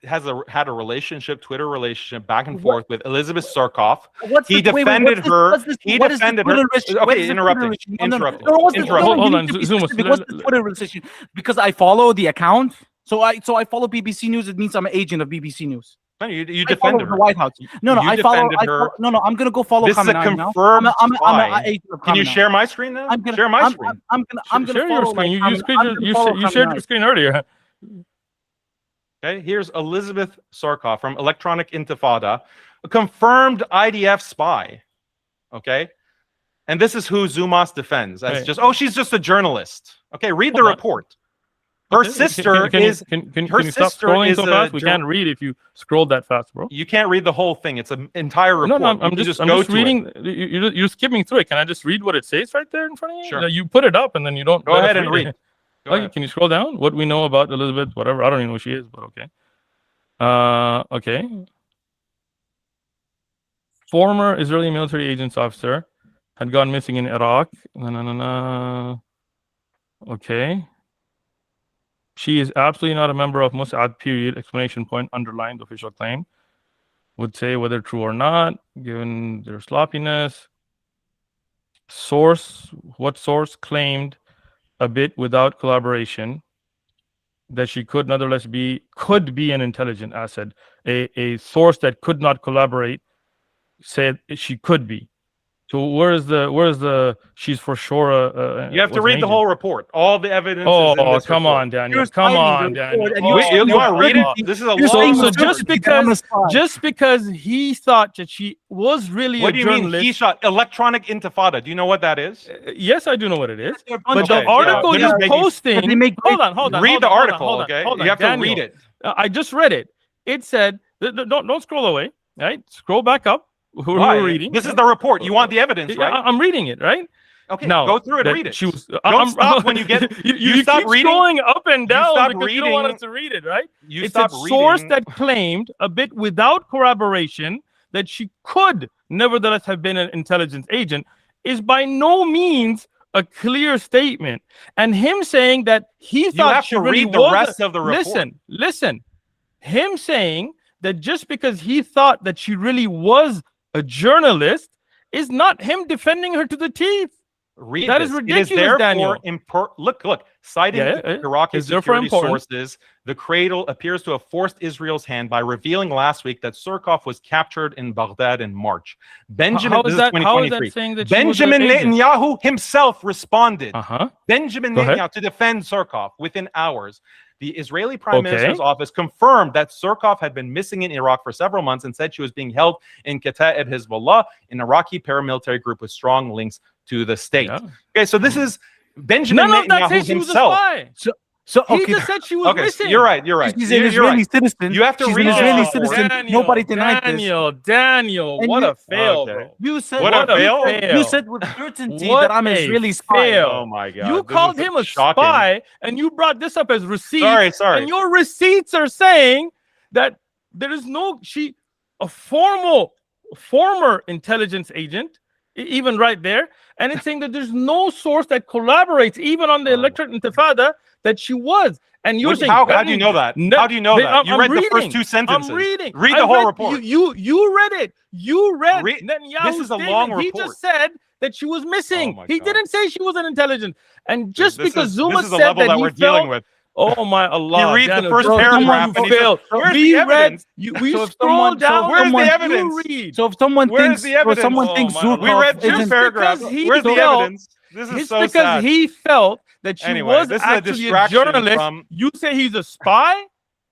had a relationship, Twitter relationship, back and forth with Elizabeth Sarkoff. He Wait, defended her. He what is the defended Twitter her. relationship? What Okay, is the interrupting. Twitter relationship? Interrupting. No, what's the- Interrupting. no, you Hold need on, to be Zumas, specific. What's the Twitter relationship? Because I follow the account. So I follow BBC News. It means I'm an agent of BBC News. No, you I follow defended the her. White House. No, You I follow. defended her. No, I'm gonna go follow. This is a Khamenei now. confirmed I'm spy. an agent of Can you Khamenei. share my screen now? I'm gonna Share my screen. I'm gonna Share your follow screen. like You Khamenei. you shared your screen earlier. Okay, here's Elizabeth Sarkoff from Electronic Intifada, a confirmed IDF spy. Okay, and this is who Zumas defends as Hey. just, oh, she's just a journalist. Okay, read the Hold on. report. Her sister is. Can her you stop sister scrolling is so a fast? We jour- can't read if you scroll that fast, bro. You can't read the whole thing. It's an entire report. No, You I'm can just go to reading. it. You're skipping through it. Can I just read what it says right there in front of you? Sure. You put it up and then you don't. Go let us ahead and read. it. Go Okay, ahead. can you scroll down? What we know about Elizabeth, whatever. I don't even know who she is, but okay. Okay. Former Israeli military agents officer had gone missing in Iraq. Okay. She is absolutely not a member of Mossad, period, exclamation point, underlined official claim. Would say whether true or not, given their sloppiness. Source, what source claimed a bit without collaboration that she could nonetheless could be an intelligent asset. A source that could not collaborate said she could be. So where's the she's for sure You have to was an read the agent. whole report. All the evidence. is in Oh, this come report. on, Daniel. You're Come citing on, the Daniel. report and Oh, you're You want to read it? This is a You're saying So long. just because he thought that she was really What a do you mean? journalist. He shot Electronic Intifada. Do you know what that is? Yes, I do know what it is. But But Okay, the article yeah, you're they're just making- posting. they make Hold on. Read the article, hold on, okay? hold on, You have to Daniel. read it. I just read it. It said, don't scroll away, right? Scroll back up. Who Why? are reading? This is the report. You want the evidence, Yeah, right? I'm reading it, right? Okay, Now, go through it. that Read it. She was. Don't stop when you get. You stop keep reading. scrolling up and down stop because you don't want reading. us to read it, right? You It's stop a source reading. that claimed, a bit without corroboration, that she could nevertheless have been an intelligence agent, is by no means a clear statement. And him saying that he You thought have she to really read the was rest of the report. Listen. Him saying that just because he thought that she really was a journalist is not him defending her to the teeth. Read That this. is It ridiculous, is therefore Daniel. Look. Citing Iraqi It's therefore security important. sources, the cradle appears to have forced Israel's hand by revealing last week that Surkov was captured in Baghdad in March. Benjamin, this is how is 2023. that saying that she was an Benjamin agent? Netanyahu himself responded. Uh-huh. Benjamin Go ahead. Netanyahu to defend Surkov within hours. The Israeli Prime Okay. Minister's office confirmed that Surkov had been missing in Iraq for several months and said she was being held in Kata'ib Hezbollah, an Iraqi paramilitary group with strong links to the state. Yeah. Okay, so this is Benjamin None of that Netanyahu says she was a himself. spy. So He okay, just said she was Okay, missing. you're right. she's You're an Israeli right. citizen. You have to she's read an the Israeli report. citizen. Nobody denied this. Daniel, And what you- a fail, Okay. bro. You said What a fail? You said with certainty What that I'm a Israeli spy. fail. Oh my God. You this called is him a shocking. spy, and you brought this up as receipts. Sorry. And your receipts are saying that there is a former intelligence agent, even right there, and it's saying that there's no source that collaborates, even on the Electric Intifada, that she was. And you're saying, How do you know that? How do you know that? You I'm read the reading. first two sentences. I'm reading. Read the whole report. You read it. You read Read- Netanyahu's this is a statement. long He report. just said that she was missing. Oh my He God. didn't say she was an intelligence. And just This because is Zuma this is the said level that he we're felt, dealing with. oh my Allah, He reads the Daniel, first just paragraph someone and he says, failed. "Where's We the read. evidence?" We So if scroll someone- so down. where's the and evidence? You read. So if someone Where's thinks, the or evidence? someone Oh, thinks my Zukov We read two isn't- paragraphs. because he Where's the felt- evidence? This is Just so because sad. he felt that she Anyway, was this is a actually a distraction journalist, from- you say he's a spy?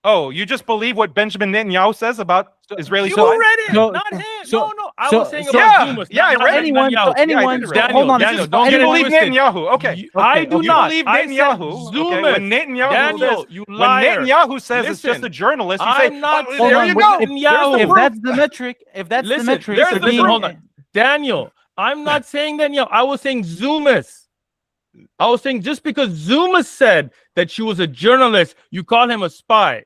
Oh, you just believe what Benjamin Netanyahu says about Israeli You spies? read it, So- not him. so- no, I so- was saying so- about Yeah, Zumas. yeah, I not read it. anyone, Netanyahu. so anyone, I did read it. hold on, Daniel, this is- don't You get it believe twisted. Netanyahu? Okay. I do You not. believe I said Netanyahu? Okay. Zumas. When Netanyahu Daniel, says, you when liar. Netanyahu says it's just Listen, a journalist, you say, I'm not "Oh, saying there you wait, go. if- Netanyahu. If that's the metric, if that's Listen, the metric, there's to the me- hold on. Daniel, I'm not saying Netanyahu. I was saying Zumas. I was saying just because Zumas said that she was a journalist, you call him a spy.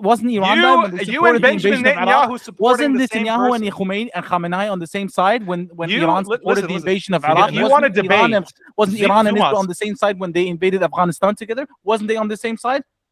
Wasn't Iran there when they You and supported the Benjamin invasion of Iraq? Netanyahu supporting Wasn't the same Netanyahu and person. Khomeini and Khamenei on the same side when You- Iran supported listen, the listen. invasion of If Iraq? you want to Wasn't Iran debate, wasn't Iran and Zumas. Israel on the same side when they invaded Afghanistan together? Wasn't they on the same side?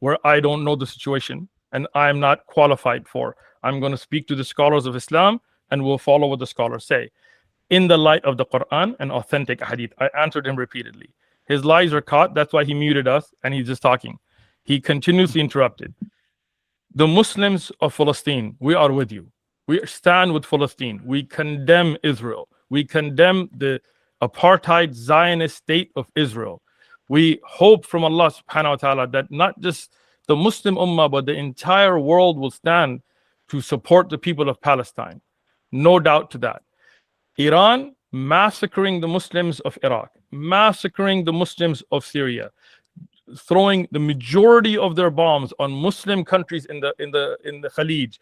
where I don't know the situation and I'm not qualified for. I'm going to speak to the scholars of Islam and we'll follow what the scholars say in the light of the Quran and authentic hadith. I answered him repeatedly. His lies are caught. That's why he muted us and he's just talking. He continuously interrupted. The Muslims of Palestine, we are with you. We stand with Palestine. We condemn Israel. We condemn the apartheid Zionist state of Israel. We hope from Allah subhanahu wa ta'ala that not just the Muslim Ummah, but the entire world will stand to support the people of Palestine. No doubt to that. Iran massacring the Muslims of Iraq, massacring the Muslims of Syria, throwing the majority of their bombs on Muslim countries in the Khalij,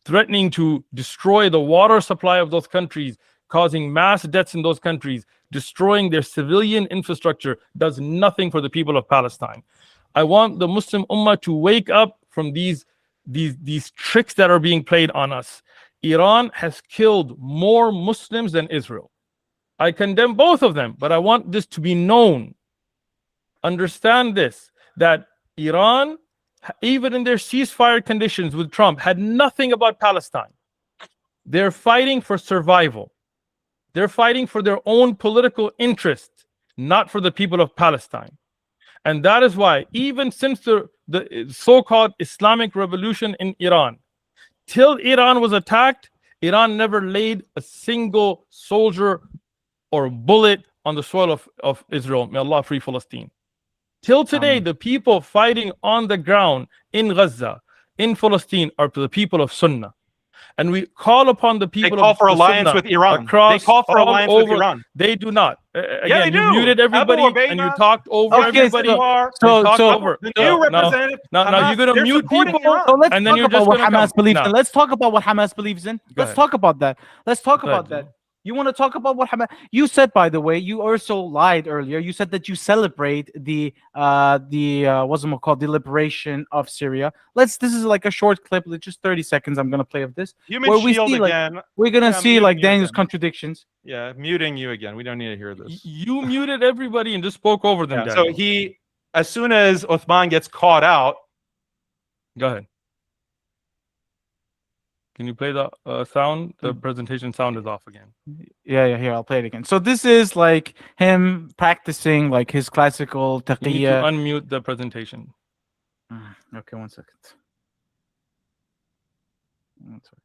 threatening to destroy the water supply of those countries, causing mass deaths in those countries, destroying their civilian infrastructure, does nothing for the people of Palestine. I want the Muslim Ummah to wake up from these tricks that are being played on us. Iran has killed more Muslims than Israel. I condemn both of them, but I want this to be known. Understand this, that Iran, even in their ceasefire conditions with Trump, had nothing about Palestine. They're fighting for survival. They're fighting for their own political interest, not for the people of Palestine. And that is why, even since the so-called Islamic revolution in Iran, till Iran was attacked, Iran never laid a single soldier or bullet on the soil of Israel. May Allah free Palestine. Till today, the people fighting on the ground in Gaza, in Palestine, are the people of Sunnah. And we call upon the people. They call for of alliance Sunnah with Iran. Across They call for alliance with Iran. They do not. Yeah, they Again, do. you muted everybody Abu Ubaidah, and you talked over Okay, everybody. so The new now representative. you're going to they're mute supporting people, Iran. So let's and then talk you're about just what going to Hamas believes in. Let's talk about what Hamas believes in. Let's ahead. talk about that. Let's talk Go about ahead. that. You want to talk about what Hamas? You said, by the way, you also lied earlier. You said that you celebrate the what's it called, the liberation of Syria. This is like a short clip, just 30 seconds. I'm gonna play of this. Human where we shield see, like, again. we're gonna see muting like you Daniel's again. contradictions. Yeah, muting you again. We don't need to hear this. You muted everybody and just spoke over them. Yeah, so as soon as Uthman gets caught out, Go ahead. Can you play the sound? The presentation sound is off again. Yeah, here, I'll play it again. So this is like him practicing like his classical You need to taqiyya. unmute the presentation. Okay, 1 second. 1 second.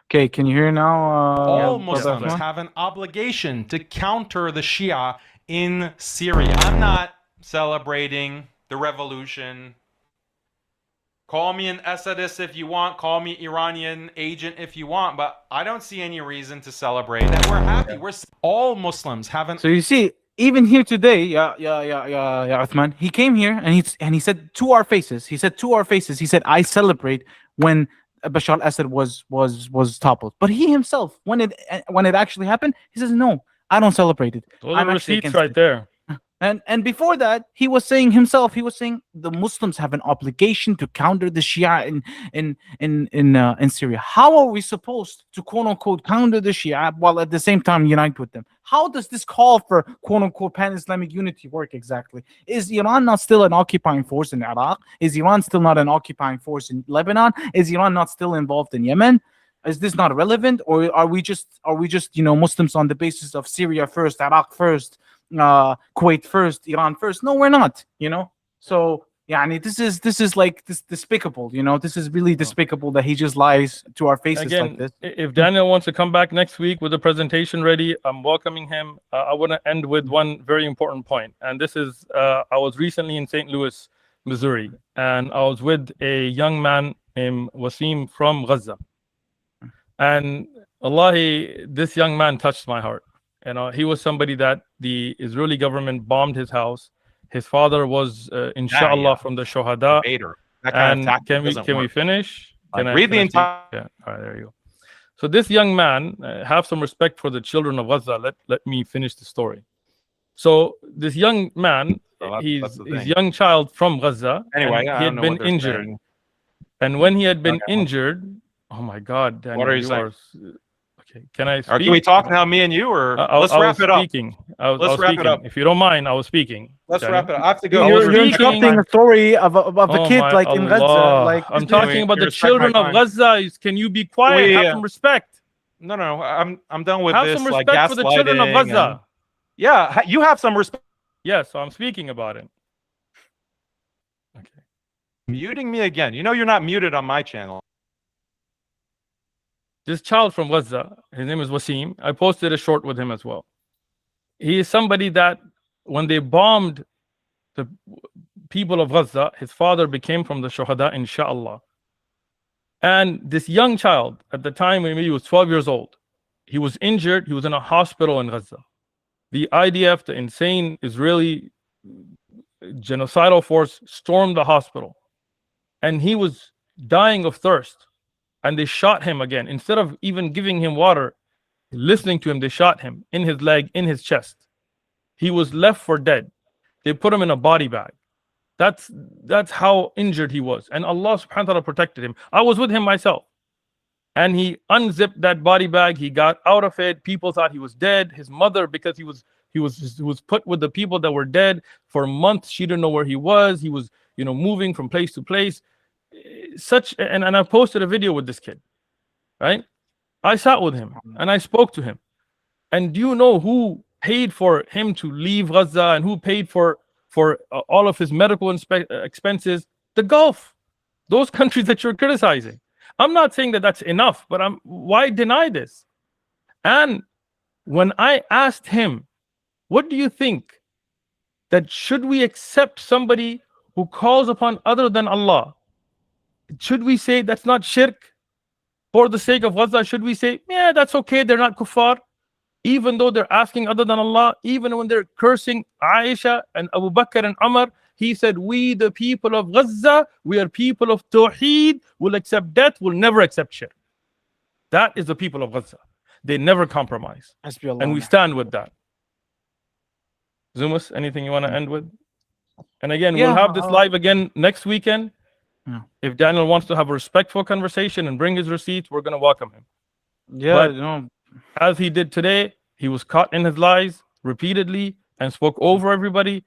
Okay, can you hear now? All yeah, Muslims Uthman? have an obligation to counter the Shia in Syria. I'm not celebrating the revolution. Call me an Assadist if you want. Call me Iranian agent if you want. But I don't see any reason to celebrate. And we're happy. All Muslims have an. So you see, even here today, Uthman, he came here and he said to our faces. He said to our faces. He said, "I celebrate when Bashar al-Assad was toppled." But he himself, when it actually happened, he says, "No, I don't celebrate it. Those I'm are actually receipts against right it." there. And before that, he was saying himself, the Muslims have an obligation to counter the Shia in Syria. How are we supposed to quote unquote counter the Shia while at the same time unite with them? How does this call for quote unquote pan-Islamic unity work exactly? Is Iran not still an occupying force in Iraq? Is Iran still not an occupying force in Lebanon? Is Iran not still involved in Yemen? Is this not relevant, or are we just Muslims on the basis of Syria first, Iraq first, Kuwait first, Iran first? No, we're not. So this is like this despicable. This is really despicable that he just lies to our faces like this. If Daniel wants to come back next week with a presentation ready, I'm welcoming him. I want to end with one very important point, and this is I was recently in St. Louis, Missouri, and I was with a young man named Wasim from Gaza. And Wallahi, this young man touched my heart. He was somebody that the Israeli government bombed his house. His father was, inshallah, from the Shohada. And can we finish? Can I read the entire? Yeah. All right, there you go. So this young man, have some respect for the children of Gaza. Let me finish the story. So this young man, he's young child from Gaza. Anyway, he had been injured. And when he had been injured, oh my God, Daniel, what are you saying? Okay, can I speak? Can we talk now, me and you, or let's wrap it up? Let's wrap it up. If you don't mind, I was speaking. Let's wrap it up. I have to go. You're interrupting a story of a kid like in Gaza. Like I'm talking about the children of Gaza. Can you be quiet? Have some respect. No, I'm done with have this. Have some respect for the children of Gaza. Yeah, you have some respect. Yeah, so I'm speaking about it. Okay. Muting me again. You're not muted on my channel. This child from Gaza, his name is Wasim. I posted a short with him as well. He is somebody that when they bombed the people of Gaza, his father became from the Shuhada, inshallah. And this young child, at the time when he was 12 years old, he was injured. He was in a hospital in Gaza. The IDF, the insane Israeli genocidal force, stormed the hospital. And he was dying of thirst. And they shot him again. Instead of even giving him water, listening to him, they shot him in his leg, in his chest. He was left for dead. They put him in a body bag. That's how injured he was. And Allah subhanahu wa ta'ala protected him. I was with him myself. And he unzipped that body bag. He got out of it. People thought he was dead. His mother, because he was put with the people that were dead for months, she didn't know where he was. He was, moving from place to place. And I posted a video with this kid, right? I sat with him and I spoke to him. And do you know who paid for him to leave Gaza and who paid for all of his medical expenses? The Gulf, those countries that you're criticizing. I'm not saying that that's enough, but why deny this? And when I asked him, what do you think? That should we accept somebody who calls upon other than Allah? Should we say that's not shirk? For the sake of Gaza, should we say, yeah, that's okay, they're not kuffar? Even though they're asking other than Allah, even when they're cursing Aisha and Abu Bakr and Umar, he said, we the people of Gaza, we are people of Tawheed, will accept death, will never accept shirk. That is the people of Gaza. They never compromise. And we stand with that. Zumas, anything you want to end with? And again, we'll have this live again next weekend. Yeah. If Daniel wants to have a respectful conversation and bring his receipts, we're going to welcome him. Yeah, but as he did today, he was caught in his lies repeatedly and spoke over everybody.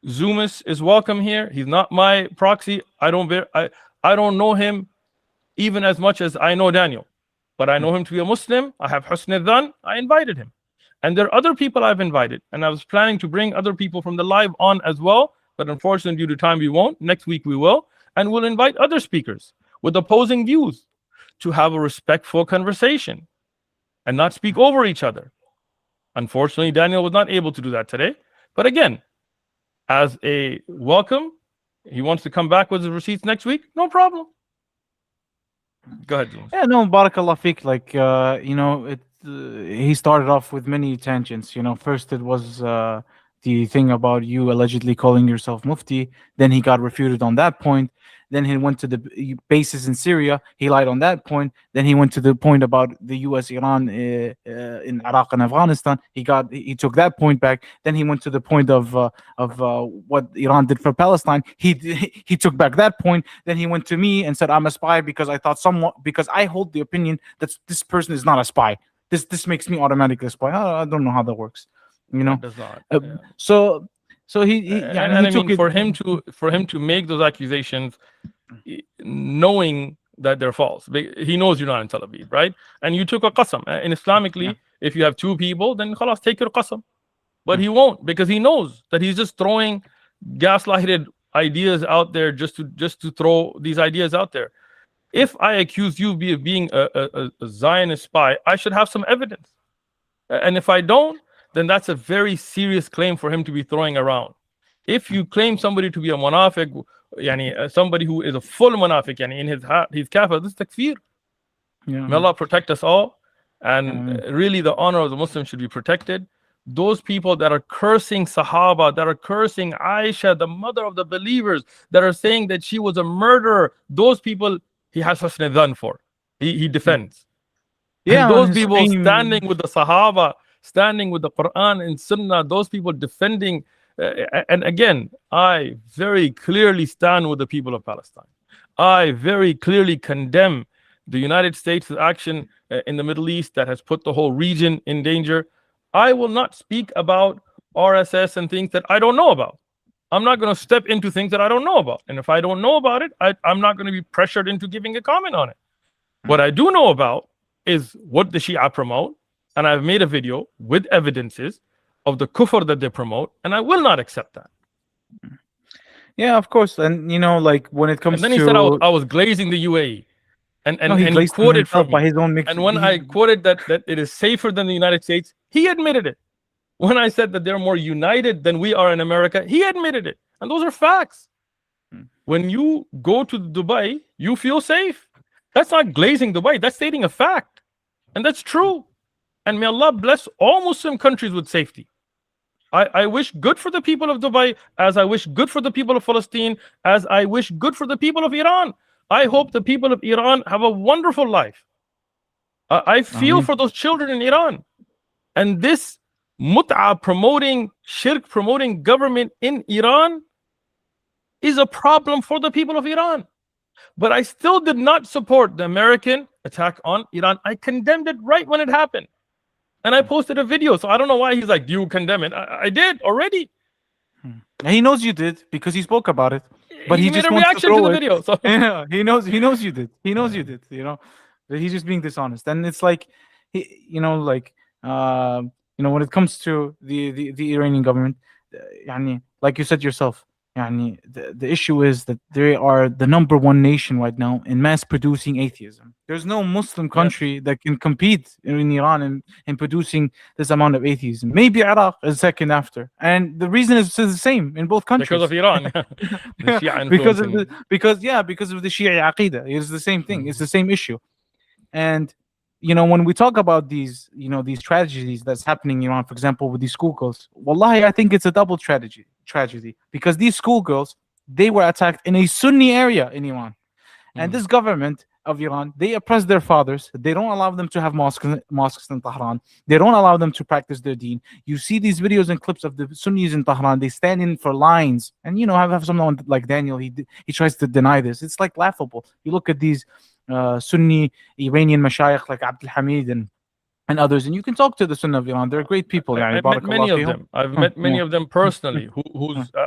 Zumas is welcome here. He's not my proxy. I don't know him even as much as I know Daniel, but I know him to be a Muslim. I have husn al-dhan. I invited him. And there are other people I've invited, and I was planning to bring other people from the live on as well, but unfortunately due to time we won't. Next week we will. And we'll invite other speakers with opposing views to have a respectful conversation and not speak over each other. Unfortunately, Daniel was not able to do that today. But again, as a welcome, he wants to come back with his receipts next week. No problem. Go ahead, James. Yeah, no, barakallah fiqh. Like, he started off with many tangents. First it was the thing about you allegedly calling yourself Mufti. Then he got refuted on that point. Then he went to the bases in Syria. He lied on that point. Then he went to the point about the U.S. Iran in Iraq and Afghanistan. He took that point back. Then he went to the point of what Iran did for Palestine. He took back that point. Then he went to me and said I'm a spy because I hold the opinion that this person is not a spy. This makes me automatically a spy. I don't know how that works. It does not. So he took it. For him to make those accusations, knowing that they're false, he knows you're not in Tel Aviv, right? And you took a qasam. And Islamically, if you have two people, then khalas, take your qasam. But he won't, because he knows that he's just throwing gaslighted ideas out there just to throw these ideas out there. If I accuse you of being a Zionist spy, I should have some evidence. And if I don't, then that's a very serious claim for him to be throwing around. If you claim somebody to be a munafiq, somebody who is a full munafiq, in his kafir, this is takfir. Yeah. May Allah protect us all. And really the honor of the Muslim should be protected. Those people that are cursing Sahaba, that are cursing Aisha, the mother of the believers, that are saying that she was a murderer, those people he has husn al-dhan for. He defends. Yeah, and those people standing with the Sahaba, standing with the Quran and Sunnah, those people defending. And again, I very clearly stand with the people of Palestine. I very clearly condemn the United States' action in the Middle East that has put the whole region in danger. I will not speak about RSS and things that I don't know about. I'm not going to step into things that I don't know about. And if I don't know about it, I'm not going to be pressured into giving a comment on it. What I do know about is what the Shia promote. And I've made a video with evidences of the kufr that they promote, and I will not accept that. Yeah, of course. And like when it comes and then he said I was glazing the UAE. And No, he and he glazed quoted himself from by me. his own mix. And when I quoted that it is safer than the United States, he admitted it. When I said that they're more united than we are in America, he admitted it. And those are facts. When you go to Dubai, you feel safe. That's not glazing Dubai. That's stating a fact. And that's true. And may Allah bless all Muslim countries with safety. I wish good for the people of Dubai, as I wish good for the people of Palestine, as I wish good for the people of Iran. I hope the people of Iran have a wonderful life. I feel for those children in Iran. And this mut'a promoting, shirk promoting government in Iran is a problem for the people of Iran. But I still did not support the American attack on Iran. I condemned it right when it happened. And I posted a video. So I don't know why he's like, do you condemn it? I did already. He knows you did because he spoke about it. But he made just a wants reaction to, to throw the it. video. So Yeah, he knows you did. He knows you did, you know. But he's just being dishonest. And it's like when it comes to the Iranian government, like you said yourself, the issue is that they are the number one nation right now in mass producing atheism. There's no Muslim country that can compete in Iran in producing this amount of atheism. Maybe Iraq is second after, and the reason is the same in both countries. because of Iran. The Shia because influence of because of the Shia Aqidah. It's the same thing. It's the same issue. And when we talk about these tragedies that's happening in Iran, for example, with these schoolgirls, wallahi, I think it's a double tragedy because these schoolgirls, they were attacked in a Sunni area in Iran. And this government of Iran, they oppress their fathers. They don't allow them to have mosques in Tehran. They don't allow them to practice their deen. You see these videos and clips of the Sunnis in Tehran. They stand in for lines. And, have someone like Daniel, he tries to deny this. It's like laughable. You look at these Sunni Iranian mashayikh like Abdul Hamid and others, and you can talk to the Sunnah of Iran. They're great people. I've met many of them. I've met many of them personally.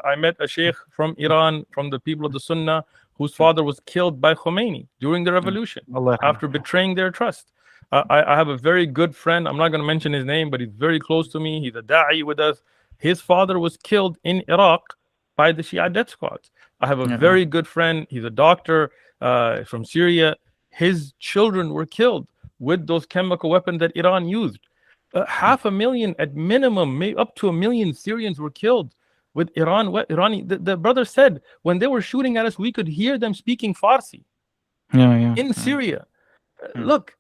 I met a Shaykh from Iran, from the people of the Sunnah, whose father was killed by Khomeini during the revolution after betraying their trust. I have a very good friend. I'm not going to mention his name, but he's very close to me. He's a da'i with us. His father was killed in Iraq by the Shia death squads. I have a very good friend. He's a doctor from Syria. His children were killed with those chemical weapons that Iran used. 500,000 at minimum, maybe up to 1 million Syrians were killed with Iran. The brother said when they were shooting at us, we could hear them speaking Farsi in Syria. Look,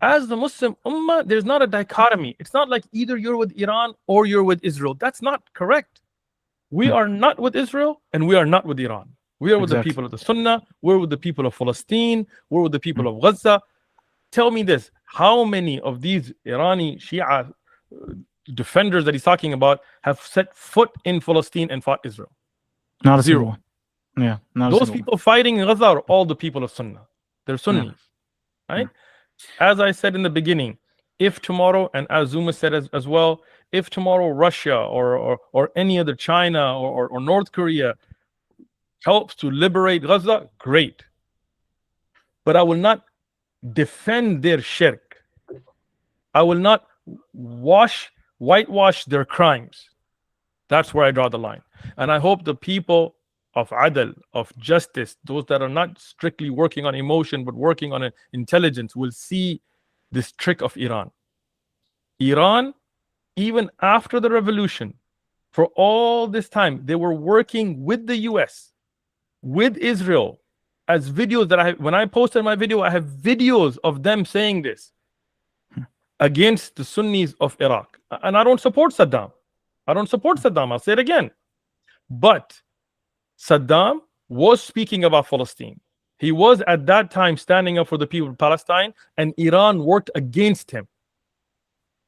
as the Muslim Ummah, there's not a dichotomy. It's not like either you're with Iran or you're with Israel. That's not correct. We are not with Israel and we are not with Iran. We are with the people of the Sunnah. We're with the people of Palestine. We're with the people of Gaza. Tell me this: how many of these Irani Shia defenders that he's talking about have set foot in Palestine and fought Israel? Not a zero. Yeah, those people fighting in Gaza are all the people of Sunnah. They're Sunnis, right? As I said in the beginning, if tomorrow, and as Zumas said as well, if tomorrow Russia or any other China or North Korea helps to liberate Gaza, great. But I will not defend their shirk. I will not whitewash their crimes. That's where I draw the line. And I hope the people of adl, of justice, those that are not strictly working on emotion but working on intelligence, will see this trick of Iran. Iran, even after the revolution, for all this time, they were working with the US, with Israel, as videos that when I posted my video, I have videos of them saying this against the Sunnis of Iraq. And I don't support Saddam. I'll say it again. But Saddam was speaking about Palestine. He was at that time standing up for the people of Palestine, and Iran worked against him.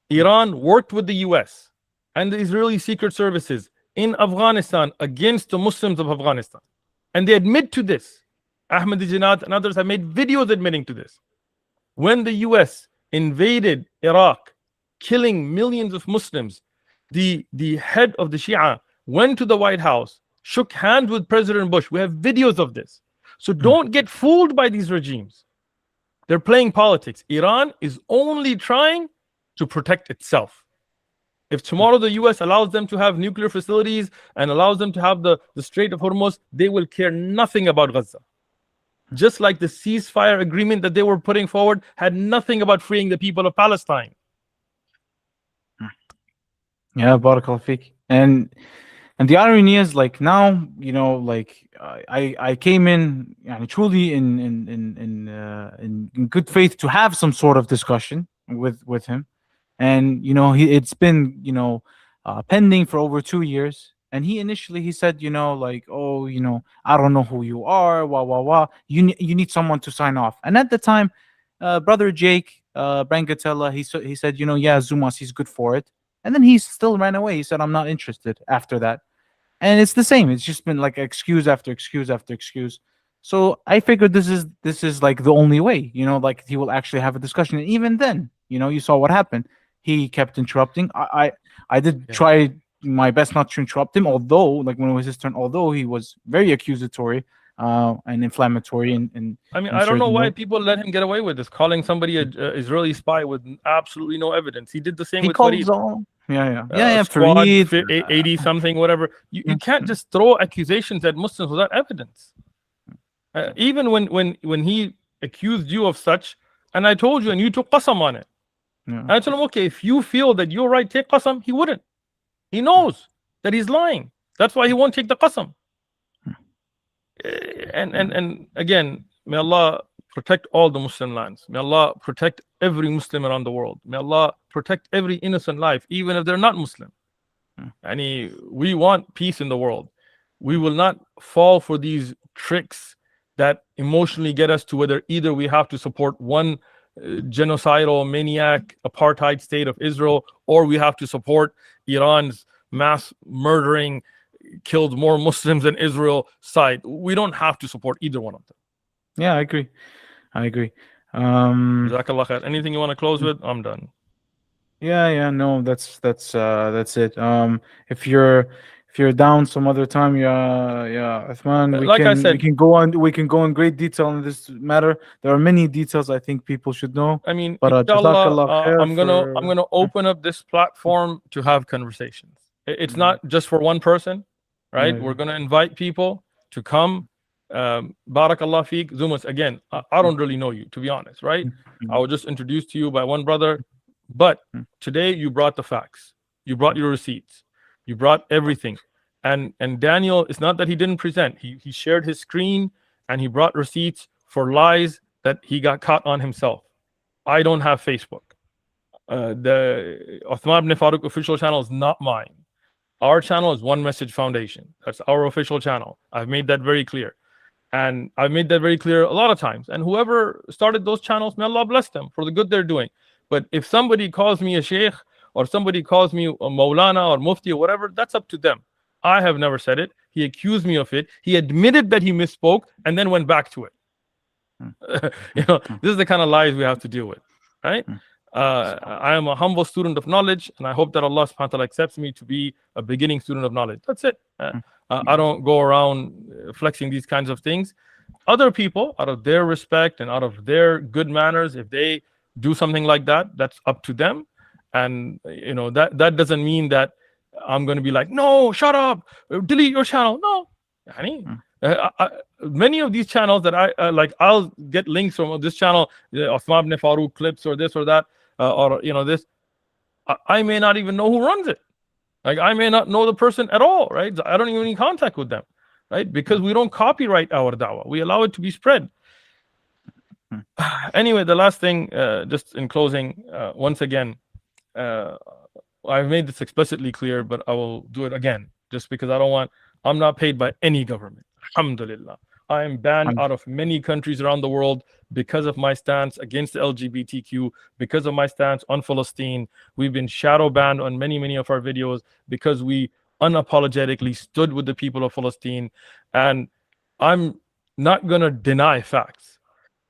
Iran worked with the US and the Israeli secret services in Afghanistan against the Muslims of Afghanistan. And they admit to this. Ahmadinejad and others have made videos admitting to this. When the US invaded Iraq, killing millions of Muslims, the head of the Shia went to the White House, shook hands with President Bush. We have videos of this. So don't get fooled by these regimes. They're playing politics. Iran is only trying to protect itself. If tomorrow the US allows them to have nuclear facilities and allows them to have the Strait of Hormuz, they will care nothing about Gaza. just like the ceasefire agreement that they were putting forward had nothing about freeing the people of Palestine. Yeah, barakallah fiqh. And the irony is, like, now, you know, like, I came in truly in good faith to have some sort of discussion with him, and you know, it's been, you know, pending for over 2 years. And he initially said, you know, like, oh, you know, I don't know who you are, wah wah wah. You need someone to sign off. And at the time, brother Jake Brangatella, he said, you know, yeah, Zumas, he's good for it. And then he still ran away. He said, I'm not interested after that. And it's the same. It's just been like excuse after excuse after excuse. So I figured this is like the only way, you know, like he will actually have a discussion. And even then, you know, you saw what happened. He kept interrupting. I did try my best not to interrupt him, although, like, when it was his turn, although he was very accusatory and inflammatory. And I mean, I don't know why people let him get away with this, calling somebody an Israeli spy with absolutely no evidence. He did the same he with calls Farid. all. Yeah. Squad Farid, 80 something, whatever. You can't just throw accusations at Muslims without evidence. Even when he accused you of such, and I told you, and you took qasam on it. Yeah. And I told him, okay, if you feel that you're right, take qasam. He wouldn't. He knows that he's lying. That's why he won't take the qasam. And again, may Allah protect all the Muslim lands. May Allah protect every Muslim around the world. May Allah protect every innocent life, even if they're not Muslim. And we want peace in the world. We will not fall for these tricks that emotionally get us to whether either we have to support one genocidal, maniac, apartheid state of Israel, or we have to support Iran's mass murdering, killed more Muslims than Israel side. We don't have to support either one of them. Yeah, I agree. Jazakallah khair. Anything you want to close with? I'm done. Yeah, no, that's it. If you're down some other time, Uthman, Like I said, we can go in great detail on this matter. There are many details I think people should know. I mean, but inshallah, I'm gonna open up this platform to have conversations. It's not just for one person, right? Yeah. We're gonna invite people to come. Barakallah feek. Zumas, again, I don't really know you, to be honest, right? I was just introduced to you by one brother, but today you brought the facts, you brought your receipts, you brought everything. And Daniel, it's not that he didn't present, he shared his screen and he brought receipts for lies that he got caught on himself. I don't have Facebook. The Uthman ibn Farooq official channel is not mine. Our channel is One Message Foundation. That's our official channel. I've made that very clear. And I've made that very clear a lot of times. And whoever started those channels, may Allah bless them for the good they're doing. But if somebody calls me a Shaykh, or somebody calls me a Maulana or Mufti or whatever, that's up to them. I have never said it. He accused me of it. He admitted that he misspoke and then went back to it. You know, this is the kind of lies we have to deal with, right? I am a humble student of knowledge, and I hope that Allah subhanahu wa ta'ala accepts me to be a beginning student of knowledge. That's it. I don't go around flexing these kinds of things. Other people, out of their respect and out of their good manners, if they do something like that, that's up to them. And you know, that doesn't mean that I'm going to be like, no, shut up, delete your channel. No, many of these channels that I like, I'll get links from this channel, Uthman ibn Farooq clips or this or that, or you know, this. I may not even know who runs it. Like, I may not know the person at all, right? I don't even need contact with them, right? Because we don't copyright our da'wah. We allow it to be spread. Anyway, the last thing, just in closing, once again, I've made this explicitly clear, but I will do it again, just because I'm not paid by any government. Alhamdulillah. I am banned out of many countries around the world because of my stance against the LGBTQ, because of my stance on Palestine. We've been shadow banned on many of our videos because we unapologetically stood with the people of Palestine. And I'm not going to deny facts.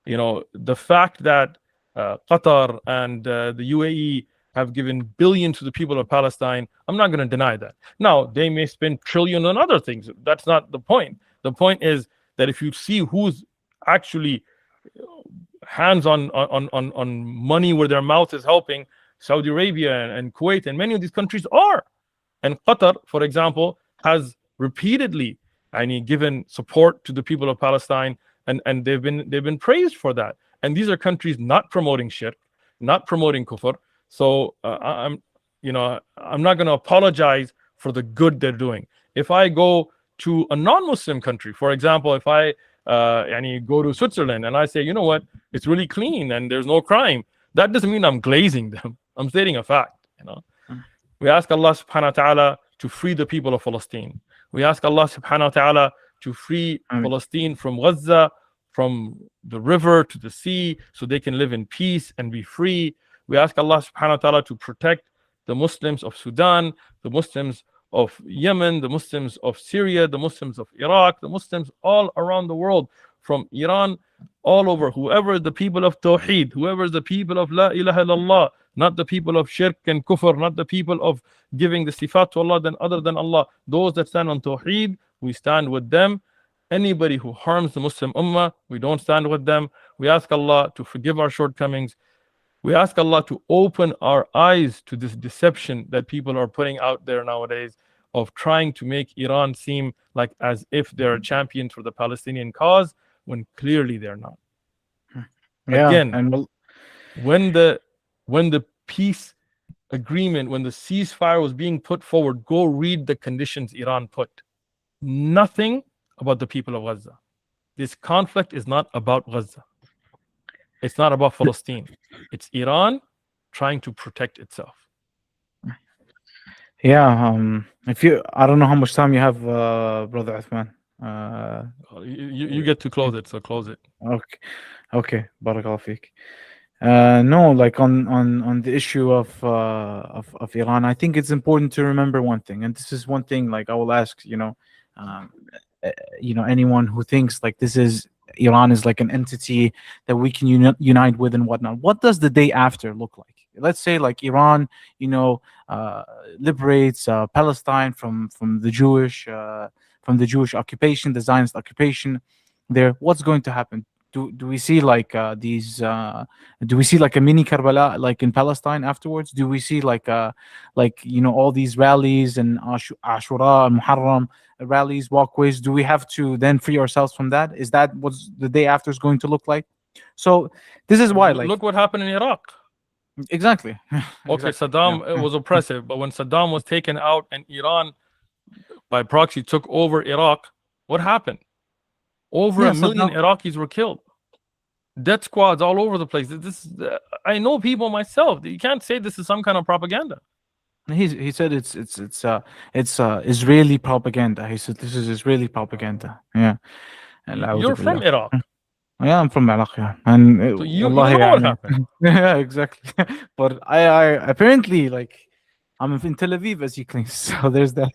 You know, the fact that Qatar and the UAE have given billions to the people of Palestine, I'm not going to deny that. Now, they may spend trillions on other things. That's not the point. The point is that if you see who's actually hands on money where their mouth is helping, Saudi Arabia and Kuwait and many of these countries are. And Qatar, for example, has repeatedly given support to the people of Palestine and they've been praised for that. And these are countries not promoting shirk, not promoting kufr. So I'm not going to apologize for the good they're doing. If I go to a non-Muslim country, for example, if I go to Switzerland and I say, you know what, it's really clean and there's no crime, that doesn't mean I'm glazing them. I'm stating a fact. We ask Allah subhanahu wa ta'ala to free the people of Palestine. We ask Allah subhanahu wa ta'ala to free Palestine from Gaza, from the river to the sea, so they can live in peace and be free. We ask Allah subhanahu wa ta'ala to protect the Muslims of Sudan, the Muslims of Yemen, the Muslims of Syria, the Muslims of Iraq, the Muslims all around the world, from Iran, all over. Whoever is the people of Tawheed, whoever is the people of La ilaha illallah, not the people of shirk and kufr, not the people of giving the sifat to Allah other than Allah. Those that stand on Tawheed, we stand with them. Anybody who harms the Muslim Ummah, we don't stand with them. We ask Allah to forgive our shortcomings. We ask Allah to open our eyes to this deception that people are putting out there nowadays of trying to make Iran seem like as if they're a champion for the Palestinian cause, when clearly they're not. Again, and when the peace agreement, when the ceasefire was being put forward, go read the conditions Iran put. Nothing about the people of Gaza. This conflict is not about Gaza. It's not about Palestine. It's Iran trying to protect itself. I don't know how much time you have, Brother Uthman. You get to close it, so close it. Okay. Barakallahu feek. No, like on the issue of Iran, I think it's important to remember one thing, and this is one thing. Like I will ask, anyone who thinks like Iran is like an entity that we can unite with and whatnot. What does the day after look like? Let's say like Iran, liberates Palestine from the Jewish occupation, the Zionist occupation. There, what's going to happen? Do we see like do we see like a mini Karbala like in Palestine afterwards? Do we see like all these rallies and Ashura and Muharram rallies, walkways? Do we have to then free ourselves from that? Is that what the day after is going to look like? So this is why, like, look what happened in Iraq. Exactly. Okay, Saddam it was oppressive, but when Saddam was taken out and Iran by proxy took over Iraq, what happened? Over a million Iraqis were killed. Death squads all over the place. I know people myself. You can't say this is some kind of propaganda. He said it's Israeli propaganda. He said this is Israeli propaganda. Yeah. You're from Iraq. Yeah, I'm from Iraq. Yeah, and so you know what happened. Yeah, exactly. But I apparently like I'm in Tel Aviv as you claim. So there's that.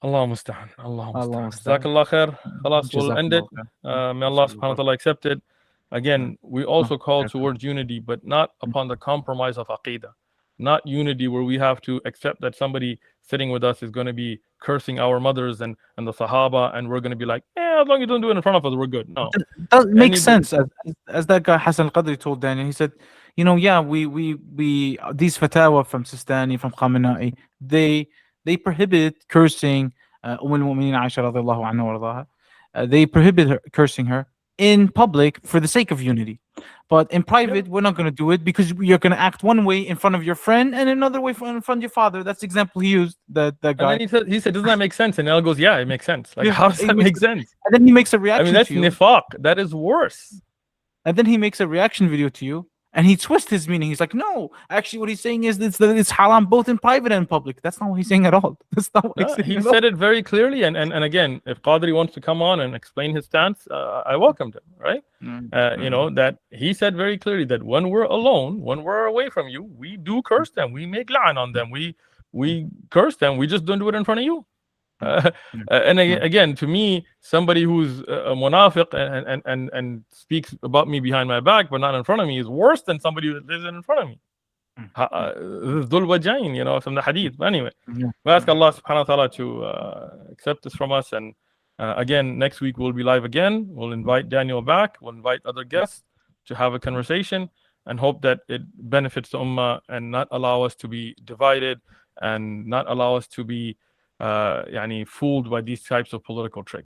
Allah musta'an. Allah musta'an. Jazakallah khair. Khalas, we'll end it. May Allah subhanahu wa ta'ala accept it. Again, we also call towards unity, but not upon the compromise of aqidah. Not unity where we have to accept that somebody sitting with us is going to be cursing our mothers and the Sahaba, and we're going to be like, as long as you don't do it in front of us, we're good. No. That makes sense. As that guy Hassan al-Qadri told Daniel, he said, we these fatwa from Sistani, from Khamenei, they prohibit cursing al-Mu'minin Aisha radiyallahu anha wa radaha. They prohibit cursing her in public for the sake of unity. But in private, we're not going to do it because you're going to act one way in front of your friend and another way in front of your father. That's the example he used, that guy. And then he said, doesn't that make sense? And El goes, yeah, it makes sense. Like, how does that make sense? And then he makes a reaction that's to you. nifaq. That is worse. And then he makes a reaction video to you, and he twists his meaning. He's like, no, actually what he's saying is that it's haram both in private and public. That's not what he's saying at all. That's not what he's saying. He said it very clearly. And again, if Qadri wants to come on and explain his stance, I welcomed him, right? That he said very clearly that when we're alone, when we're away from you, we do curse them. We make la'an on them. We curse them. We just don't do it in front of you. And again, to me, somebody who's a munafiq and speaks about me behind my back but not in front of me is worse than somebody that lives in front of me. Dhul wajain, from the hadith. But anyway, we ask Allah subhanahu wa ta'ala to accept this from us. And again, next week we'll be live again. We'll invite Daniel back. We'll invite other guests to have a conversation and hope that it benefits the Ummah and not allow us to be divided and not allow us to be fooled by these types of political tricks.